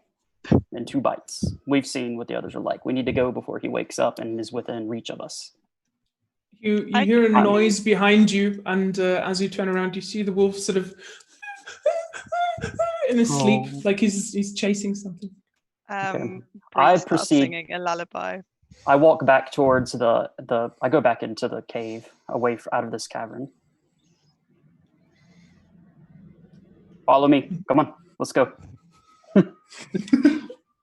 in 2 bites. We've seen what the others are like. We need to go before he wakes up and is within reach of us. You hear a noise behind you, and as you turn around, you see the wolf sort of in his sleep, like he's chasing something. Okay. I proceed singing a lullaby. I walk back towards the. I go back into the cave, out of this cavern. Follow me. Come on, let's go.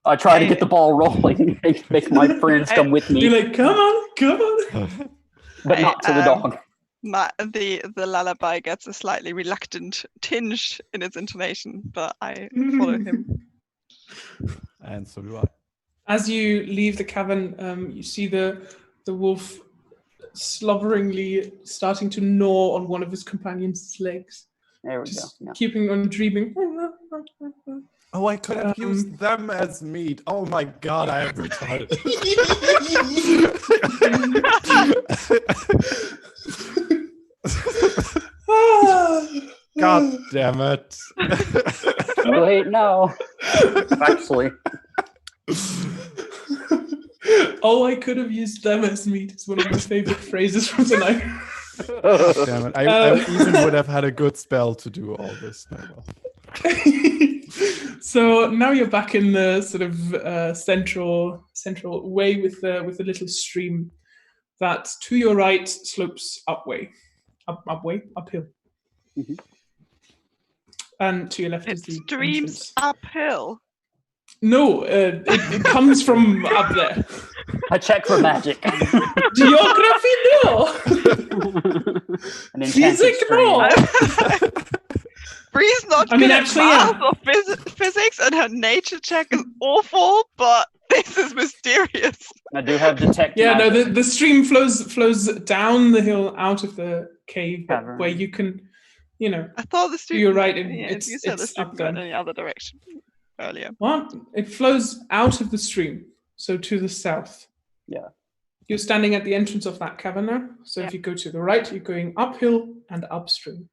I try to get the ball rolling, make my friends come with me. You're like, come on. But not to the dog. The lullaby gets a slightly reluctant tinge in its intonation, but I follow him. And so do I. As you leave the cavern, you see the wolf slobberingly starting to gnaw on one of his companion's legs. There we Just go. Yeah. keeping on dreaming. Oh, I could have used them as meat. Oh my god, I am retarded. God damn it. Wait, no. Actually. Oh, I could have used them as meat. It's one of my favorite phrases from tonight. Damn it. I even would have had a good spell to do all this. So now you're back in the sort of central way with the little stream that to your right slopes uphill. Mm-hmm. And to your left is the streams entrance. uphill. No, it comes from up there. I check for magic. Geography, no. An enchanted Physics, stream. no. Bree's not I mean, good at actually, math or physics, and her nature check is awful, but this is mysterious. I do have detect Yeah, magic. no, the stream flows down the hill out of the cave, Cavern. where you can, I thought the stream. you're right. You said the It's stream up went there. in the other direction earlier. What? It flows out of the stream, so to the south. Yeah. You're standing at the entrance of that cavern now. So if you go to the right, you're going uphill and upstream.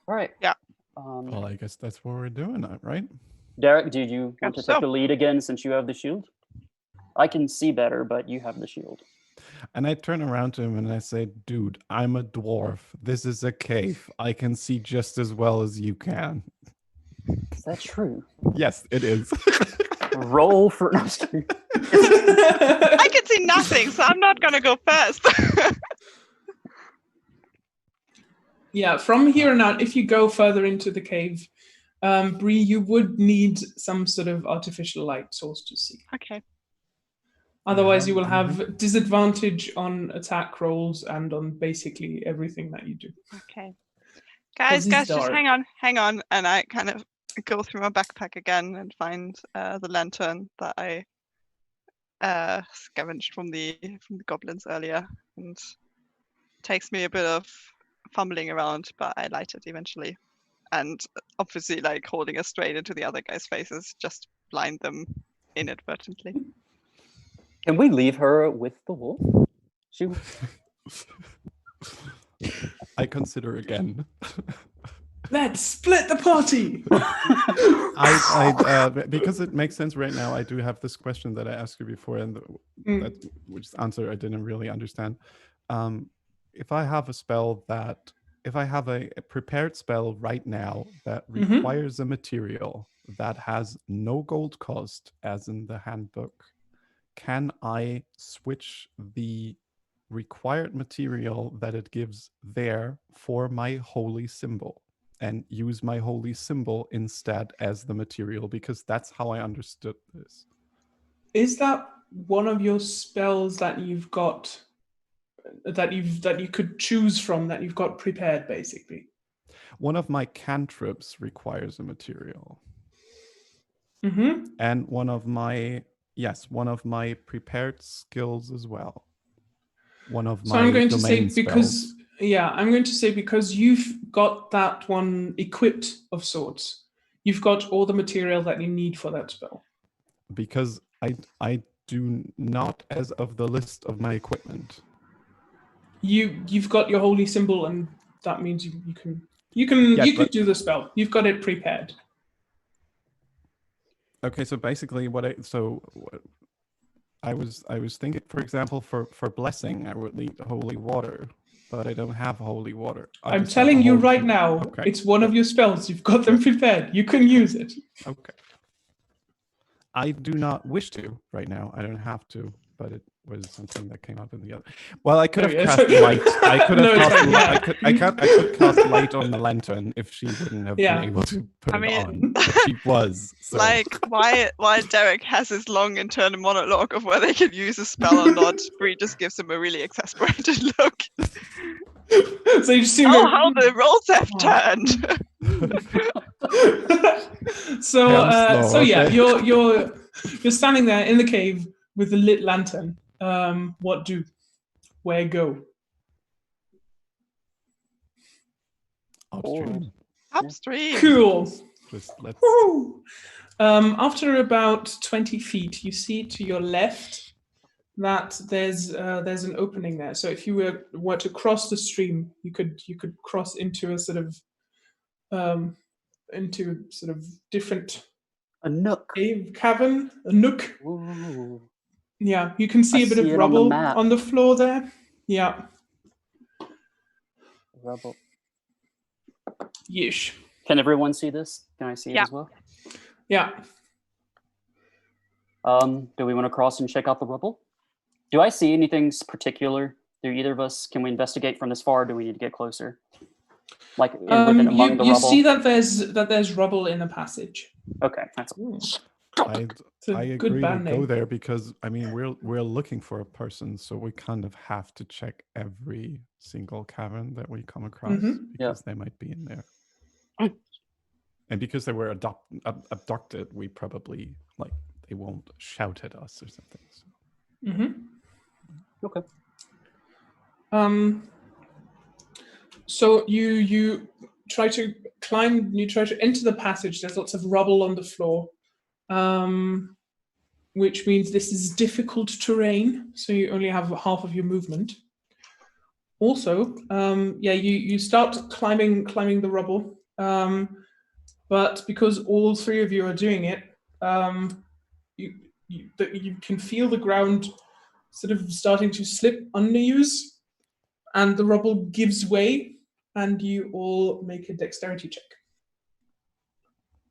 All right. Yeah. Well, I guess that's what we're doing, right? Derek, did you want to So. take the lead again since you have the shield? I can see better, but you have the shield. And I turn around to him and I say, dude, I'm a dwarf. This is a cave. I can see just as well as you can. Is that true? Yes, it is. Roll for... I can see nothing, so I'm not going to go first. Yeah, from here on out, if you go further into the cave, Bree, you would need some sort of artificial light source to see. Okay. Otherwise, you will have disadvantage on attack rolls and on basically everything that you do. Okay. Guys, it's just dark. hang on. And I kind of go through my backpack again and find the lantern that I scavenged from the goblins earlier. And takes me a bit of fumbling around, but I light it eventually. And obviously, like, holding it straight into the other guys' faces, just blind them inadvertently. Can we leave her with the wolf? She... I consider again. Let's split the party! Because it makes sense right now, I do have this question that I asked you before, and which answer I didn't really understand. If I have a spell that, if I have a prepared spell right now that requires a material that has no gold cost, as in the handbook, can I switch the required material that it gives there for my holy symbol and use my holy symbol instead as the material? Because that's how I understood this. Is that one of your spells that you've got, that you could choose from, that you've got prepared, basically? One of my cantrips requires a material. Mm-hmm. And one of my prepared skills as well. One of my I'm going to say spells. I'm going to say because you've got that one equipped of sorts, you've got all the material that you need for that spell. Because I do not, as of the list of my equipment. You've got your holy symbol, and that means you can do the spell. You've got it prepared. Okay, so basically I was thinking, for example, for blessing, I would need holy water, but I don't have holy water. I'm telling you right now, okay. It's one of your spells. You've got them prepared. You can use it. Okay. I do not wish to right now. I don't have to, but it was something that came up in the other. Well, I could have cast light. I could have cast light. I could cast light on the lantern if she wouldn't have been able to put it on. But she was. So. Like why Derek has his long internal monologue of whether he can use a spell or not, Bree just gives him a really exasperated look. So you just see how the roles have turned. So yeah, you're standing there in the cave with the lit lantern. What do? Where go? Upstream. Upstream. Cool. Just let's... After about 20 feet, you see to your left that there's an opening there. So if you were to cross the stream, you could cross into a sort of different a nook, cave, cavern, a nook. Ooh. Yeah, you can see a bit of rubble on the floor there. Yeah. Rubble. Yeesh. Can everyone see this? Can I see it as well? Yeah. Do we want to cross and check out the rubble? Do I see anything particular? Do either of us? Can we investigate from this far? Or do we need to get closer? Like among the rubble. You see that there's rubble in the passage. Okay, that's I agree to go there because I mean we're looking for a person, so we kind of have to check every single cavern that we come across because they might be in there. And because they were abducted, we probably they won't shout at us or something. So. Okay. So you try to climb. You try to enter the passage. There's lots of rubble on the floor. Which means this is difficult terrain, so you only have half of your movement. Also, you start climbing the rubble, but because all three of you are doing it, you can feel the ground sort of starting to slip under you, and the rubble gives way, and you all make a dexterity check.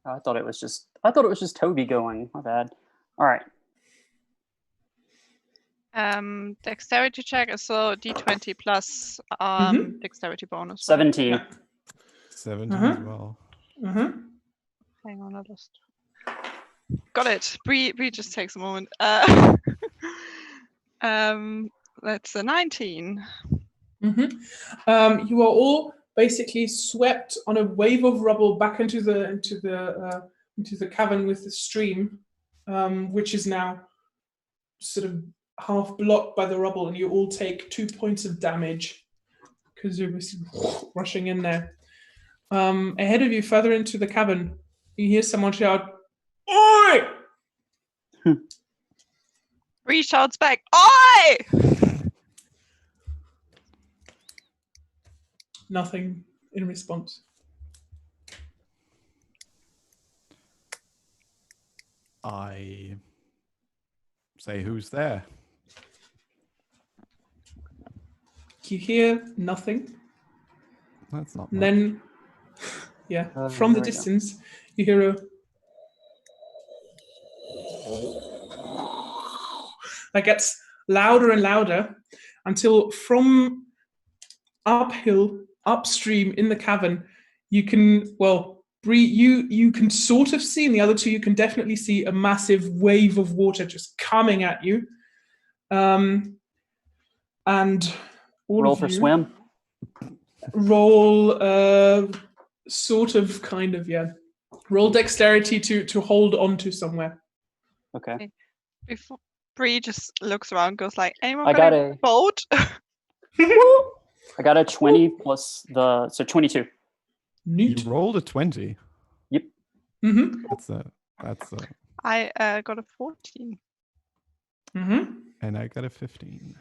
I thought it was just Toby going. My bad. All right. Dexterity check is so D20 plus dexterity bonus. 17. Yeah. 17 as well. Hang on, I just got it. Bree just takes a moment. That's a 19. You are all basically swept on a wave of rubble back into the cavern with the stream, which is now sort of half blocked by the rubble, and you all take 2 points of damage because you're rushing in there. Ahead of you, further into the cavern, you hear someone shout, "Oi!" Bree shouts back, "Oi!" Nothing in response. I say, "Who's there?" You hear nothing. That's not. And then, from the distance, you hear a that gets louder and louder until from upstream in the cavern, you can, Bree, you can sort of see, and the other two you can definitely see a massive wave of water just coming at you. And all roll of for you swim. Roll sort of kind of, roll dexterity to hold on to somewhere. Okay. Before Bree just looks around, goes like, "Anyone I got got a boat?" I got a 20 plus so 22. Neat. You rolled a 20. Yep. Mm-hmm. That's a. I got a 14. Mm-hmm. And I got a 15.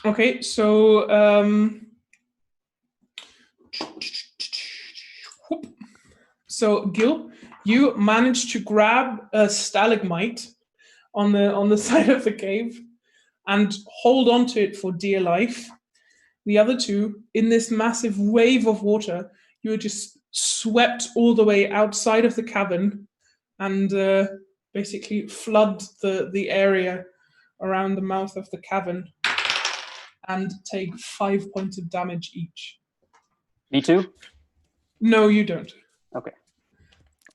Okay, so Gil, you managed to grab a stalagmite on the side of the cave and hold on to it for dear life. The other two, in this massive wave of water, you were just swept all the way outside of the cavern and basically flood the area around the mouth of the cavern and take 5 points of damage each. Me too? No, you don't. Okay.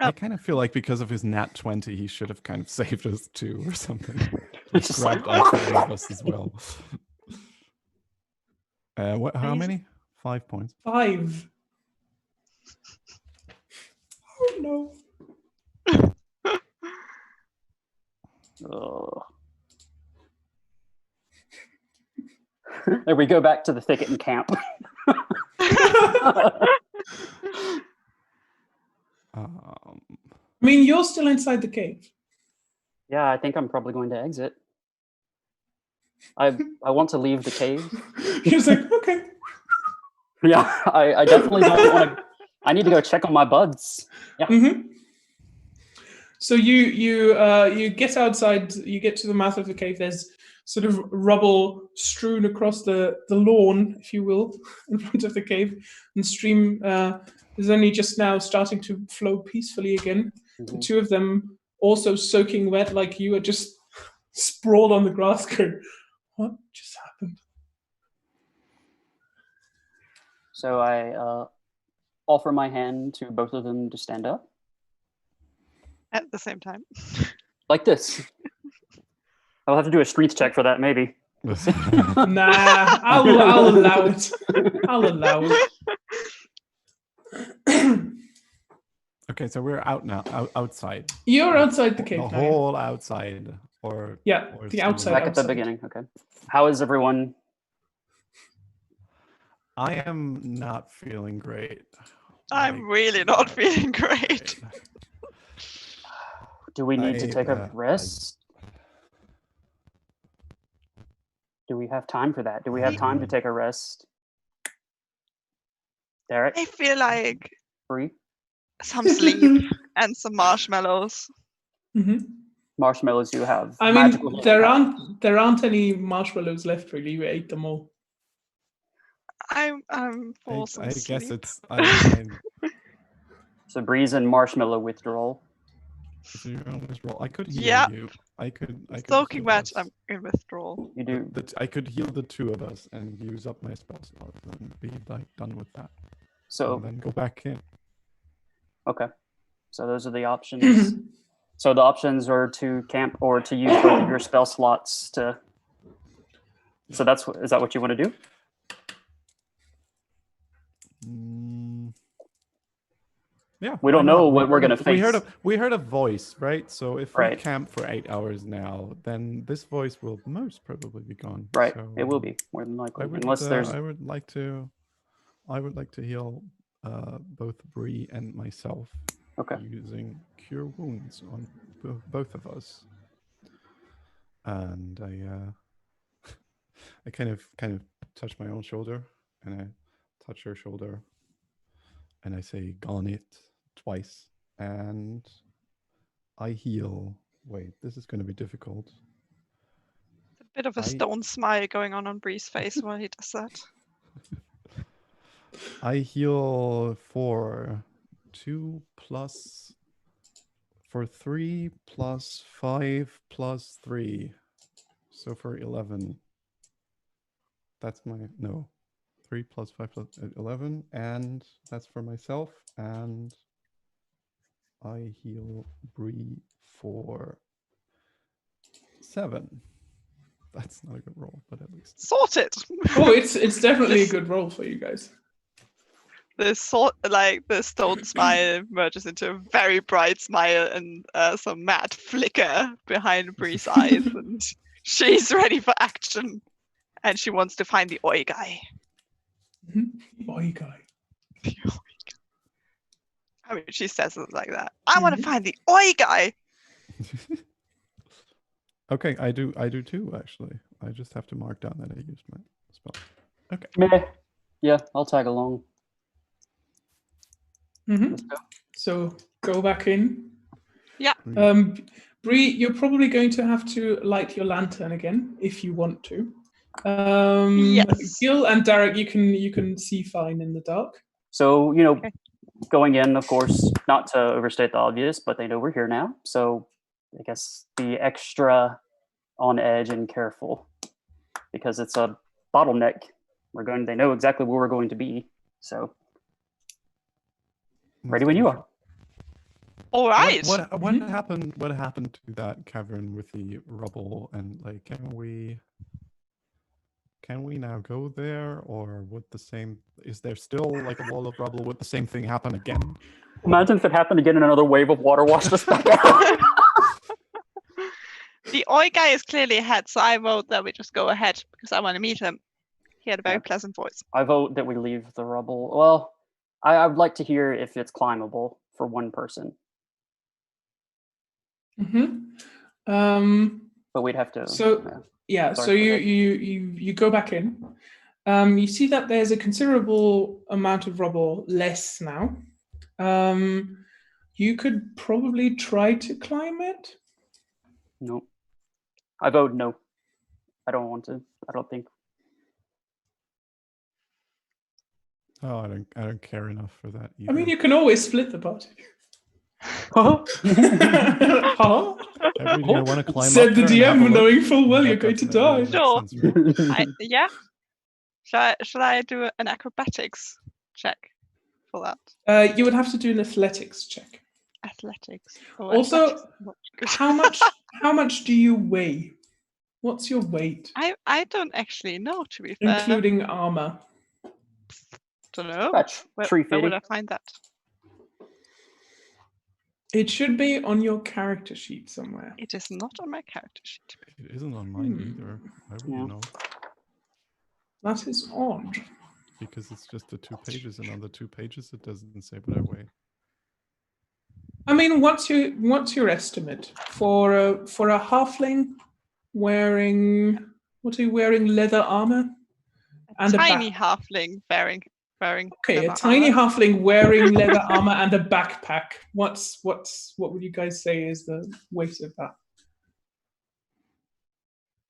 I kind of feel like because of his nat 20, he should have kind of saved us too or something. It's Just just like, grabbed all 3 of us as well. How many? 5 points. 5. Oh no. There we go back to the thicket and camp. I mean, you're still inside the cave. Yeah, I think I'm probably going to exit. I want to leave the cave. He's like, okay. Yeah, I definitely don't want to. I need to go check on my buds. Yeah. Mm-hmm. So you get outside. You get to the mouth of the cave. There's sort of rubble strewn across the lawn, if you will, in front of the cave, and stream is only just now starting to flow peacefully again. Mm-hmm. The two of them also soaking wet, like you, are just sprawled on the grass. Going, what just happened? So I offer my hand to both of them to stand up. At the same time. Like this. I'll have to do a strength check for that, maybe. Nah, I'll allow it. I'll allow it. Okay, so we're out now, outside. You're outside the cave The now. whole outside, or Yeah, or the something. outside. Back at the beginning, okay. How is everyone? I am not feeling great. I'm really not feeling great. Do we need to take a rest? Do we have time for that? Do we have time to take a rest? Derek? I feel like Bree? some sleep and some marshmallows. Mm-hmm. Marshmallows you have. I magical mean, healing there aren't any marshmallows left, really. You ate them all. I'm for some I sleep. guess it's. So Bree's in marshmallow withdrawal. So you're on this roll. I could heal Yeah. you. I could. Soaking heal wet, us. I'm in withdrawal. You do. I could heal the 2 of us and use up my spell slot and be like done with that. So And then go back in. okay. So those are the options. So the options are to camp or to use both of your spell slots to. So is that what you want to do? Yeah. We don't why know not? what we're gonna face. We heard a voice, right? So if we Right. camp for 8 hours now, then this voice will most probably be gone. Right. So, It will be more than likely, I would, unless there's. I would like to heal both Bree and myself. Okay. Using Cure Wounds on both of us. And I kind of touch my own shoulder, and I touch her shoulder, and I say "Gone it" twice, and I heal. Wait, this is going to be difficult. A bit of a stone smile going on Bree's face while he does that. I heal for 2 plus, for 3 plus 5 plus 3. So for 11. That's my, no. 3 plus 5 plus 11. And that's for myself. And I heal Bree for 7. That's not a good roll, but at least. Sorted! Oh, it's definitely a good roll for you guys. The stone smile merges into a very bright smile and some mad flicker behind Bree's eyes, and she's ready for action. And she wants to find the oi guy. Oi guy. I mean, she says it like that. I want to find the oi guy. Okay, I do too, actually. I just have to mark down that I used my spell. Okay. Meh. Yeah, I'll tag along. So go back in. Yeah. Bree, you're probably going to have to light your lantern again if you want to. Yes. Gil and Derek, you can see fine in the dark. So, going in, of course, not to overstate the obvious, but they know we're here now. So I guess, be extra on edge and careful because it's a bottleneck. They know exactly where we're going to be. So, ready when you are. All right. What happened? What happened to that cavern with the rubble? And like, can we now go there, or would the same? Is there still like a wall of rubble? Would the same thing happen again? Imagine if it happened again and another wave of water washed us back out. The Oi guy is clearly ahead, so I vote that we just go ahead because I want to meet him. He had a very pleasant voice. I vote that we leave the rubble. Well, I would like to hear if it's climbable for one person. But we'd have to. So you go back in. You see that there's a considerable amount of rubble less now. You could probably try to climb it. No. I vote no. I don't want to. I don't think. Oh, I don't care enough for that either. I mean, you can always split the party. I want to climb Said up the there and have DM, a look. knowing full well you're That going to definitely die. makes sense, right? Yeah. Should I do an acrobatics check for that? You would have to do an athletics check. Athletics. Also, athletics is not good. how much do you weigh? What's your weight, I don't actually know, to be fair. including armor? Don't know. That's Where would I find that? It should be on your character sheet somewhere. It is not on my character sheet. It isn't on mine either. I wouldn't know. That is odd. Because it's just the 2 pages, and on the 2 pages it doesn't say what I weigh. I mean, what's your estimate for a halfling wearing? What are you wearing? Leather armor and Tiny halfling wearing. Okay, a tiny halfling wearing leather armor and a backpack. What would you guys say is the weight of that?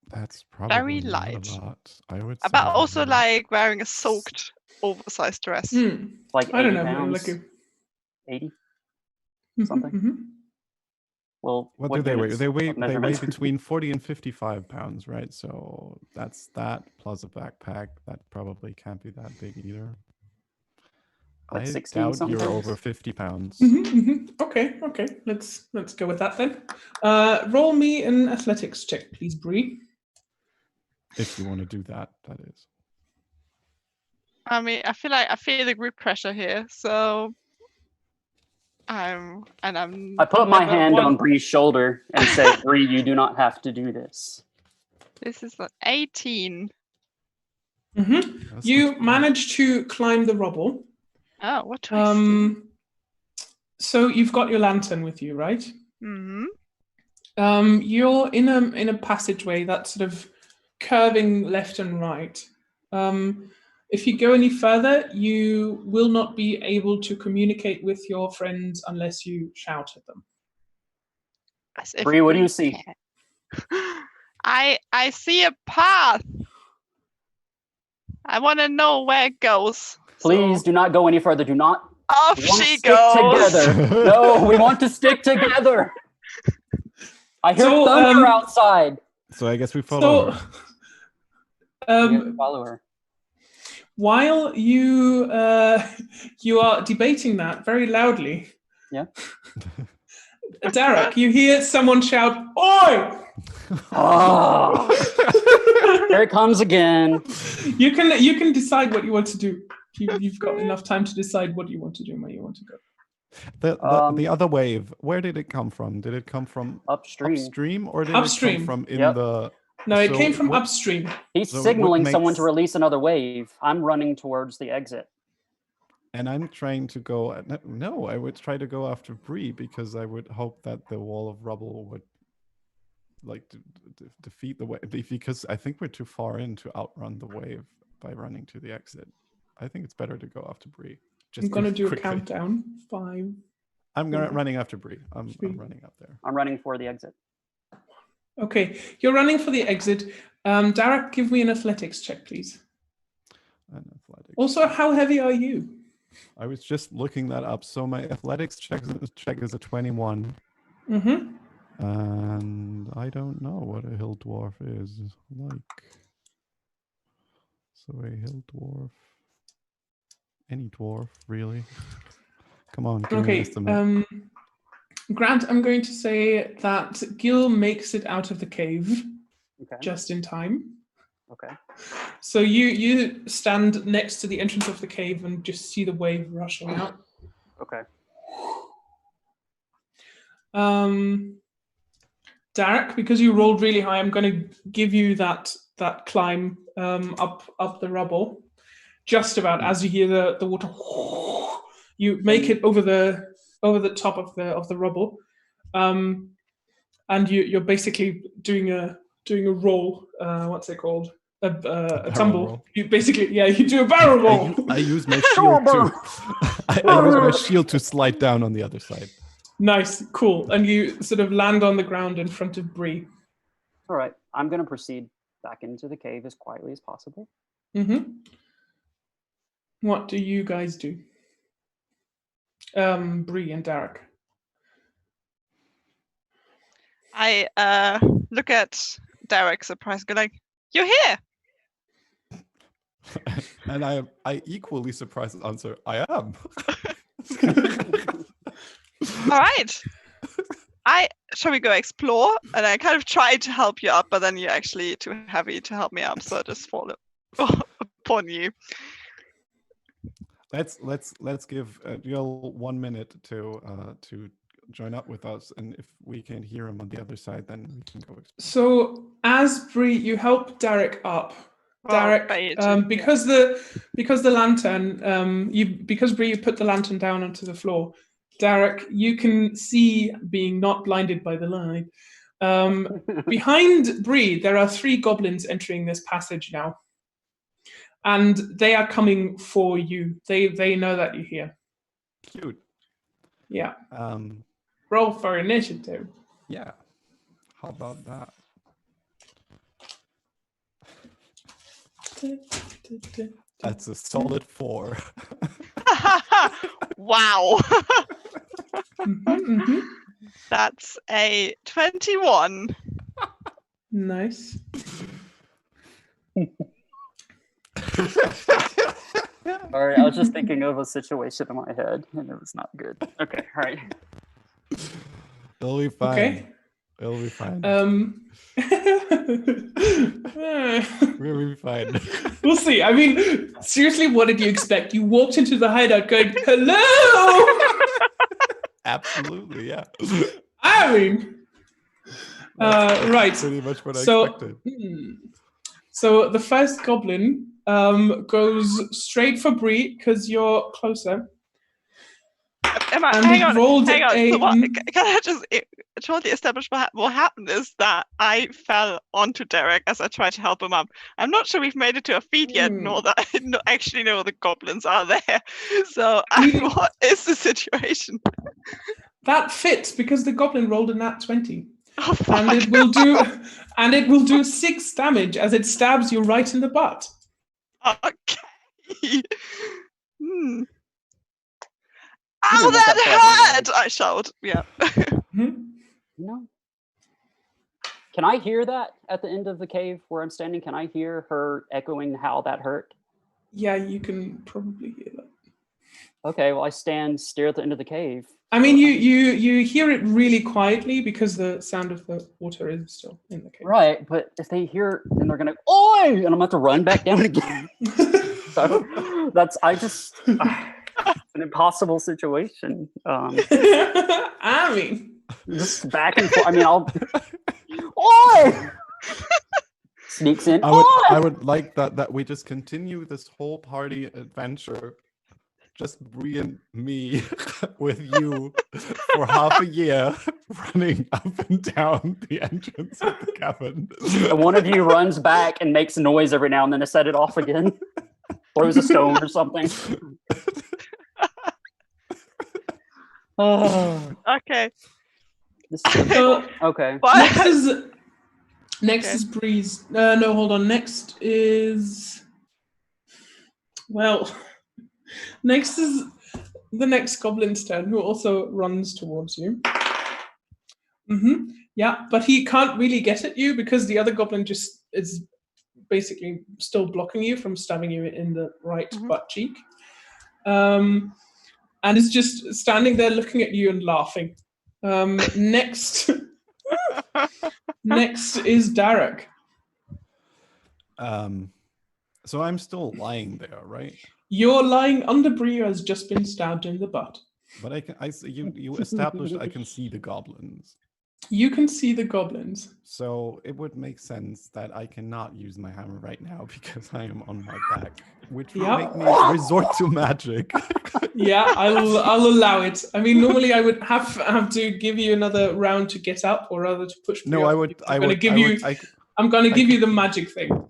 That's probably Very not light. a lot. I would say But also maybe- like wearing a soaked, oversized dress. Like 80 I don't know. pounds. Like 80? Something. Well, What do they weigh? units They of weigh measurement? between 40 and 55 pounds, right? So that's that plus a backpack. That probably can't be that big either. Like I 60 doubt something? you're over 50 pounds. Okay. Let's go with that then. Roll me an athletics check, please, Bree. If you want to do that, that is. I mean, I feel the group pressure here, so I put my hand on Bree's shoulder and said, Bree, you do not have to do this. This is an 18. You managed to climb the rubble. Oh, what do I see? So you've got your lantern with you, right? Mm-hmm. You're in a passageway that's sort of curving left and right. If you go any further, you will not be able to communicate with your friends unless you shout at them. Bree, what do you see? I see a path. I want to know where it goes. Please do not go any further. Do not. Off We want to she stick goes. together. No, we want to stick together. I hear thunder outside. So I guess we follow her. We have to follow her. While you are debating that very loudly, Yeah. Derek, you hear someone shout, "Oi!" Oh. Here it comes again. You can decide what you want to do. You've got enough time to decide what you want to do and where you want to go. The other wave, where did it come from? Did it come from upstream, or did upstream. it come from in the... No, it came from upstream. He's signaling someone to release another wave. I'm running towards the exit. And I'm trying to go... No, I would try to go after Bree because I would hope that the wall of rubble would like defeat the wave. Because I think we're too far in to outrun the wave by running to the exit. I think it's better to go after Bree. I'm going to do a countdown. 5. I'm running after Bree. I'm running up there. I'm running for the exit. Okay, you're running for the exit. Derek, give me an athletics check, please. Also, how heavy are you? I was just looking that up. So my athletics check is a 21. And I don't know what a hill dwarf is like. So a hill dwarf, any dwarf really. Come on, give me an estimate. Grant, I'm going to say that Gil makes it out of the cave just in time. Okay. So you stand next to the entrance of the cave and just see the wave rushing out. Okay. Derek, because you rolled really high, I'm going to give you that climb up the rubble. Just about as you hear the water, you make it over the top of the rubble, and you're basically doing a roll. What's it called? A tumble. Roll. You basically, you do a barrel roll. I use my shield to. I use my shield to slide down on the other side. Nice, cool, and you sort of land on the ground in front of Bree. All right, I'm going to proceed back into the cave as quietly as possible. Mm-hmm. What do you guys do? Bree and Derek. I look at Derek surprised, go like, "You're here!" And I equally surprised answer, I am. All right. Shall we go explore? And I kind of tried to help you up, but then you're actually too heavy to help me up, so I just fall upon you. Let's give Gil 1 minute to join up with us, and if we can hear him on the other side, then we can go explore. So as Bree, you help Derek up. Well, Derek, because the lantern, because Bree, you put the lantern down onto the floor. Derek, you can see, being not blinded by the light. Behind Bree, there are 3 goblins entering this passage now. And they are coming for you. They know that you're here. Cute. Yeah. Roll for initiative. Yeah. How about that? That's a solid 4. Wow. Mm-hmm. That's a 21. Nice. All right, I was just thinking of a situation in my head, and it was not good. Okay, all right. It'll be fine. Okay. It'll be fine. We'll be fine. We'll see. I mean, seriously, what did you expect? You walked into the hideout going, "Hello!" Absolutely, yeah. I mean, right. Pretty much what I expected. So the first goblin goes straight for Bree because you're closer. Hang on. So can I just totally establish what happened is that I fell onto Derek as I tried to help him up. I'm not sure we've made it to a feed yet, nor that I actually know the goblins are there. So what is the situation? That fits because the goblin rolled a nat 20. Oh, fuck. And it will do 6 damage as it stabs you right in the butt. Okay. Ow, that hurt! I shout. Yeah. No. Can I hear that at the end of the cave where I'm standing? Can I hear her echoing how that hurt? Yeah, you can probably hear that. Okay, well, I stare at the end of the cave. I mean, you hear it really quietly because the sound of the water is still in the cave. Right, but if they hear, then they're gonna, "Oi!" and I'm gonna have to run back down again. So it's an impossible situation. I mean, just back and forth. I mean, "Oi!" Sneaks in. I would like that we just continue this whole party adventure. Just Bree and me with you for half a year, running up and down the entrance of the cabin. And one of you runs back and makes a noise every now and then to set it off again. Throws a stone or something. Okay. Okay. Next is Bree's. No, hold on. Next is the next goblin's turn, who also runs towards you. Yeah, but he can't really get at you because the other goblin just is basically still blocking you from stabbing you in the right butt cheek. And is just standing there looking at you and laughing. Next is Derek. So I'm still lying there, right? You're lying under Bree, who has just been stabbed in the butt. But you established I can see the goblins. You can see the goblins. So it would make sense that I cannot use my hammer right now because I am on my back, which would make me resort to magic. Yeah, I'll allow it. I mean, normally I would have to give you another round to get up, or rather to push. No, I'm going to give you the magic thing.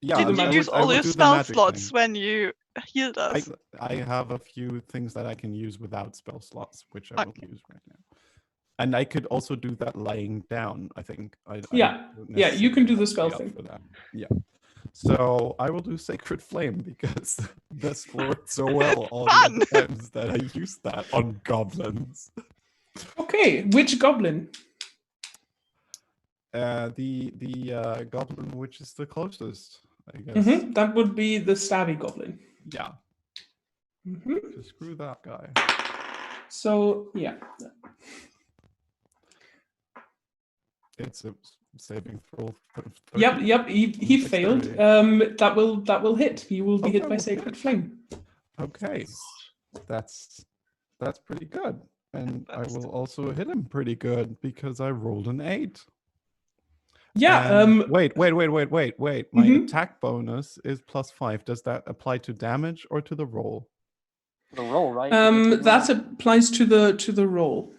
Yeah, did you use all your spell slots when you healed us? I have a few things that I can use without spell slots, which I will use right now. And I could also do that lying down, I think. You can do the spell thing. For that. Yeah. So I will do Sacred Flame because this worked so well all the times that I used that on goblins. Okay, which goblin? The goblin which is the closest, I guess. That would be the stabby goblin. Yeah. Just screw that guy. So yeah. It's a saving throw. Yep. He failed. That will hit. You will be hit by Sacred Flame. Okay, that's pretty good, and I will also hit him pretty good because I rolled an 8. Yeah. Wait. My attack bonus is +5. Does that apply to damage or to the roll? The roll, right? That applies to the roll.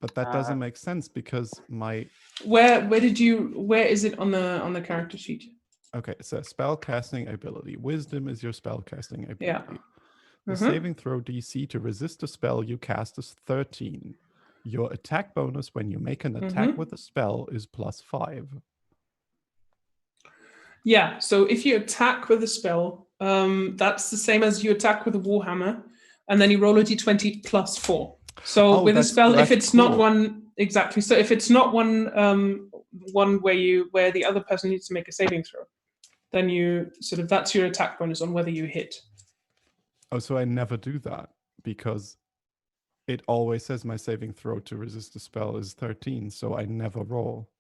But that doesn't make sense because my where is it on the character sheet? Okay, so spell casting ability. Wisdom is your spell casting ability. Yeah. The saving throw DC to resist a spell you cast is 13. Your attack bonus when you make an attack with a spell is +5. Yeah, so if you attack with a spell, that's the same as you attack with a warhammer, and then you roll a d20 +4. So with a spell, if it's not one exactly, so if it's not one where the other person needs to make a saving throw, then you that's your attack bonus on whether you hit. Oh, so I never do that because it always says my saving throw to resist a spell is 13, so I never roll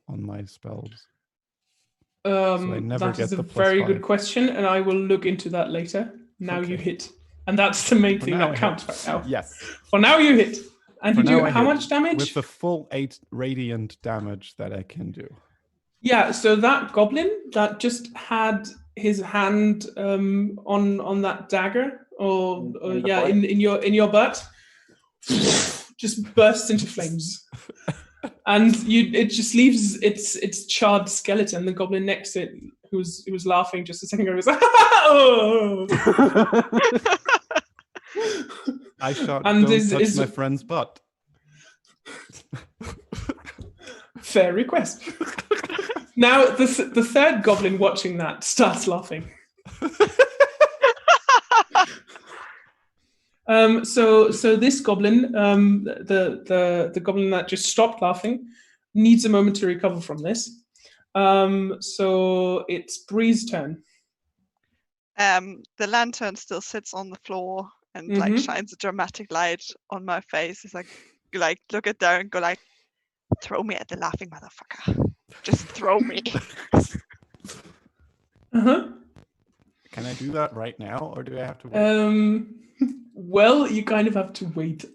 on my spells. So I never that get is a the very +5. good question, and I will look into that later. Now you hit. And that's the main thing that counts right now. Yes. For now you hit. And you do how much damage? With the full 8 radiant damage that I can do. Yeah, so that goblin that just had his hand on that dagger, in your butt, just bursts into flames. And it just leaves its charred skeleton. The goblin next to it, who was laughing just a second ago, was like, oh! I shot don't touch my friend's butt. Fair request. Now the third goblin watching that starts laughing. So this goblin, the goblin that just stopped laughing, needs a moment to recover from this. So it's Bree's turn. The lantern still sits on the floor and shines a dramatic light on my face. It's like look at there and go like, throw me at the laughing motherfucker. Just throw me. Can I do that right now, or do I have to wait? Well, you kind of have to wait.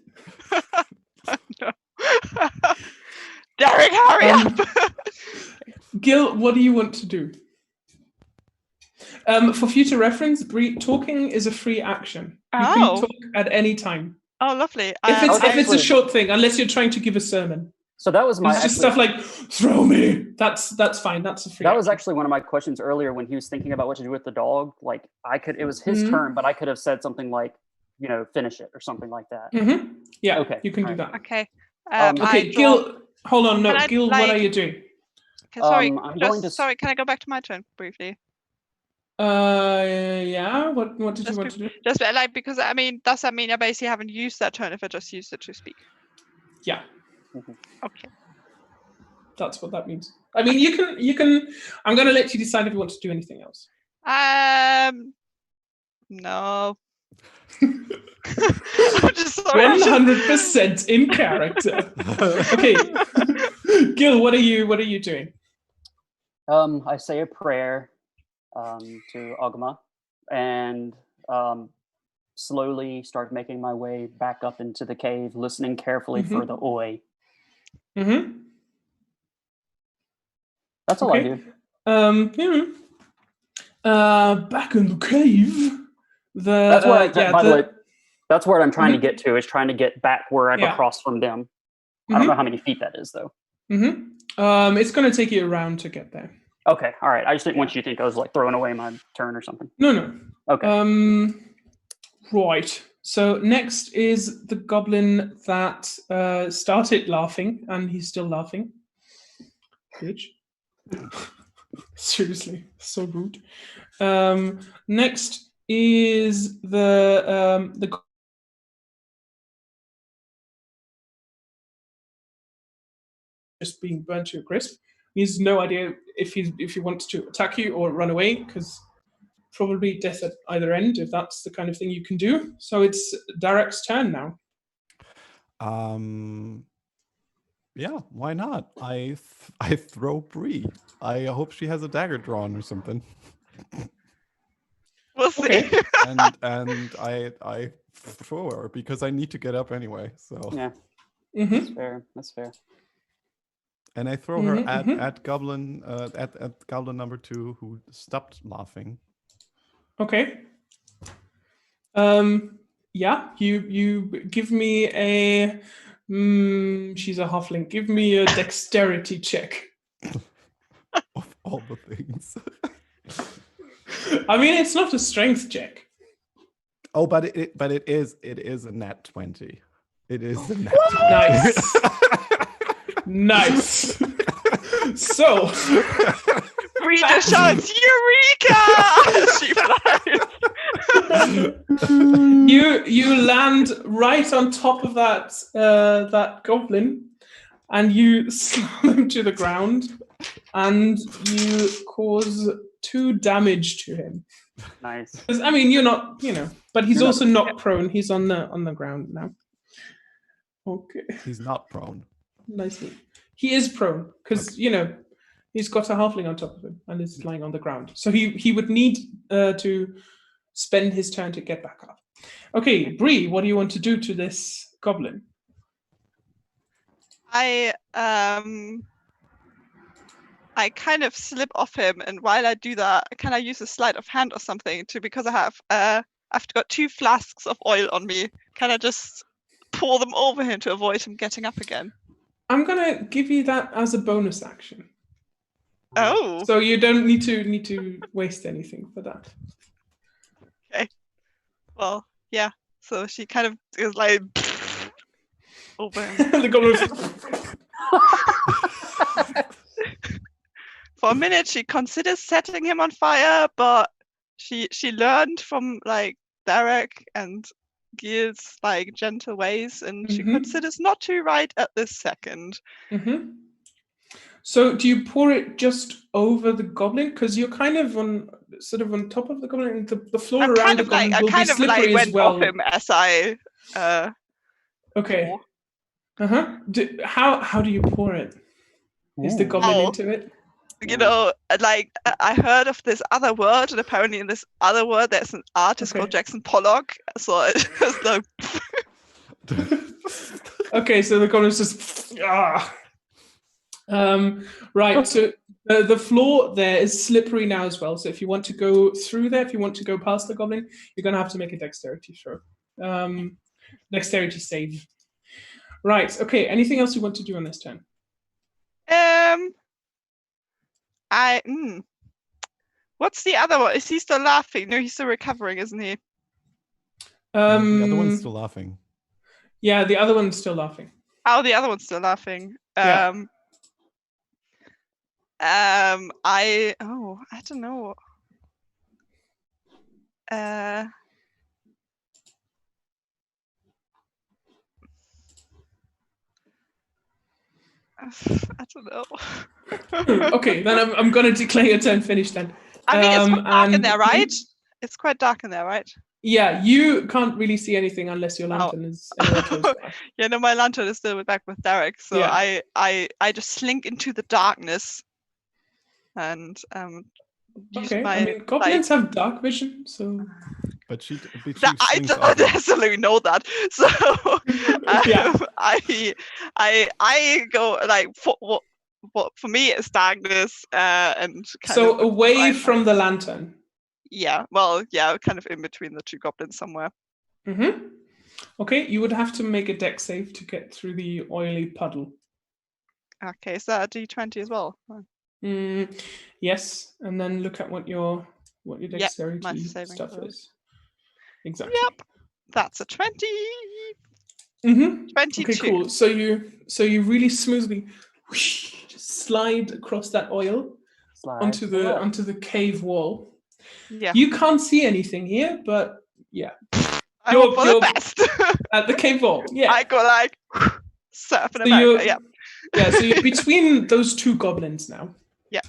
No. Derek, hurry up! Gil, what do you want to do? For future reference, Bree, talking is a free action. You can talk at any time. Oh, lovely. If it's a short thing, unless you're trying to give a sermon. So that was my just stuff like throw me. That's fine. That's a free. That was actually one of my questions earlier when he was thinking about what to do with the dog. Like it was his turn, but I could have said something like, finish it or something like that. Yeah. Okay. You can do that. Okay. Okay, Gil. Hold on. No, Gil. What are you doing? Okay, sorry. Can I go back to my turn briefly? Yeah. What did you want to do? Just because does that mean I basically haven't used that turn if I just used it to speak? Yeah. Okay. That's what that means. I mean, you can. I'm going to let you decide if you want to do anything else. No. I'm just sorry. 100% in character. Okay, Gil, what are you doing? I say a prayer to Ogma and slowly start making my way back up into the cave, listening carefully for the oi. Mm-hmm. That's all I do. Back in the cave. That's where by the way, that's where I'm trying to get to, is trying to get back where I'm across from them. I don't know how many feet that is, though. It's going to take you a round to get there. Okay, all right. I just didn't want you to think I was like throwing away my turn or something. No. Okay. Right. So next is the goblin that started laughing, and he's still laughing. Bitch. Seriously, so rude. Next is the just being burnt to a crisp. He has no idea if he wants to attack you or run away, because probably death at either end, if that's the kind of thing you can do. So it's Darek's turn now. Yeah, why not? I throw Bree. I hope she has a dagger drawn or something. We'll see. Okay. and I throw her because I need to get up anyway. So yeah, that's fair. And I throw her at Goblin at Goblin number 2, who stopped laughing. Okay. Yeah, you give me a she's a halfling. Give me a dexterity check. Of all the things. I mean, it's not a strength check. Oh, but it is a nat 20. It is a nat 20. Nice. So Bree just shouts, "Eureka!" She flies. You land right on top of that goblin, and you slam him to the ground, and you cause 2 damage to him. Nice. I mean, you're not, but he's also not prone. He's on the ground now. Okay. He's not prone. Nicely. He is prone because he's got a halfling on top of him and is lying on the ground. So he would need to spend his turn to get back up. Okay, Bree, what do you want to do to this goblin? I kind of slip off him, and while I do that, can I use a sleight of hand or something because I've got 2 flasks of oil on me. Can I just pour them over him to avoid him getting up again? I'm gonna give you that as a bonus action. Oh. So you don't need to waste anything for that. Okay. Well, yeah. So she kind of is like over him. The goblin. For a minute, she considers setting him on fire, but she learned from like Derek and Gil's like gentle ways, and she considers not to right at this second. So do you pour it just over the goblin? Because you're kind of on top of the goblin, and the floor around the goblin will be slippery as well. I kind of went off him as I. Okay. How do you pour it? Is the goblin into it? Like I heard of this other word, and apparently in this other word there's an artist called Jackson Pollock. So it was like. Okay, so the goblin's just. Right. So the floor there is slippery now as well. So if you want to go through there, if you want to go past the goblin, you're going to have to make a dexterity dexterity save. Right. Okay. Anything else you want to do on this turn? What's the other one? Is he still laughing? No, he's still recovering, isn't he? The other one's still laughing. Yeah, the other one's still laughing. Oh, the other one's still laughing. Yeah. I don't know. I don't know. Okay, then I'm going to declare your turn finished then. I mean, it's quite dark in and there, right? It's quite dark in there, right? Yeah, you can't really see anything unless your lantern is anywhere close by. Yeah, no, my lantern is still back with Derek, so Yeah. I just slink into the darkness and use Okay, my I mean, goblins have dark vision, so... But she I slinks don't over. necessarily know that, so Yeah. I go like for me it's darkness and kind So of away from the lantern. yeah, well, yeah, kind of in between the two goblins somewhere. Mm-hmm. Okay, you would have to make a dex save to get through the oily puddle. Okay, is that a D20 as well? Yes, and then look at what your dexterity saving stuff throw. is. Exactly. Yep, that's a 20. Mm-hmm. 22. Okay, cool. So you really smoothly just slide across that oil onto the cave wall. Yeah. You can't see anything here, but yeah. I hope for the best. At the cave wall. Yeah. I go like surf in America. Yeah. Yeah, so you're between those two goblins now. Yeah.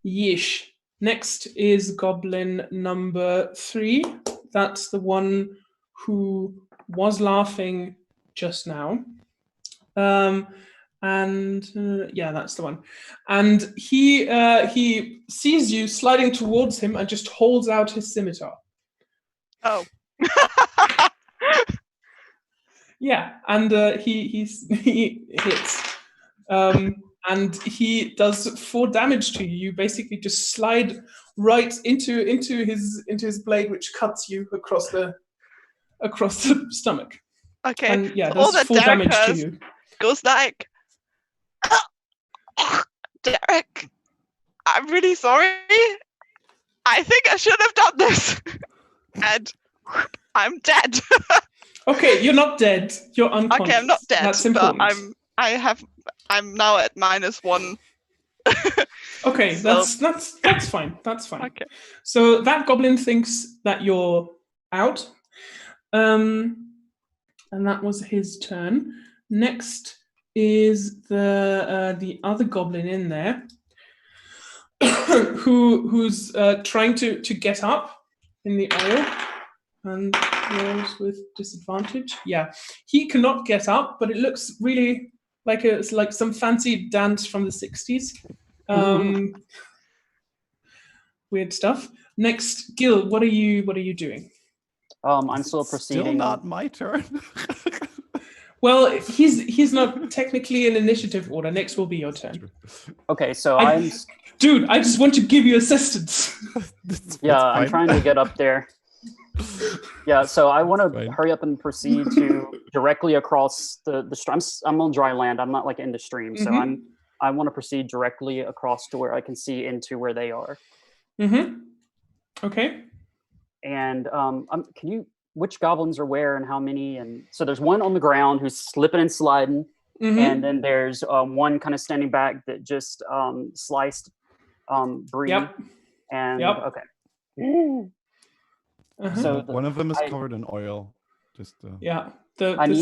Yeesh. Next is goblin number 3. That's the one who was laughing just now. Yeah, that's the one. And he sees you sliding towards him and just holds out his scimitar. Oh. Yeah, and he hits. And he does 4 damage to you. You basically just slide right into his blade, which cuts you across the stomach. Okay. And yeah, so does all that 4 Derek damage to you. Goes like, Derek, I'm really sorry. I think I should have done this. And I'm dead. Okay, you're not dead. You're unconscious. Okay, I'm not dead. That's important. But I'm now at -1. Okay, So- that's fine. That's fine. Okay. So that goblin thinks that you're out. And that was his turn. Next is the other goblin in there, who's trying to get up in the oil and rolls with disadvantage. Yeah, he cannot get up, but it looks really like it's like some fancy dance from the 60s. Weird stuff. Next, Gil, what are you doing? I'm still proceeding. Still not my turn. Well, he's not technically in initiative order. Next will be your turn. Okay, so Dude, I just want to give you assistance. I'm trying to get up there. Yeah, so I want to hurry up and proceed to directly across the stream. I'm on dry land. I'm not like in the stream, so I want to proceed directly across to where I can see into where they are. Okay. And which goblins are where and how many? And so there's one on the ground who's slipping and sliding, and then there's one kind of standing back that just sliced Bree. Yep. And okay. So one of them is covered in oil. Just the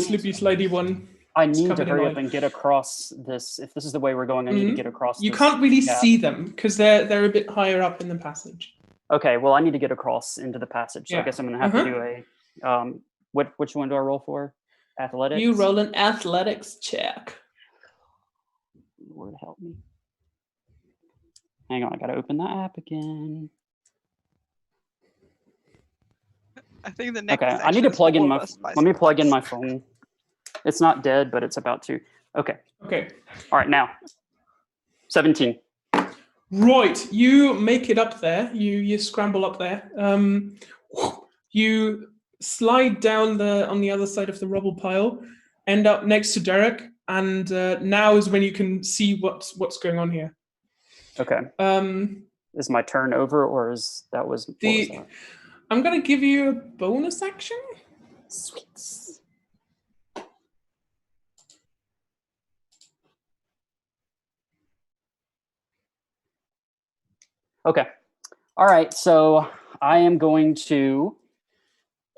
slippy slidey one. I need to hurry up and get across this. If this is the way we're going, I need to get across. You can't really see them because they're a bit higher up in the passage. Okay, well I need to get across into the passage, so I guess I'm gonna have to do a which one do I roll for? Athletics? You roll an athletics check. Lord help me. Hang on, I gotta open the app again. I think the next. Okay, I need to plug in let me plug in my phone. It's not dead, but it's about to. Okay. Okay. All right, now. 17. Right, you make it up there. You scramble up there. You slide down on the other side of the rubble pile, end up next to Derek, and now is when you can see what's going on here. Okay. Is my turn over, or is that was that? I'm gonna give you a bonus action. Sweet. Okay. All right. So I am going to.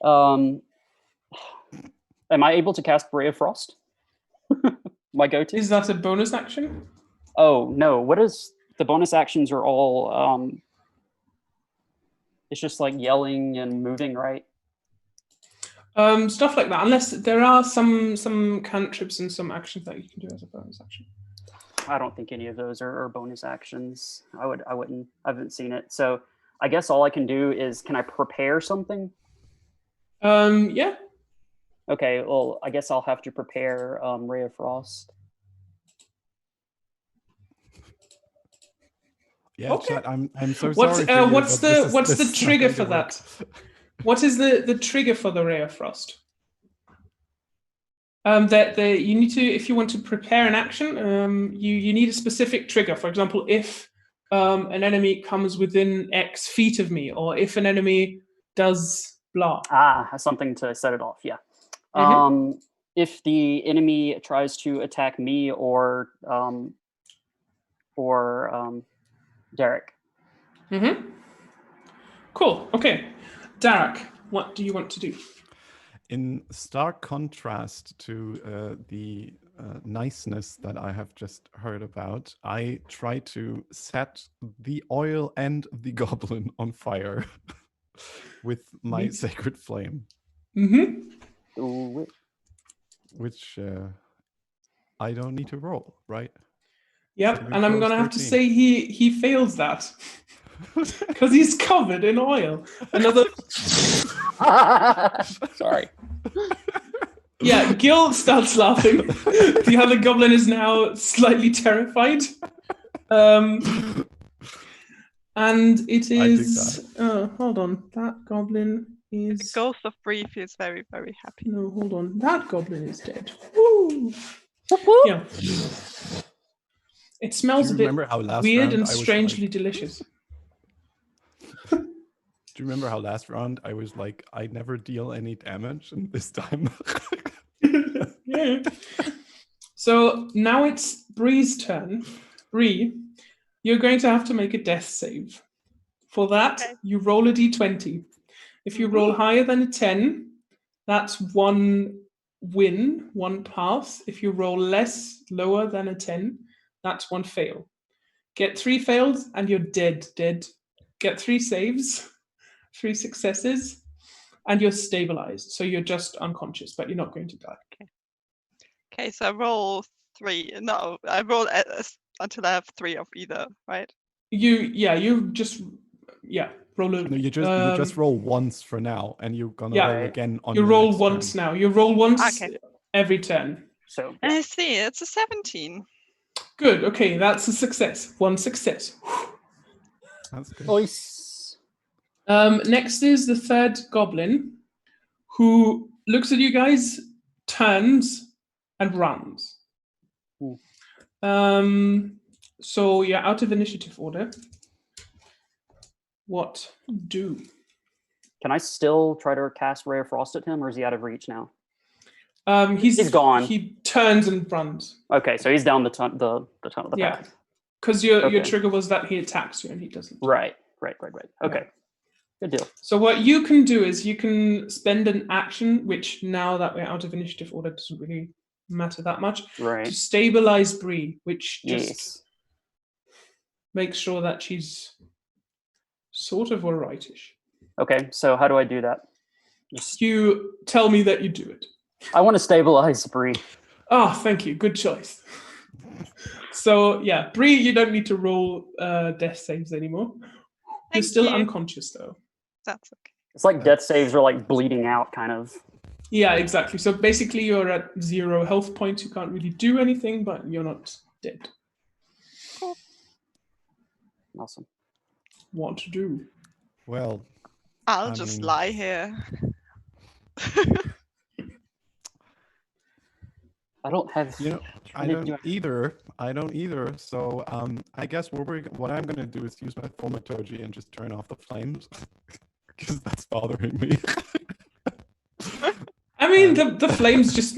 Am I able to cast Ray of Frost? My go-to. Is that a bonus action? Oh no! What is the bonus actions are all? It's just like yelling and moving, right? Stuff like that. Unless there are some cantrips and some actions that you can do as a bonus action. I don't think any of those are bonus actions. I haven't seen it. So I guess all I can do is, can I prepare something? Yeah. Okay, well, I guess I'll have to prepare Ray of Frost. Yeah, Okay. chat. I'm so sorry. What's the trigger for that? What is the trigger for the Ray of Frost? That you need to, if you want to prepare an action, you need a specific trigger. For example, if an enemy comes within X feet of me, or if an enemy does blah. Something to set it off. Yeah. Mm-hmm. If the enemy tries to attack me or Derek. Mm-hmm. Cool. Okay, Derek, what do you want to do? In stark contrast to the niceness that I have just heard about, I try to set the oil and the goblin on fire with my sacred flame. Mm-hmm. Which I don't need to roll, right? Yep, and I'm gonna have to say he fails that because he's covered in oil. Another. Sorry. Yeah, Gil starts laughing. The other goblin is now slightly terrified. And it is. Hold on. That goblin is. The ghost of Bree feels very, very happy. No, hold on. That goblin is dead. Woo! Yeah. It smells a bit weird and strangely delicious. Do you remember how last round I was like, I never deal any damage, and this time? Yeah. So now it's Bree's turn. Bree, you're going to have to make a death save. For that, you roll a d20. If you roll higher than a 10, that's one win, one pass. If you roll lower than a 10, that's one fail. Get 3 fails and you're dead. Get 3 saves, 3 successes, and you're stabilized. So you're just unconscious, but you're not going to die. Okay, so I roll 3. No, I roll until I have 3 of either, right? You just roll a. No, you just roll once for now, and you're gonna roll again on. You your roll next once turn. now. You roll once every turn. So I see. It's a 17. Good. Okay, that's a success. One success. That's good. Nice. Next is the third goblin, who looks at you guys, turns, and runs. So you're out of initiative order. What do? Can I still try to cast Ray of Frost at him, or is he out of reach now? He's gone. He turns and runs. Okay, so he's down the ton of the path. Because your trigger was that he attacks you and he doesn't. Right. Okay, good deal. So what you can do is you can spend an action, which now that we're out of initiative order doesn't really matter that much, to stabilize Bree, which just makes sure that she's sort of alrightish. Okay, so how do I do that? You tell me that you do it. I want to stabilize Bree. Oh, thank you. Good choice. So yeah, Bree, you don't need to roll death saves anymore. You're still unconscious though. That's okay. It's like death saves are like bleeding out, kind of. Yeah, exactly. So basically you're at 0 health points. You can't really do anything, but you're not dead. Cool. Awesome. What to do? Well, I'll just lie here. I don't have. I don't either. So I guess what I'm gonna do is use my thaumaturgy and just turn off the flames because that's bothering me. I mean, the flames just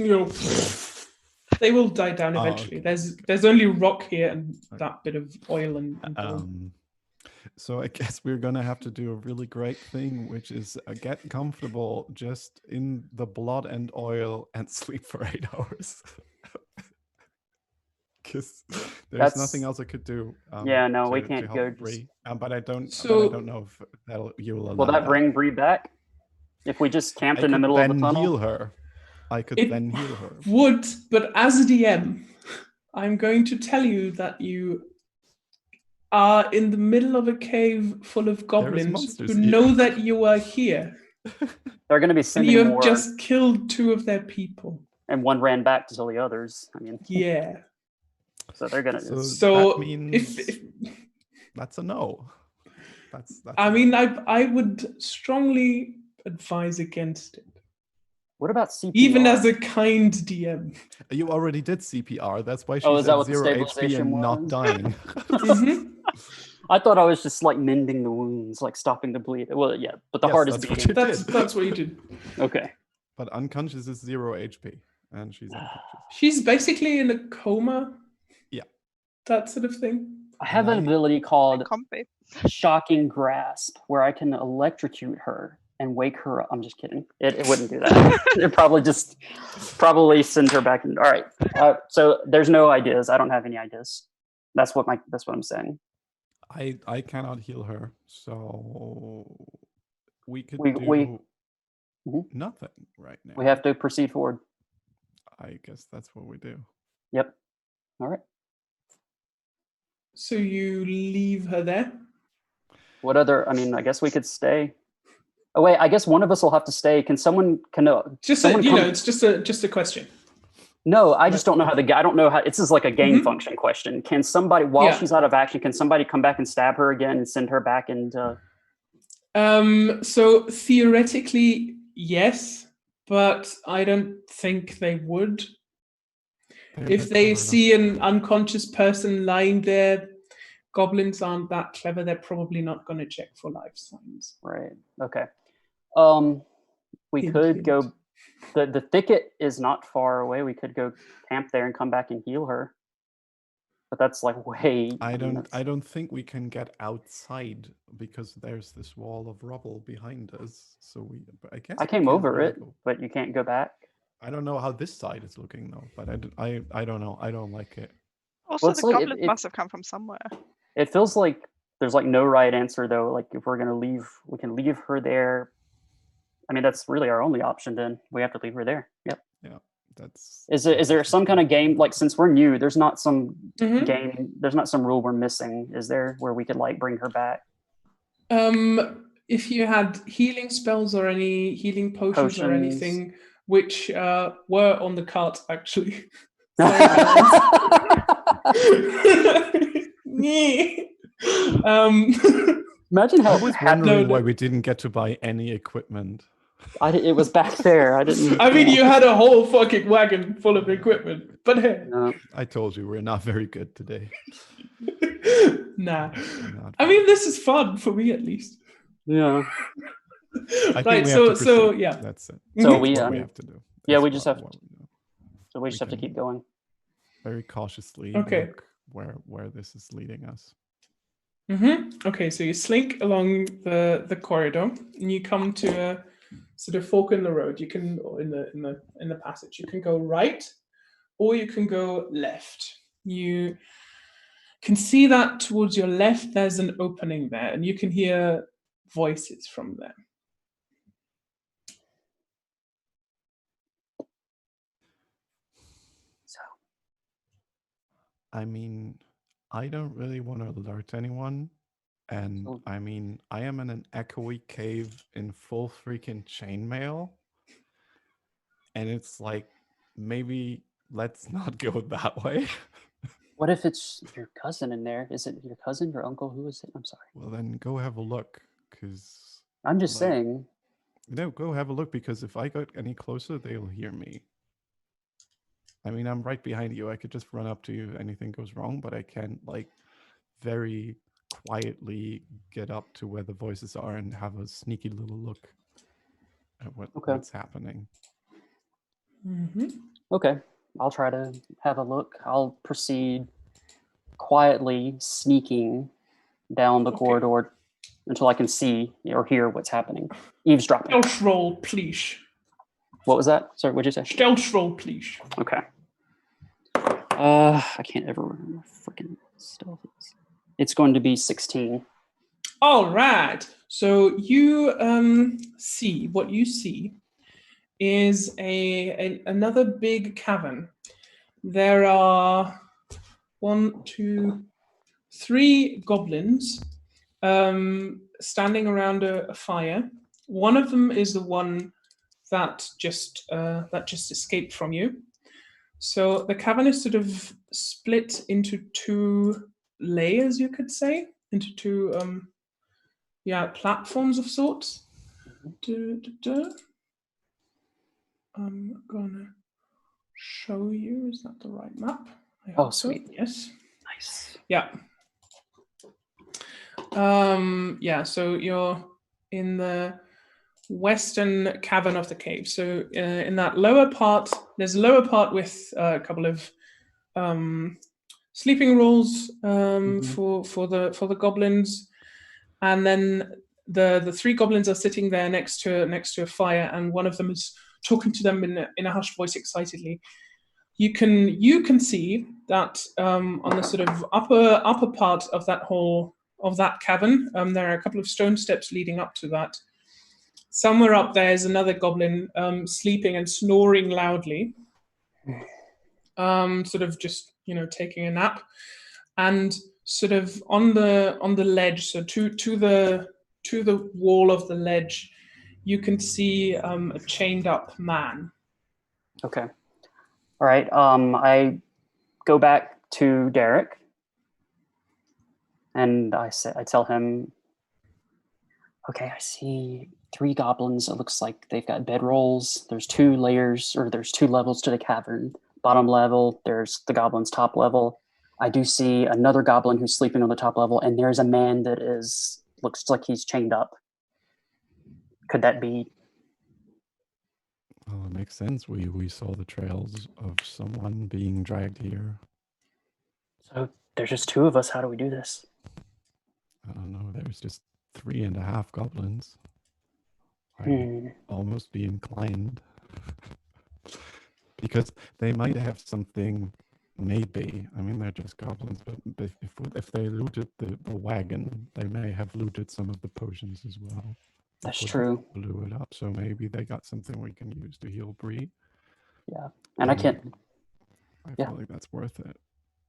they will die down eventually. Okay. There's only rock here and that bit of oil and So I guess we're gonna have to do a really great thing, which is get comfortable just in the blood and oil and sleep for 8 hours. Because there's That's- nothing else I could do. Yeah, no, we to can't help go Bree. But I don't know if you will allow Will that bring Bree back? If we just camped in the middle of the tunnel? Heal her. I could then heal her. Would, but as a DM, I'm going to tell you that you are in the middle of a cave full of goblins monsters who here. know that you are here. They're going to be And sending you have more, just killed 2 of their people. and one ran back to tell the others. I mean, Yeah. so they're going to. So that means if that's a no. That's I mean, I would strongly advise against it, What about CPR? even as a kind DM. You already did CPR. That's why she's Oh, is that at what the 0 HP stabilization and not was? dying. Mhm. I thought I was just like mending the wounds, like stopping the bleed. Well, yeah, but the Yes, heart is that's what beating. you did. That's what you did. Okay. But unconscious is 0 HP, and she's unconscious. She's basically in a coma. Yeah. That sort of thing. I have an Right. ability called Comfy. Shocking Grasp, where I can electrocute her and wake her up. I'm just kidding. It wouldn't do that. It probably send her back in. All right. So there's no ideas. I don't have any ideas. That's what I'm saying. I cannot heal her, so we could We- do Mhm. nothing right now. We have to proceed forward. I guess that's what we do. Yep. All right. So you leave her there. What other? I mean, I guess we could stay. Oh wait, I guess one of us will have to stay. Can someone? Just someone come- it's just a question. No, I just don't know how I don't know how. This is like a game Mhm. function question. Can somebody, while Yeah. she's out of action, can somebody come back and stab her again and send her back into? So theoretically, yes, but I don't think they would. If they see an unconscious person lying there, goblins aren't that clever. They're probably not going to check for life signs. Right. Okay. We Hint, could hint. go. The thicket is not far away. We could go camp there and come back and heal her. But that's like way. I mean, don't that's- I don't think we can get outside because there's this wall of rubble behind us. So but I guess I we came can't over really it, go- but you can't go back. I don't know how this side is looking though, but I don't know. I don't like it. Also, it's the like goblin it- must have come from somewhere. It feels like there's like no right answer though. Like if we're gonna leave, we can leave her there. I mean, that's really our only option. Then we have to leave her there. Yep. That's Is there some kind of game, like since we're new, there's not some Mhm. game, there's not some rule we're missing, is there, where we could like bring her back? If you had healing spells or any healing potions or Potions. anything, which were on the cart actually. Imagine how I was wondering no. why we didn't get to buy any equipment. it was back there. I didn't. I mean, you had a whole fucking wagon full of equipment, but hey, No. I told you we're not very good today. nah. We're not I mean, this is fun for me at least. Yeah. I think Right. we have to So proceed. yeah. That's it. So Mhm. we That's what we have to do. yeah, That's we just have what we do. So we just have to can- keep going. Very cautiously Okay. look where this is leading us. Okay, so you slink along the corridor, and you come to a sort of fork in the road. You can, or in the passage, you can go right, or you can go left. You can see that towards your left, there's an opening there, and you can hear voices from there. So I mean, I don't really want to alert anyone. And Oh. I mean, I am in an echoey cave in full freaking chainmail. And it's like, maybe let's not go that way. what if it's your cousin in there? Is it your cousin, your uncle? Who is it? I'm sorry. Well, then go have a look. Because, I'm just Like- saying. no, go have a look. Because if I got any closer, they'll hear me. I mean, I'm right behind you. I could just run up to you if anything goes wrong. But I can't, like, very quietly get up to where the voices are and have a sneaky little look at what's happening. Okay, I'll try to have a look. I'll proceed quietly sneaking down the Okay. corridor until I can see or hear what's happening. Eavesdropping. Stealth roll, please. What was that? Sorry, what'd you say? Stealth roll, please. Okay. I can't ever remember freaking stealth is. It's going to be 16. All right. So you see what you see is another big cavern. There are 1, 2, 3 goblins standing around a fire. One of them is the one that just escaped from you. So the cavern is sort of split into 2 layers, you could say, into 2 platforms of sorts. I'm gonna show you. Is that the right map? Oh, sweet. So. Yes. Nice. Yeah. So you're in the western cavern of the cave. So in that lower part, there's a lower part with a couple of sleeping rolls for the goblins, and then the 3 goblins are sitting there next to a fire, and one of them is talking to them in a hushed voice excitedly. You can see that on the sort of upper part of that hall of that cavern, there are a couple of stone steps leading up to that. Somewhere up there is another goblin sleeping and snoring loudly, sort of just taking a nap, and sort of on the ledge, so to the wall of the ledge, you can see a chained up man. Okay. All right. I go back to Derek, and I tell him, okay, I see 3 goblins. It looks like they've got bedrolls. There's 2 layers, or there's 2 levels to the cavern. Bottom level, there's the goblin's top level. I do see another goblin who's sleeping on the top level, and there's a man that looks like he's chained up. Could that be? Oh, it makes sense. We saw the trails of someone being dragged here. So there's just 2 of us. How do we do this? I don't know. There's just 3.5 goblins. I'd almost be inclined. Because they might have something, maybe. I mean, they're just goblins, but if they looted the wagon, they may have looted some of the potions as well. That's true. Blew it up, so maybe they got something we can use to heal Bree. Yeah, and I can't. I feel like that's worth it.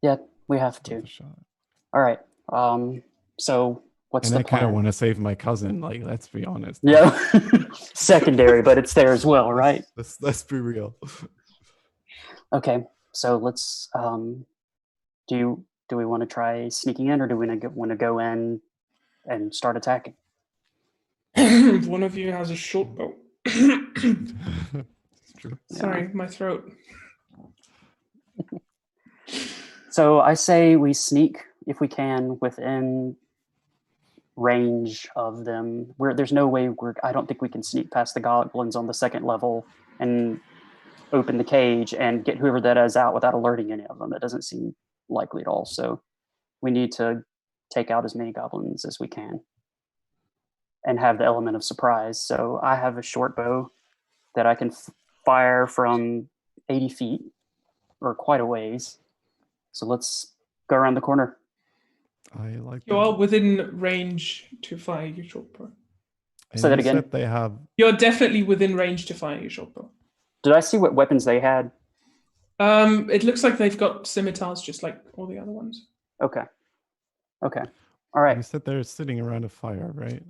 Yeah, we have to. All right. So what's the plan? I kind of want to save my cousin. Like, let's be honest. Yeah, secondary, but it's there as well, right? Let's be real. Okay, so let's. Do we want to try sneaking in, or do we want to go in and start attacking? One of you has a short bow. True. Sorry, my throat. So I say we sneak if we can within range of them. There's no way I don't think we can sneak past the goblins on the 2nd level and open the cage and get whoever that is out without alerting any of them. That doesn't seem likely at all. So we need to take out as many goblins as we can and have the element of surprise. So I have a short bow that I can fire from 80 feet or quite a ways. So let's go around the corner. I like You are within range to fire your short bow. Say that again. They have. You're definitely within range to fire your short bow. Did I see what weapons they had? It looks like they've got scimitars just like all the other ones. Okay. All right. You said they're sitting around a fire, right?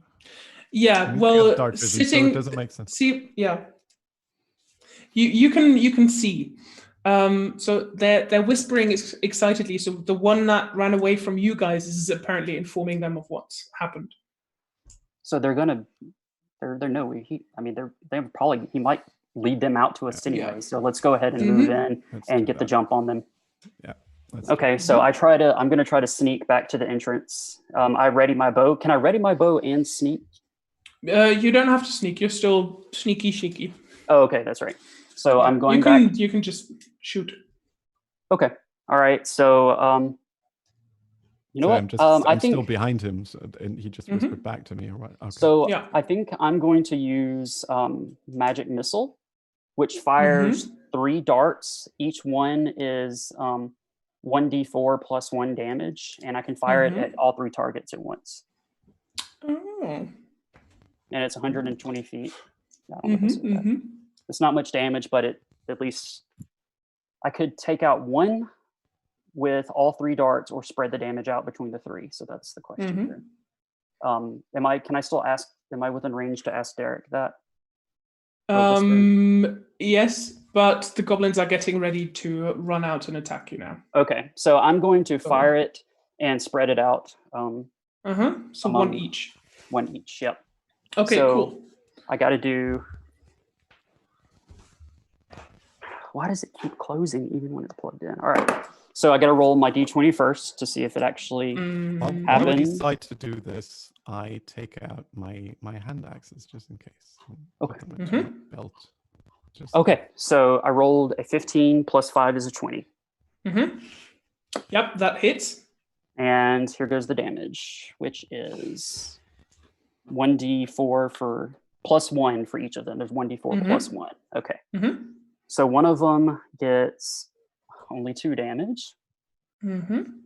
Yeah, dark vision, sitting. so it doesn't make sense. See, yeah. You can see. So they're whispering excitedly. So the one that ran away from you guys is apparently informing them of what's happened. So they're no way. He might lead them out to us anyway. Yeah. So let's go ahead and move in and get the jump on them. Yeah. Okay. So I'm going to try to sneak back to the entrance. I ready my bow. Can I ready my bow and sneak? You don't have to sneak. You're still sneaky. Oh, okay. That's right. So I'm going back. You can just shoot. Okay. All right. So, you know what? I'm still behind him, and he just whispered back to me. Or what? Okay. So I think I'm going to use magic missile, which fires 3 darts. Each one is 1d4 plus 1 damage, and I can fire it at all 3 targets at once. Oh. And it's 120 feet. I don't know if I said that. It's not much damage, but it at least I could take out 1 with all 3 darts or spread the damage out between the 3. So that's the question here. Can I still ask, am I within range to ask Derek that? Yes, but the goblins are getting ready to run out and attack you now. Okay, so I'm going to fire it and spread it out. So 1 each. 1 each, yep. Okay, so cool. I got to do... Why does it keep closing even when it's plugged in? All right, so I got to roll my d20 first to see if it actually happens. When I decide to do this, I take out my hand axes just in case. Okay. Put them into my belt. Okay, so I rolled a 15 plus 5 is a 20. Yep, that hits. And here goes the damage, which is 1d4 for plus 1 for each of them. There's 1d4 plus 1. Okay. So one of them gets only 2 damage. One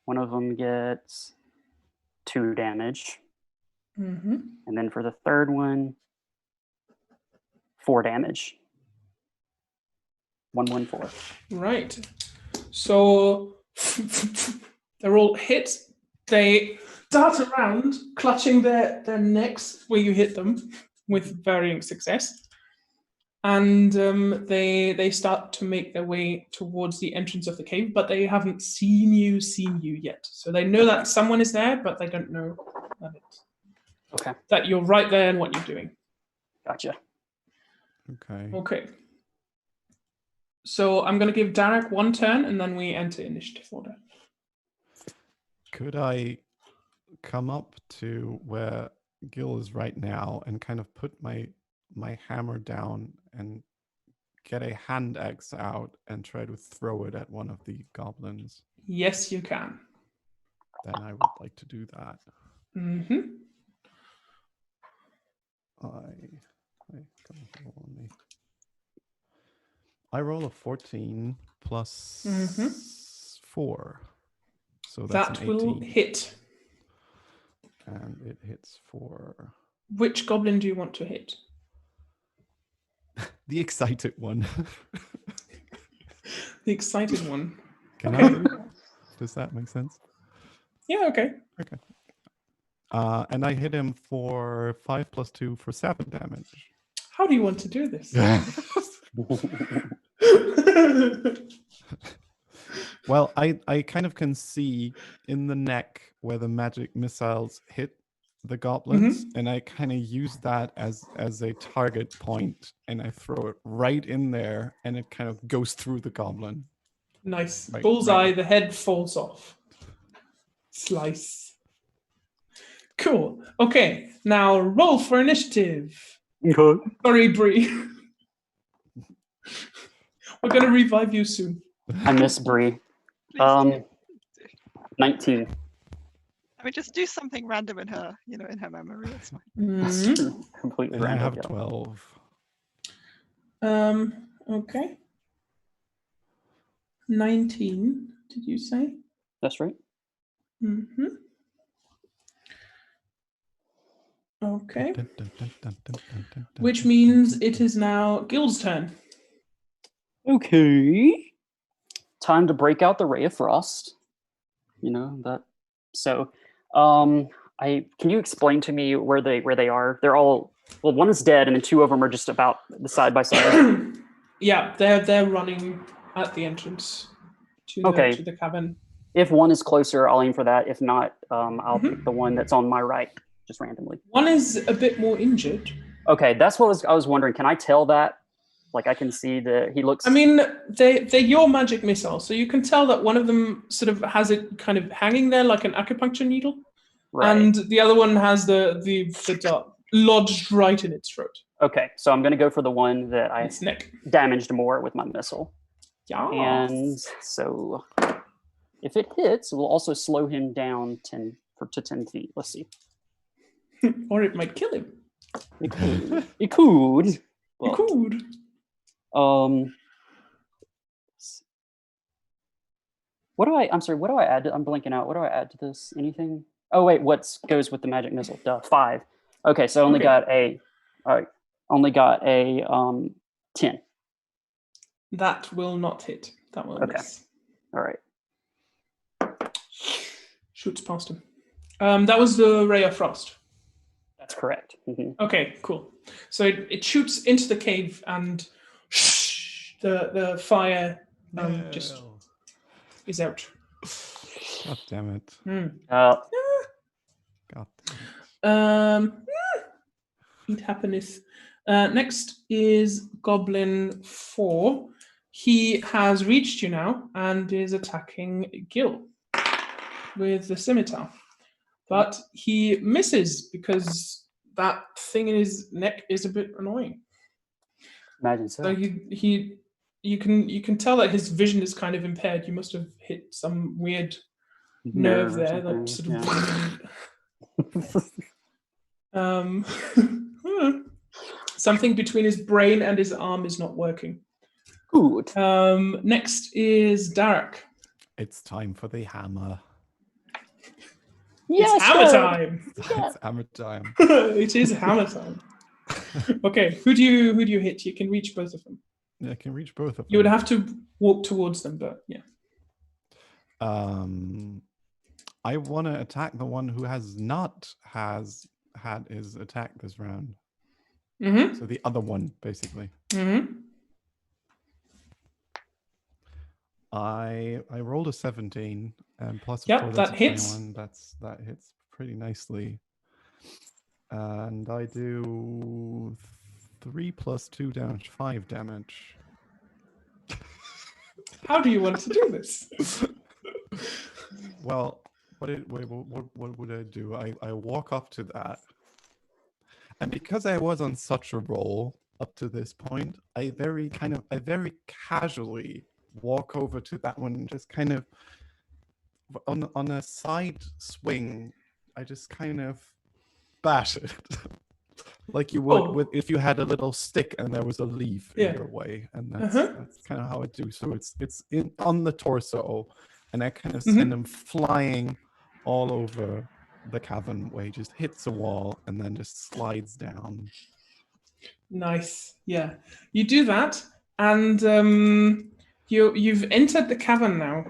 of them gets 2 damage. And then for the third one, 4 damage. 114. Right. So they're all hit. They dart around, clutching their necks where you hit them with varying success. And they start to make their way towards the entrance of the cave, but they haven't seen you yet. So they know that someone is there, but they don't know that you're right there and what you're doing. Gotcha. Okay. So I'm going to give Derek 1 turn, and then we enter initiative order. Could I come up to where Gil is right now and kind of put my hammer down and get a hand axe out and try to throw it at one of the goblins? Yes, you can. Then I would like to do that. I roll a 14 plus 4. So that's that an 18. will hit. And it hits for... Which goblin do you want to hit? The excited one. The excited one. Can I? Does that make sense? Yeah, okay. Okay. And I hit him for 5 plus 2 for 7 damage. How do you want to do this? Well, I kind of can see in the neck where the magic missiles hit the goblins, and I kind of use that as a target point, and I throw it right in there, and it kind of goes through the goblin. Nice. Bullseye, the head falls off. Slice. Cool. Okay, now roll for initiative. Sorry, Bree. We're going to revive you soon. I miss Bree. 19. I mean, just do something random in her, in her memory. It's fine. That's true. Completely And random. I have 12. Okay. 19, did you say? That's right. Okay. Which means it is now Gil's turn. Okay. Time to break out the Ray of Frost. So, can you explain to me where they are? They're all, well, one is dead, and then 2 of them are just about the side by side. Yeah, they're running at the entrance to the cabin. If one is closer, I'll aim for that. If not, I'll pick the one that's on my right, just randomly. One is a bit more injured. Okay, that's what I was wondering. Can I tell that? Like, I can see that he looks... I mean, they're your magic missile, so you can tell that one of them sort of has it kind of hanging there like an acupuncture needle, right. And the other one has the dart lodged right in its throat. Okay, so I'm going to go for the one that I damaged more with my missile. Yeah. And so if it hits, it will also slow him down to 10 feet. Let's see. Or it might kill him. It could. It could. Well, it could. I'm sorry, what do I add? I'm blanking out. What do I add to this? Anything? Oh wait, what goes with the magic missile? Duh, 5. Okay, so only got a 10. That will not hit. That will miss. All right. Shoots past him. That was the Ray of Frost. That's correct. Okay, cool. So it shoots into the cave, and the fire just is out. God damn it. Uh, God damn it. It happeneth. Next is Goblin 4. He has reached you now and is attacking Gil with the scimitar. But he misses because that thing in his neck is a bit annoying. Imagine so. So you can tell that his vision is kind of impaired. You must have hit some weird nerve there that sort of something between his brain and his arm is not working. Good. Next is Derek. It's time for the hammer. It's hammer time. It's hammer time. It is hammer time. Okay, who do you hit? You can reach both of them. Yeah, I can reach both of them. You would have to walk towards them, but yeah. I want to attack the one who had his attack this round. So the other one, basically. I rolled a 17, and plus of course that hits. 21. That hits pretty nicely. And I do 3 plus 2 damage, 5 damage. How do you want to do this? Well, what would I do? I walk up to that, and because I was on such a roll up to this point, I very casually walk over to that one, and just kind of on a side swing, I just kind of bash it like you would if you had a little stick and there was a leaf in your way, and that's kind of how I do. So it's on the torso, and I kind of send him flying all over the cavern where he just hits a wall and then just slides down. Nice. Yeah, you do that, and you've entered the cavern now.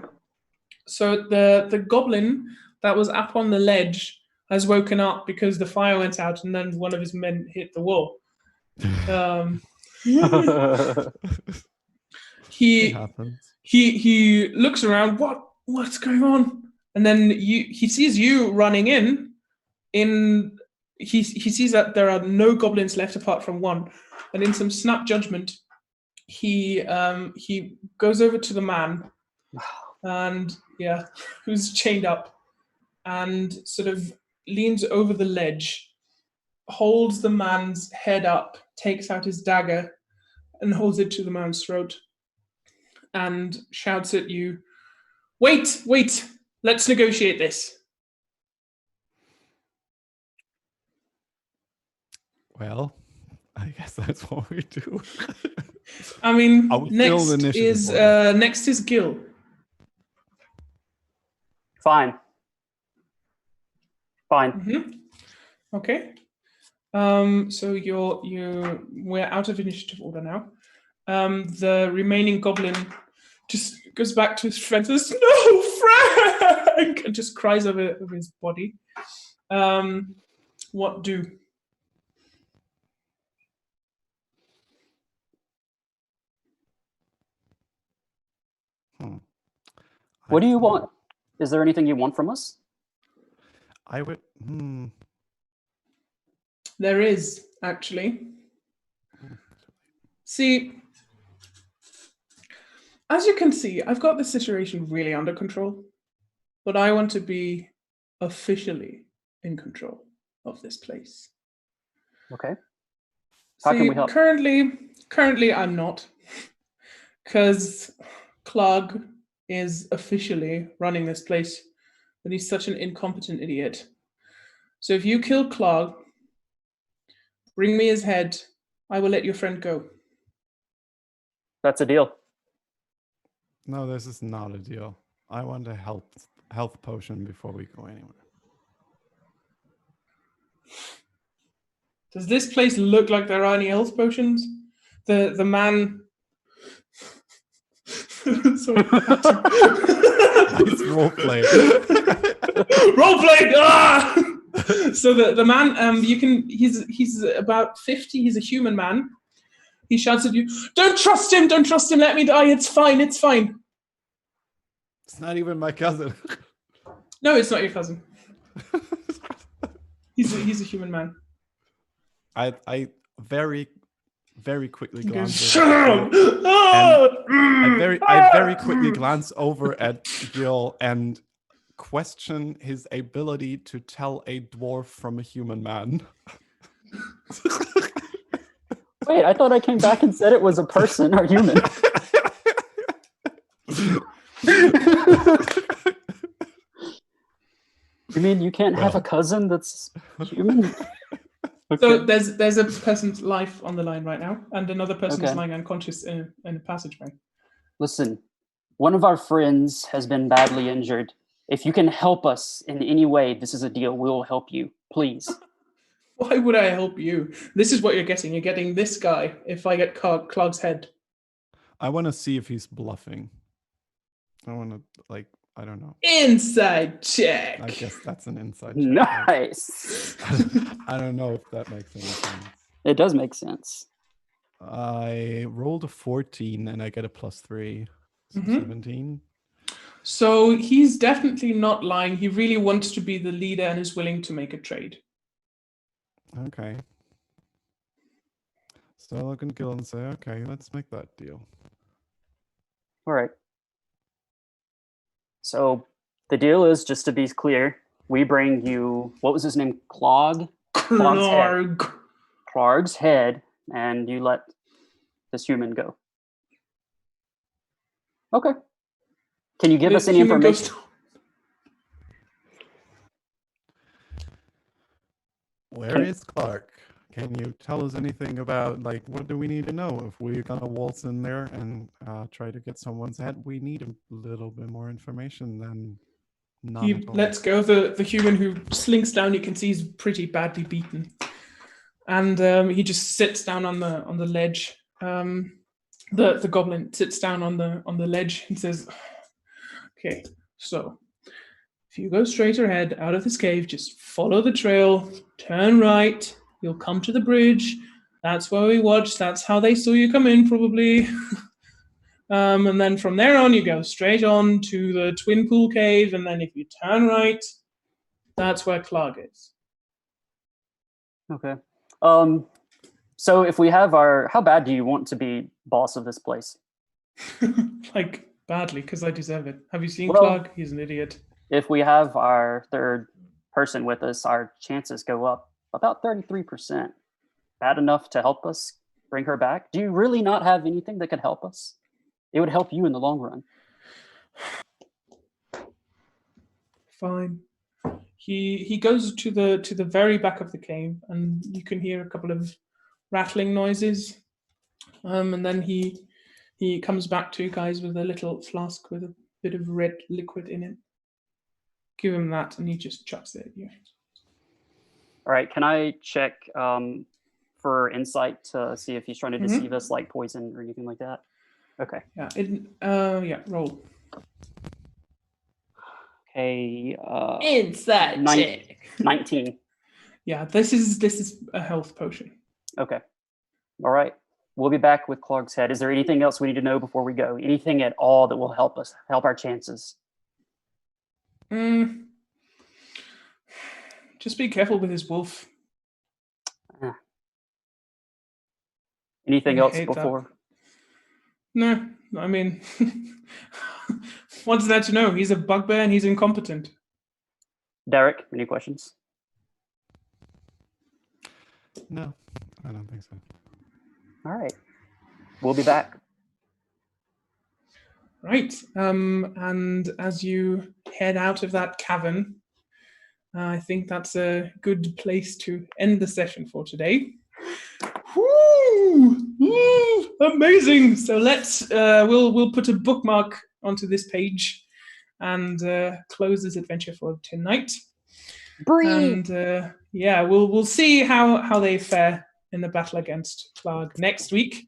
So the goblin that was up on the ledge has woken up because the fire went out, and then one of his men hit the wall. It happens. He looks around. What's going on? And then he sees you running in. He sees that there are no goblins left apart from one, and in some snap judgment, he goes over to the man, and who's chained up, and sort of leans over the ledge, holds the man's head up, takes out his dagger, and holds it to the man's throat, and shouts at you, Wait, let's negotiate this. Well, I guess that's what we do. I mean, next is Gil. Fine. Okay. So we're out of initiative order now. The remaining goblin just goes back to his friend and says, "No, Frank!" and just cries over his body. What do? What do you want? Is there anything you want from us? I would. There is, actually. See, as you can see, I've got the situation really under control, but I want to be officially in control of this place. Okay. How can we help? Currently, I'm not, because Clog is officially running this place, but he's such an incompetent idiot. So if you kill Clog, bring me his head, I will let your friend go. That's a deal. No, this is not a deal. I want a health potion before we go anywhere. Does this place look like there are any health potions? The man. Sorry. It's roleplay. Roleplay. Ah! So the man, he's about 50. He's a human man. He shouts at you, "Don't trust him! Don't trust him! Let me die! It's fine! It's fine!" It's not even my cousin. No, it's not your cousin. He's a human man. I very quickly glance. Shut up! I very quickly glance over at Gil and question his ability to tell a dwarf from a human man. Wait, I thought I came back and said it was a person or human. You mean you can't have a cousin that's human? Okay. So there's a person's life on the line right now, and another person is lying unconscious in a passageway. Listen, one of our friends has been badly injured. If you can help us in any way, this is a deal. We'll help you, please. Why would I help you? This is what you're getting. You're getting this guy if I get Clog's head. I want to see if he's bluffing. I want to, I don't know. Inside check. I guess that's an inside check. Nice. I don't know if that makes any sense. It does make sense. I rolled a 14 and I get a +3. So 17. So he's definitely not lying. He really wants to be the leader and is willing to make a trade. Okay. So I'll look at Gil and say, okay, let's make that deal. All right. So the deal is, just to be clear, we bring you, what was his name? Clog? Clarg's head, and you let this human go. Okay. Can you give us any information? Where is Clark? Can you tell us anything about, what do we need to know? If we're gonna waltz in there and try to get someone's head, we need a little bit more information than none. He lets go. The human who slinks down, you can see he's pretty badly beaten. And he just sits down on the ledge. The goblin sits down on the ledge and says, "Okay, so if you go straight ahead out of this cave, just follow the trail, turn right. You'll come to the bridge. That's where we watched. That's how they saw you come in, probably. And then from there on, you go straight on to the Twin Pool Cave. And then if you turn right, that's where Clark is." Okay. So if we have how bad do you want to be boss of this place? Badly, because I deserve it. Have you seen Clark? He's an idiot. If we have our third person with us, our chances go up about 33%. Bad enough to help us bring her back? Do you really not have anything that could help us? It would help you in the long run. Fine. He goes to the very back of the cave, and you can hear a couple of rattling noises. And then he comes back to you guys with a little flask with a bit of red liquid in it. Give him that, and he just chucks it at you. All right, can I check for insight to see if he's trying to deceive us, like poison or anything like that? Okay. Yeah. Roll. Okay. Insight check. 19. Yeah, this is a health potion. Okay. All right. We'll be back with Clark's head. Is there anything else we need to know before we go? Anything at all that will help our chances? Just be careful with his wolf. Anything else before? That. No, I mean, what's there to know? He's a bugbear and he's incompetent. Derek, any questions? No, I don't think so. All right. We'll be back. Right. And as you head out of that cavern, I think that's a good place to end the session for today. Woo! Amazing. So let's we'll put a bookmark onto this page, and close this adventure for tonight. Bree! And yeah, we'll see how they fare in the battle against Clark next week.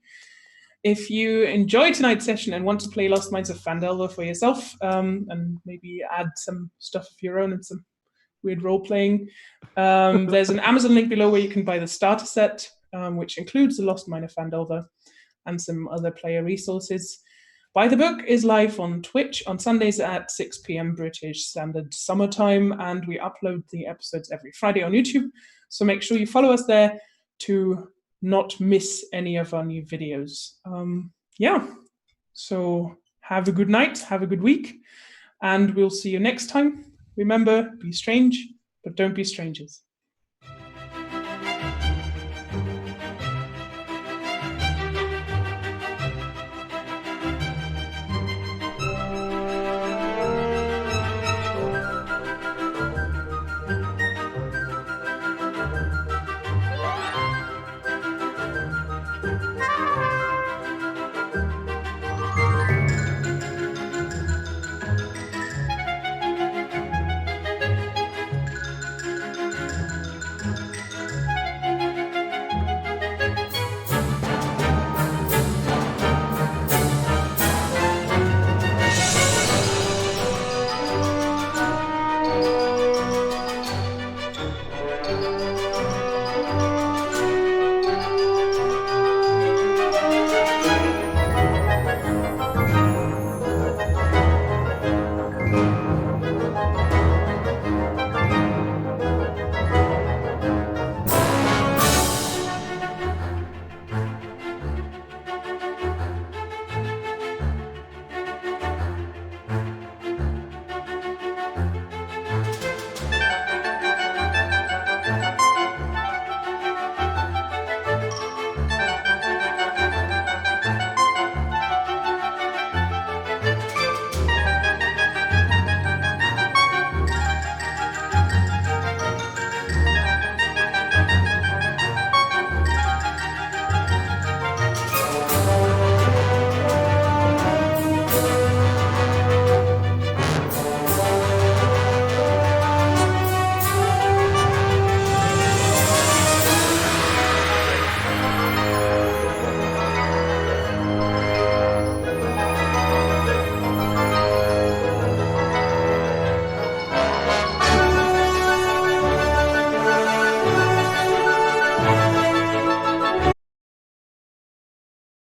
If you enjoyed tonight's session and want to play Lost Mines of Phandelver for yourself, and maybe add some stuff of your own and some weird role-playing, there's an Amazon link below where you can buy the starter set, which includes the Lost Mine of Phandelver and some other player resources. Buy the Book is live on Twitch on Sundays at 6 p.m. British Standard Summertime, and we upload the episodes every Friday on YouTube, so make sure you follow us there to not miss any of our new videos. Yeah, so have a good night, have a good week, and we'll see you next time. Remember, be strange, but don't be strangers.